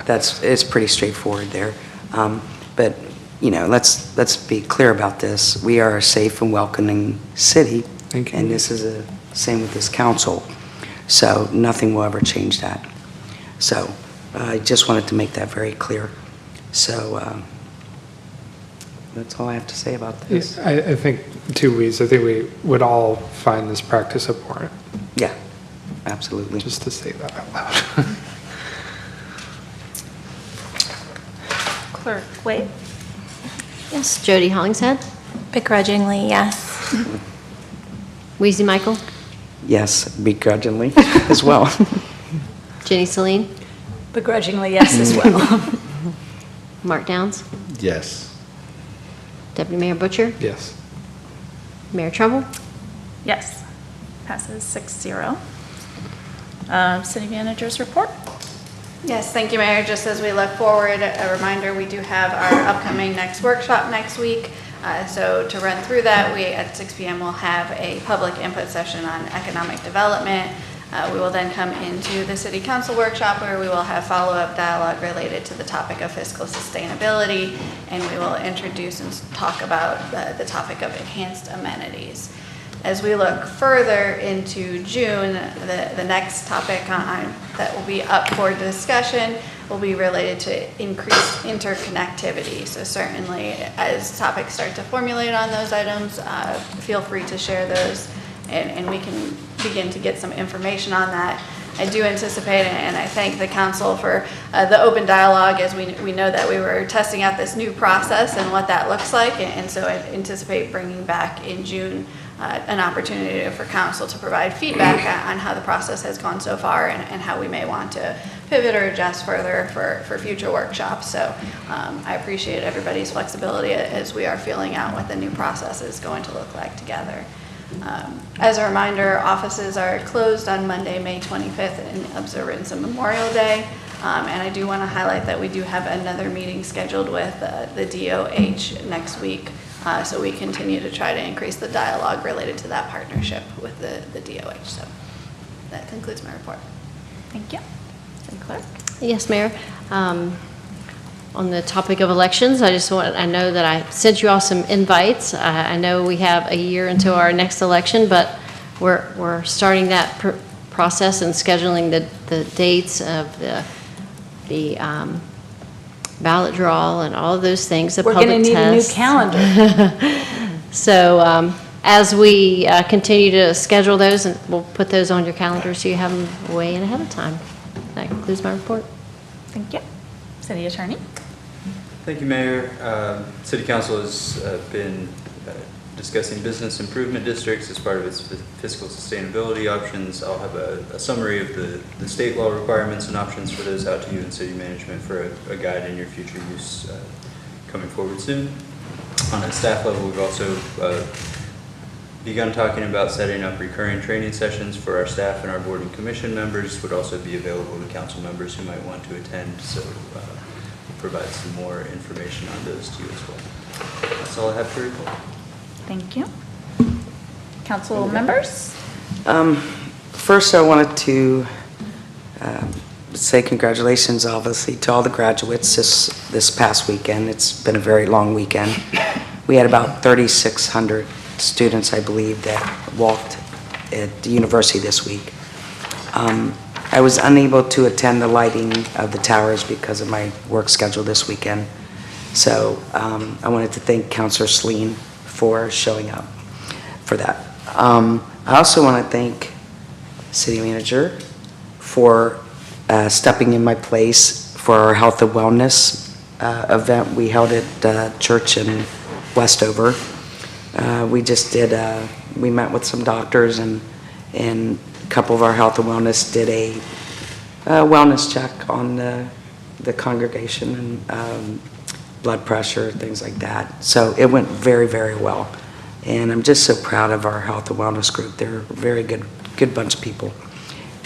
It's pretty straightforward there. But, you know, let's be clear about this. We are a safe and welcoming city. Thank you. And this is the same with this council. So nothing will ever change that. So I just wanted to make that very clear. So that's all I have to say about this. I think two ways. I think we would all find this practice abhorrent. Yeah, absolutely. Just to say that out loud. Clerk Wade? Yes, Jody Hollingshead. Begrudgingly, yes. Weezy Michael. Yes, begrudgingly as well. Jenny Celine. Begrudgingly, yes, as well. Mark Downs. Yes. Deputy Mayor Butcher. Yes. Mayor Trumbull. Yes. Passes 6-0. City Manager's report? Yes, thank you, Mayor. Just as we look forward, a reminder, we do have our upcoming next workshop next week. So to run through that, we at 6 p.m. will have a public input session on economic development. We will then come into the City Council workshop where we will have follow-up dialogue related to the topic of fiscal sustainability, and we will introduce and talk about the topic of enhanced amenities. As we look further into June, the next topic that will be up for discussion will be related to increased interconnectivity. So certainly as topics start to formulate on those items, feel free to share those and we can begin to get some information on that. I do anticipate, and I thank the council for the open dialogue, as we know that we were testing out this new process and what that looks like, and so I anticipate bringing back in June an opportunity for council to provide feedback on how the process has gone so far and how we may want to pivot or adjust further for future workshops. So I appreciate everybody's flexibility as we are feeling out what the new process is going to look like together. As a reminder, offices are closed on Monday, May 25th in observance of Memorial Day. And I do want to highlight that we do have another meeting scheduled with the DOH next week. So we continue to try to increase the dialogue related to that partnership with the DOH. So that concludes my report. Thank you. City Clerk? Yes, Mayor. On the topic of elections, I know that I sent you all some invites. I know we have a year until our next election, but we're starting that process and scheduling the dates of the ballot draw and all of those things, the public We're going to need a new calendar. So as we continue to schedule those, and we'll put those on your calendar so you have them way in ahead of time. That concludes my report. Thank you. City Attorney? Thank you, Mayor. City Council has been discussing business improvement districts as part of its fiscal sustainability options. I'll have a summary of the state law requirements and options for those out to you in city management for a guide in your future use coming forward soon. On a staff level, we've also begun talking about setting up recurring training sessions for our staff and our board and commission members. Would also be available to council members who might want to attend, so we'll provide some more information on those to you as well. That's all I have to report. Thank you. Council members? First, I wanted to say congratulations, obviously, to all the graduates this past weekend. It's been a very long weekend. We had about 3,600 students, I believe, that walked at the university this week. I was unable to attend the lighting of the towers because of my work schedule this weekend. So I wanted to thank Councilor Sleen for showing up for that. I also want to thank City Manager for stepping in my place for our health and wellness event we held at the church in Westover. We just did, we met with some doctors and a couple of our health and wellness did a wellness check on the congregation and blood pressure, things like that. So it went very, very well. And I'm just so proud of our health and wellness group. They're a very good bunch of people.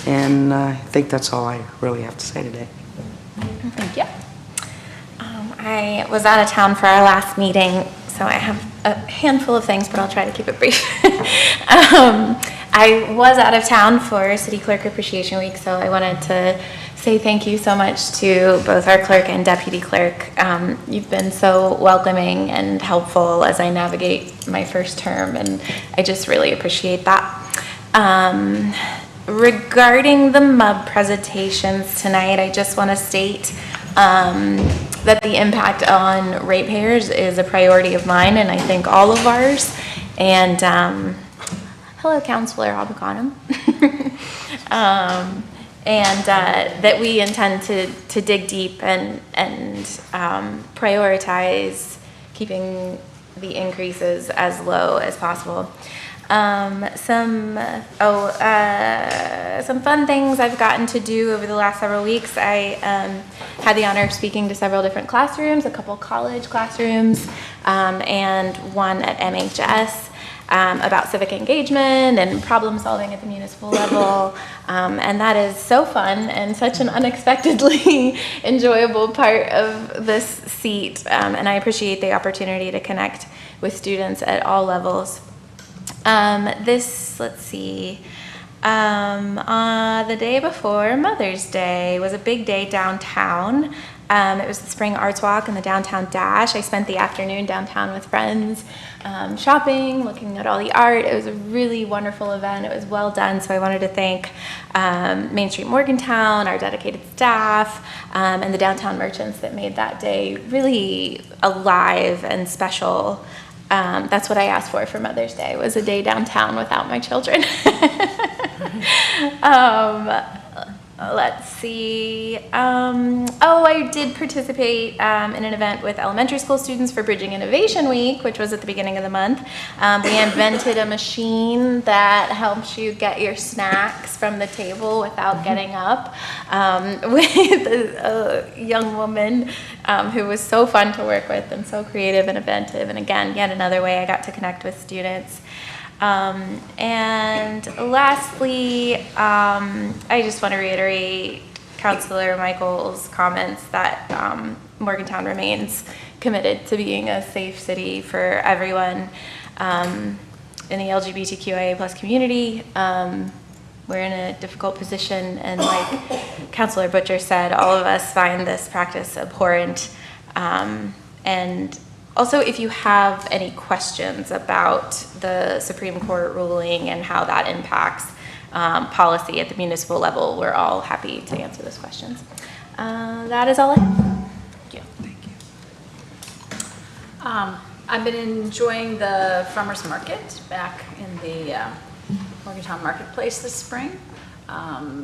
And I think that's all I really have to say today. Thank you. I was out of town for our last meeting, so I have a handful of things, but I'll try to keep it brief. I was out of town for City Clerk Appreciation Week, so I wanted to say thank you so much to both our clerk and deputy clerk. You've been so welcoming and helpful as I navigate my first term, and I just really appreciate that. Regarding the MUB presentations tonight, I just want to state that the impact on ratepayers is a priority of mine, and I think all of ours. And hello, Councilor Abukanum. And that we intend to dig deep and prioritize keeping the increases as low as possible. Some fun things I've gotten to do over the last several weeks. I had the honor of speaking to several different classrooms, a couple college classrooms, and one at MHS. About civic engagement and problem solving at the municipal level. And that is so fun and such an unexpectedly enjoyable part of this seat. And I appreciate the opportunity to connect with students at all levels. Let's see, the day before Mother's Day was a big day downtown. It was the Spring Arts Walk and the Downtown Dash. I spent the afternoon downtown with friends, shopping, looking at all the art. It was a really wonderful event. It was well done, so I wanted to thank Main Street Morgantown, our dedicated staff, and the downtown merchants that made that day really alive and special. That's what I asked for Mother's Day, was a day downtown without my children. Let's see. I did participate in an event with elementary school students for Bridging Innovation Week, which was at the beginning of the month. We invented a machine that helps you get your snacks from the table without getting up, with a young woman who was so fun to work with and so creative and inventive. And again, yet another way I got to connect with students. And lastly, I just want to reiterate Councilor Michael's comments that Morgantown remains committed to being a safe city for everyone in the LGBTQIA+ community. We're in a difficult position, and like Councilor Butcher said, all of us find this practice abhorrent. And also, if you have any questions about the Supreme Court ruling and how that impacts policy at the municipal level, we're all happy to answer those questions. That is all I have. Thank you. I've been enjoying the farmers market back in the Morgantown Marketplace this spring,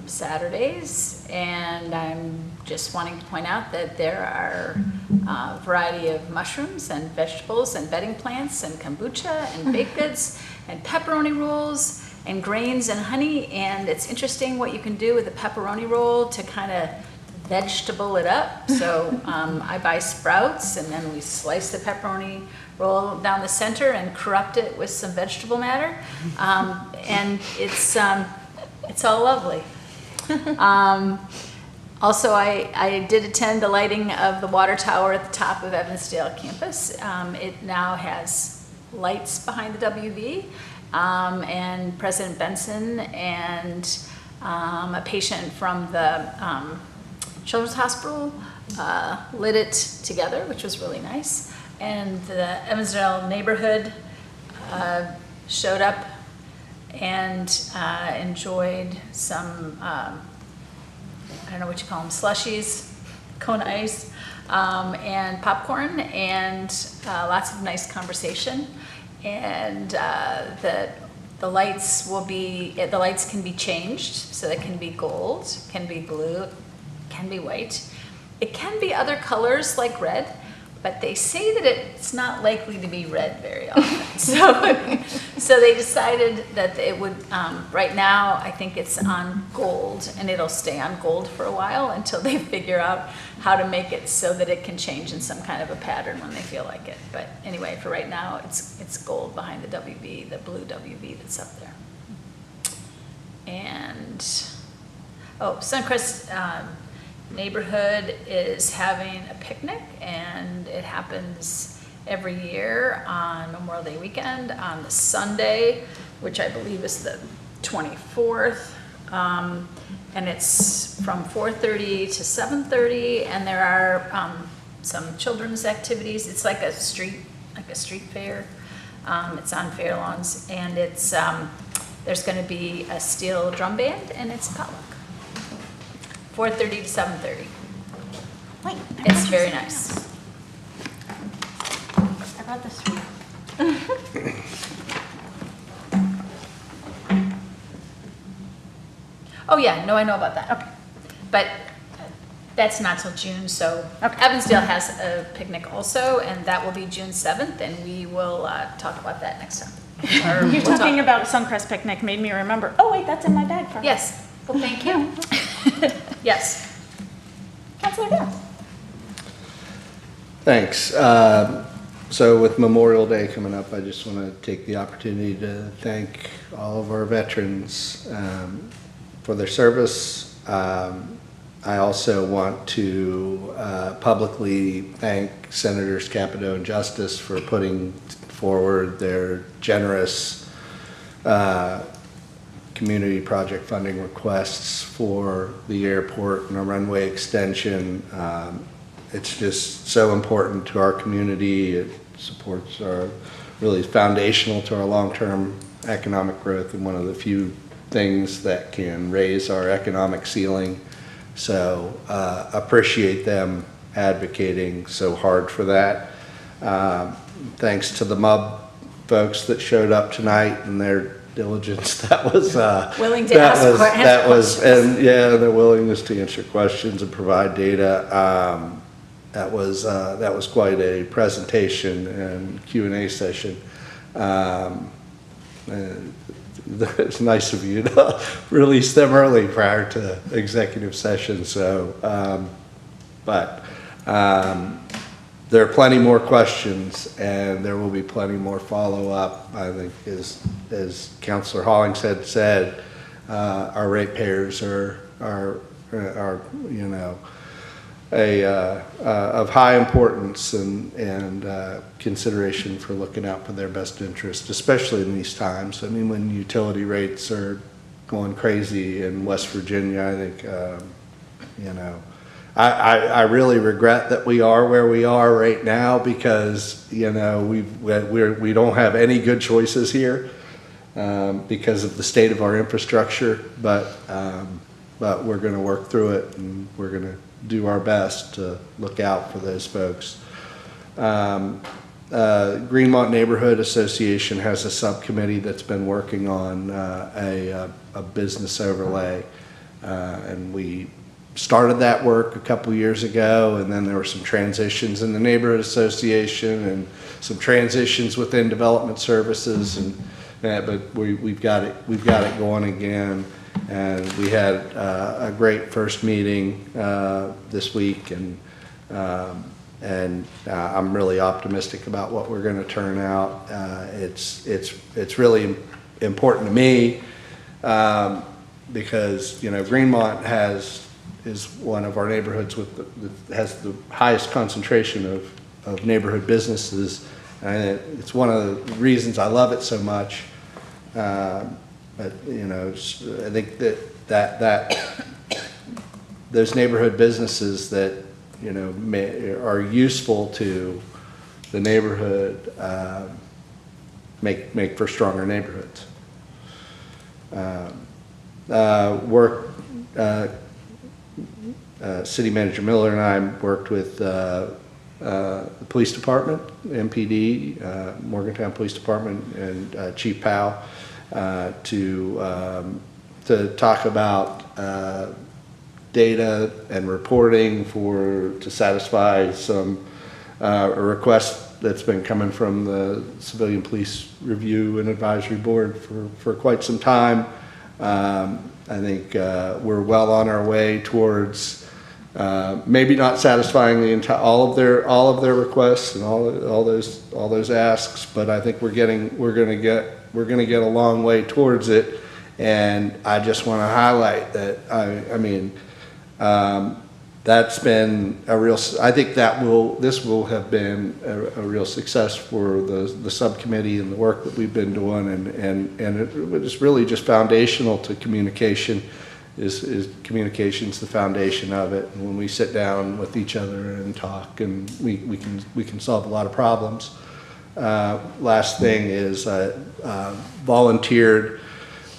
Saturdays, and I'm just wanting to point out that there are variety of mushrooms and vegetables and bedding plants and kombucha and baked goods and pepperoni rolls and grains and honey. And it's interesting what you can do with a pepperoni roll to kind of vegetable it up. So I buy sprouts, and then we slice the pepperoni roll down the center and corrupt it with some vegetable matter. And it's all lovely. Also, I did attend the lighting of the water tower at the top of Evansdale campus. It now has lights behind the WV, and President Benson and a patient from the Children's Hospital lit it together, which was really nice. And the Evansdale neighborhood showed up and enjoyed some, I don't know what you call them, slushies, cone ice, and popcorn, and lots of nice conversation. And the lights will be, the lights can be changed, so they can be gold, can be blue, can be white. It can be other colors like red, but they say that it's not likely to be red very often. So they decided that it would, right now, I think it's on gold, and it'll stay on gold for a while until they figure out how to make it so that it can change in some kind of a pattern when they feel like it. But anyway, for right now, it's gold behind the WV, the blue WV that's up there. And, oh, Suncrest neighborhood is having a picnic, and it happens every year on Memorial Day weekend on the Sunday, which I believe is the 24th. And it's from 4:30 to 7:30, and there are some children's activities. It's like a street fair. It's on Fair Lawns, and it's there's going to be a steel drum band, and it's potluck. 4:30 to 7:30. Wait, It's very nice. I brought this for you. Oh, yeah, no, I know about that. Okay. But that's not till June, so Evansdale has a picnic also, and that will be June 7th, and we will talk about that next time. You're talking about Suncrest picnic made me remember, oh wait, that's in my bag for Yes. Well, thank you. Yes. Councilor Dale. Thanks. So with Memorial Day coming up, I just want to take the opportunity to thank all of our veterans for their service. I also want to publicly thank Senators Capito and Justice for putting forward their generous community project funding requests for the airport and a runway extension. It's just so important to our community. It supports our, really foundational to our long-term economic growth, and one of the few things that can raise our economic ceiling. So appreciate them advocating so hard for that. Thanks to the MUB folks that showed up tonight and their diligence. That was willing to ask questions. And yeah, their willingness to answer questions and provide data. That was quite a presentation and Q&A session. It's nice of you to release them early prior to executive session. So, there are plenty more questions, and there will be plenty more follow-up. I think, as Councilor Hollingshead said, our ratepayers are you know, of high importance and consideration for looking out for their best interest, especially in these times. I mean, when utility rates are going crazy in West Virginia, I think, you know, I really regret that we are where we are right now, because, you know, we don't have any good choices here because of the state of our infrastructure, but we're going to work through it, and we're going to do our best to look out for those folks. Greenmont Neighborhood Association has a subcommittee that's been working on a business overlay, and we started that work a couple years ago, and then there were some transitions in the neighborhood association and some transitions within development services, and but we've got it going again. And we had a great first meeting this week, and I'm really optimistic about what we're going to turn out. It's really important to me because Greenmont is one of our neighborhoods has the highest concentration of neighborhood businesses, and it's one of the reasons I love it so much. But I think that those neighborhood businesses that are useful to the neighborhood make for stronger neighborhoods. City Manager Miller and I worked with the police department, MPD, Morgantown Police Department, and Chief Powell to talk about data and reporting to satisfy some a request that's been coming from the Civilian Police Review and Advisory Board for quite some time. I think we're well on our way towards maybe not satisfying all of their requests and all those asks, but I think we're going to get a long way towards it. And I just want to highlight that that's been a real. I think this will have been a real success for the subcommittee and the work that we've been doing, and it's really just foundational to communication. Is communication's the foundation of it, and when we sit down with each other and talk, and we can solve a lot of problems. Last thing is volunteered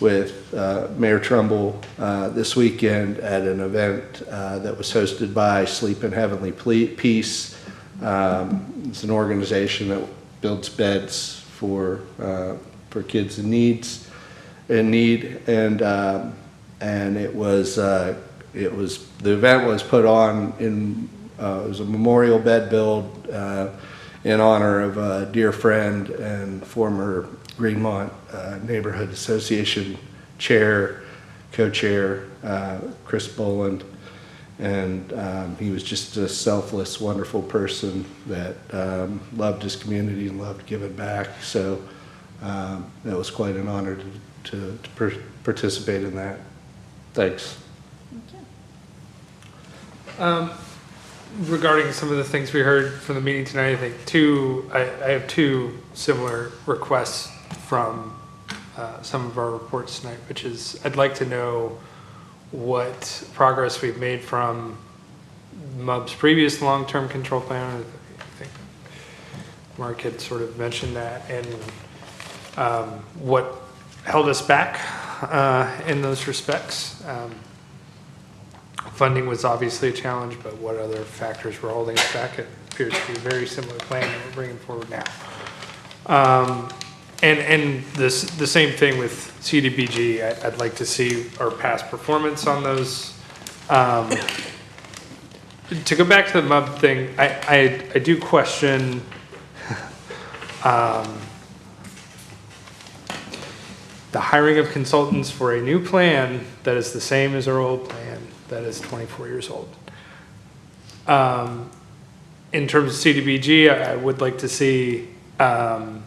with Mayor Trumbull this weekend at an event that was hosted by Sleep in Heavenly Peace. It's an organization that builds beds for kids in need, and the event was put on it was a memorial bed build in honor of a dear friend and former Greenmont Neighborhood Association co-chair, Chris Boland, and he was just a selfless, wonderful person that loved his community and loved giving back. So it was quite an honor to participate in that. Thanks. Regarding some of the things we heard from the meeting tonight, I think I have two similar requests from some of our reports tonight, which is I'd like to know what progress we've made from MUB's previous long-term control plan. I think Mark had sort of mentioned that, and what held us back in those respects. Funding was obviously a challenge, but what other factors were holding us back? It appears to be a very similar plan that we're bringing forward now. And the same thing with CDBG. I'd like to see our past performance on those. To go back to the MUB thing, I do question the hiring of consultants for a new plan that is the same as our old plan that is 24 years old. In terms of CDBG, I would like to see what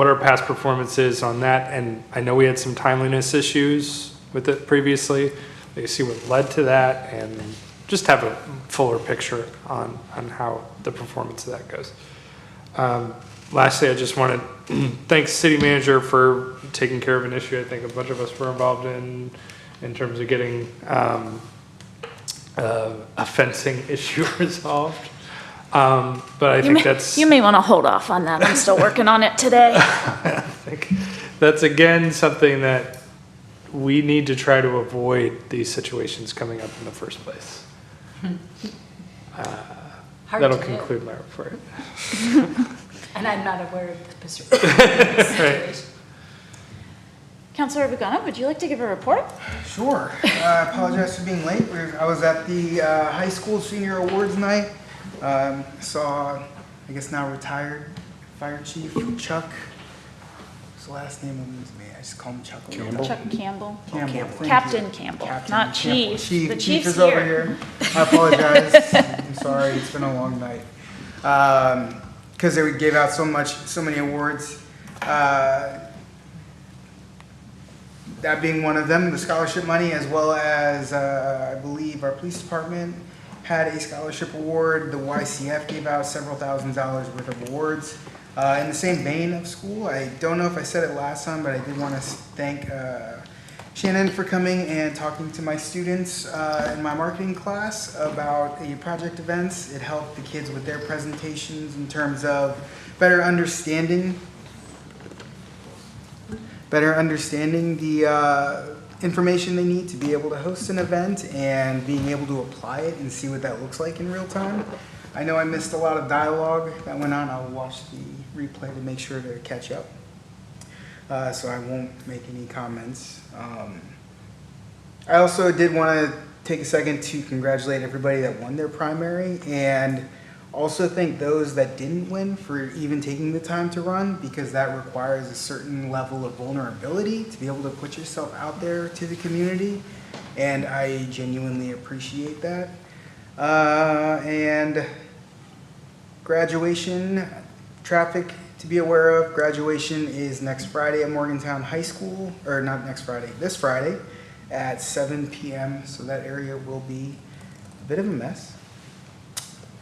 our past performance is on that. And I know we had some timeliness issues with it previously. They see what led to that and just have a fuller picture on how the performance of that goes. Lastly, I just want to thank City Manager for taking care of an issue I think a bunch of us were involved in terms of getting a fencing issue resolved. But I think you may want to hold off on that. I'm still working on it today. I think that's again something that we need to try to avoid these situations coming up in the first place. That'll conclude my report. And I'm not aware of the situation. Right. Councilor Vagana, would you like to give a report? Sure. I apologize for being late. I was at the high school senior awards night. Saw, I guess now retired Fire Chief Chuck. What's the last name of him? I just call him Chuck. Chuck Campbell. Thank you. Captain Campbell, Captain not Campbell. Chief. The Chief Chief's is over here. here. I apologize. I'm sorry. It's been a long night. Because they gave out so many awards. That being one of them, the scholarship money, as well as I believe our police department had a scholarship award. The YCF gave out several $1,000s worth of awards. In the same vein of school, I don't know if I said it last time, but I did want to thank Shannon for coming and talking to my students in my marketing class about project events. It helped the kids with their presentations in terms of better understanding the information they need to be able to host an event and being able to apply it and see what that looks like in real time. I know I missed a lot of dialogue that went on. I'll watch the replay to make sure to catch up. So I won't make any comments. I also did want to take a second to congratulate everybody that won their primary and also thank those that didn't win for even taking the time to run, because that requires a certain level of vulnerability to be able to put yourself out there to the community, and I genuinely appreciate that. And graduation, traffic to be aware of. Graduation is next Friday at Morgantown High School, or not next Friday, this Friday at 7 p.m. So that area will be a bit of a mess.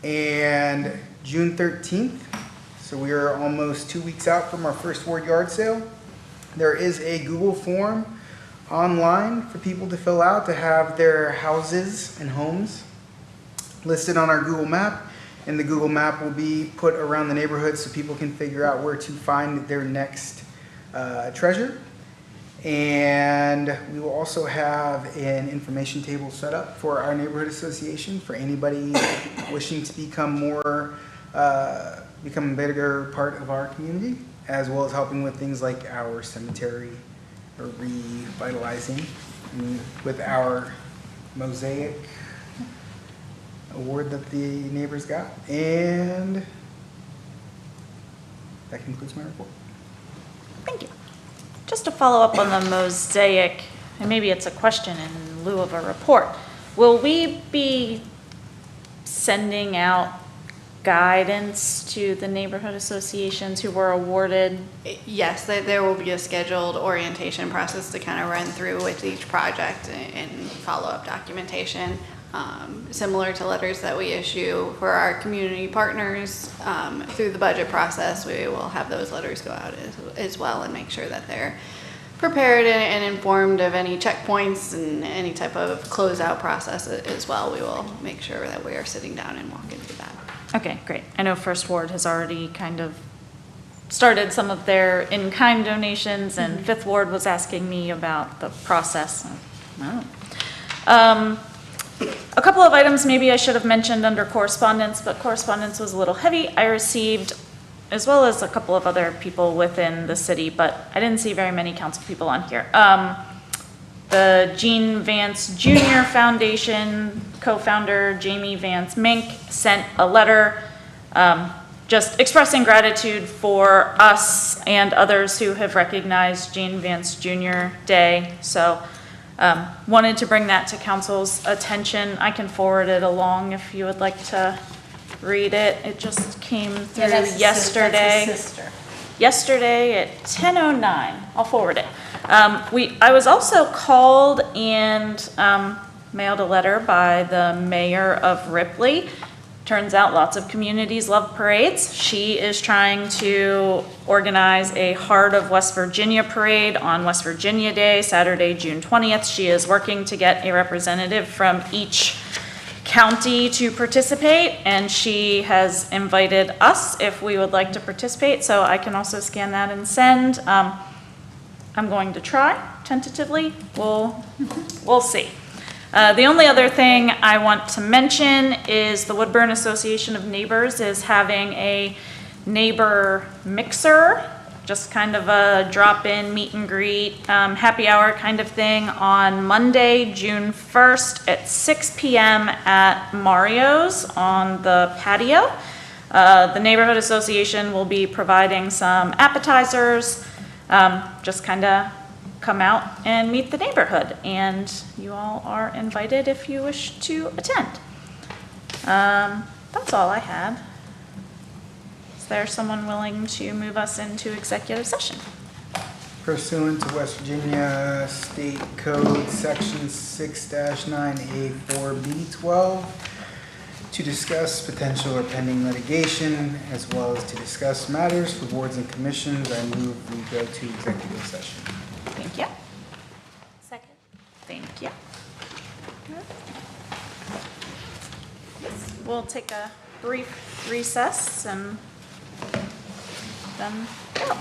And June 13th, so we are almost 2 weeks out from our first ward yard sale. There is a Google form online for people to fill out to have their houses and homes listed on our Google map. And the Google map will be put around the neighborhood so people can figure out where to find their next treasure. And we will also have an information table set up for our neighborhood association for anybody wishing to become a bigger part of our community, as well as helping with things like our cemetery or revitalizing with our mosaic award that the neighbors got. And that concludes my report. Thank you. Just to follow up on the mosaic, and maybe it's a question in lieu of a report, will we be sending out guidance to the neighborhood associations who were awarded? Yes, there will be a scheduled orientation process to kind of run through with each project and follow-up documentation. Similar to letters that we issue for our community partners through the budget process, we will have those letters go out as well and make sure that they're prepared and informed of any checkpoints and any type of closeout process as well. We will make sure that we are sitting down and walking through that. Okay, great. I know First Ward has already kind of started some of their in-kind donations, and Fifth Ward was asking me about the process. I don't know. A couple of items maybe I should have mentioned under correspondence, but correspondence was a little heavy. I received, as well as a couple of other people within the city, but I didn't see very many council people on here. The Gene Vance Jr. Foundation co-founder Jamie Vance Mink sent a letter just expressing gratitude for us and others who have recognized Gene Vance Jr. Day. So wanted to bring that to council's attention. I can forward it along if you would like to read it. It just came through yesterday. That's his sister. Yesterday at 10:09. I'll forward it. I was also called and mailed a letter by the mayor of Ripley. Turns out lots of communities love parades. She is trying to organize a Heart of West Virginia parade on West Virginia Day, Saturday, June 20th. She is working to get a representative from each county to participate, and she has invited us if we would like to participate, so I can also scan that and send. I'm going to try tentatively. We'll see. The only other thing I want to mention is the Woodburn Association of Neighbors is having a neighbor mixer just kind of a drop-in meet and greet, happy hour kind of thing on Monday, June 1st at 6 p.m. at Mario's on the patio. The neighborhood association will be providing some appetizers, just kind of come out and meet the neighborhood, and you all are invited if you wish to attend. That's all I had. Is there someone willing to move us into executive session? Pursuant to West Virginia State Code Section 6-9A4B12, to discuss potential or pending litigation, as well as to discuss matters for boards and commissions, I move we go to executive session. Thank you. Second. Thank you. We'll take a brief recess and then go.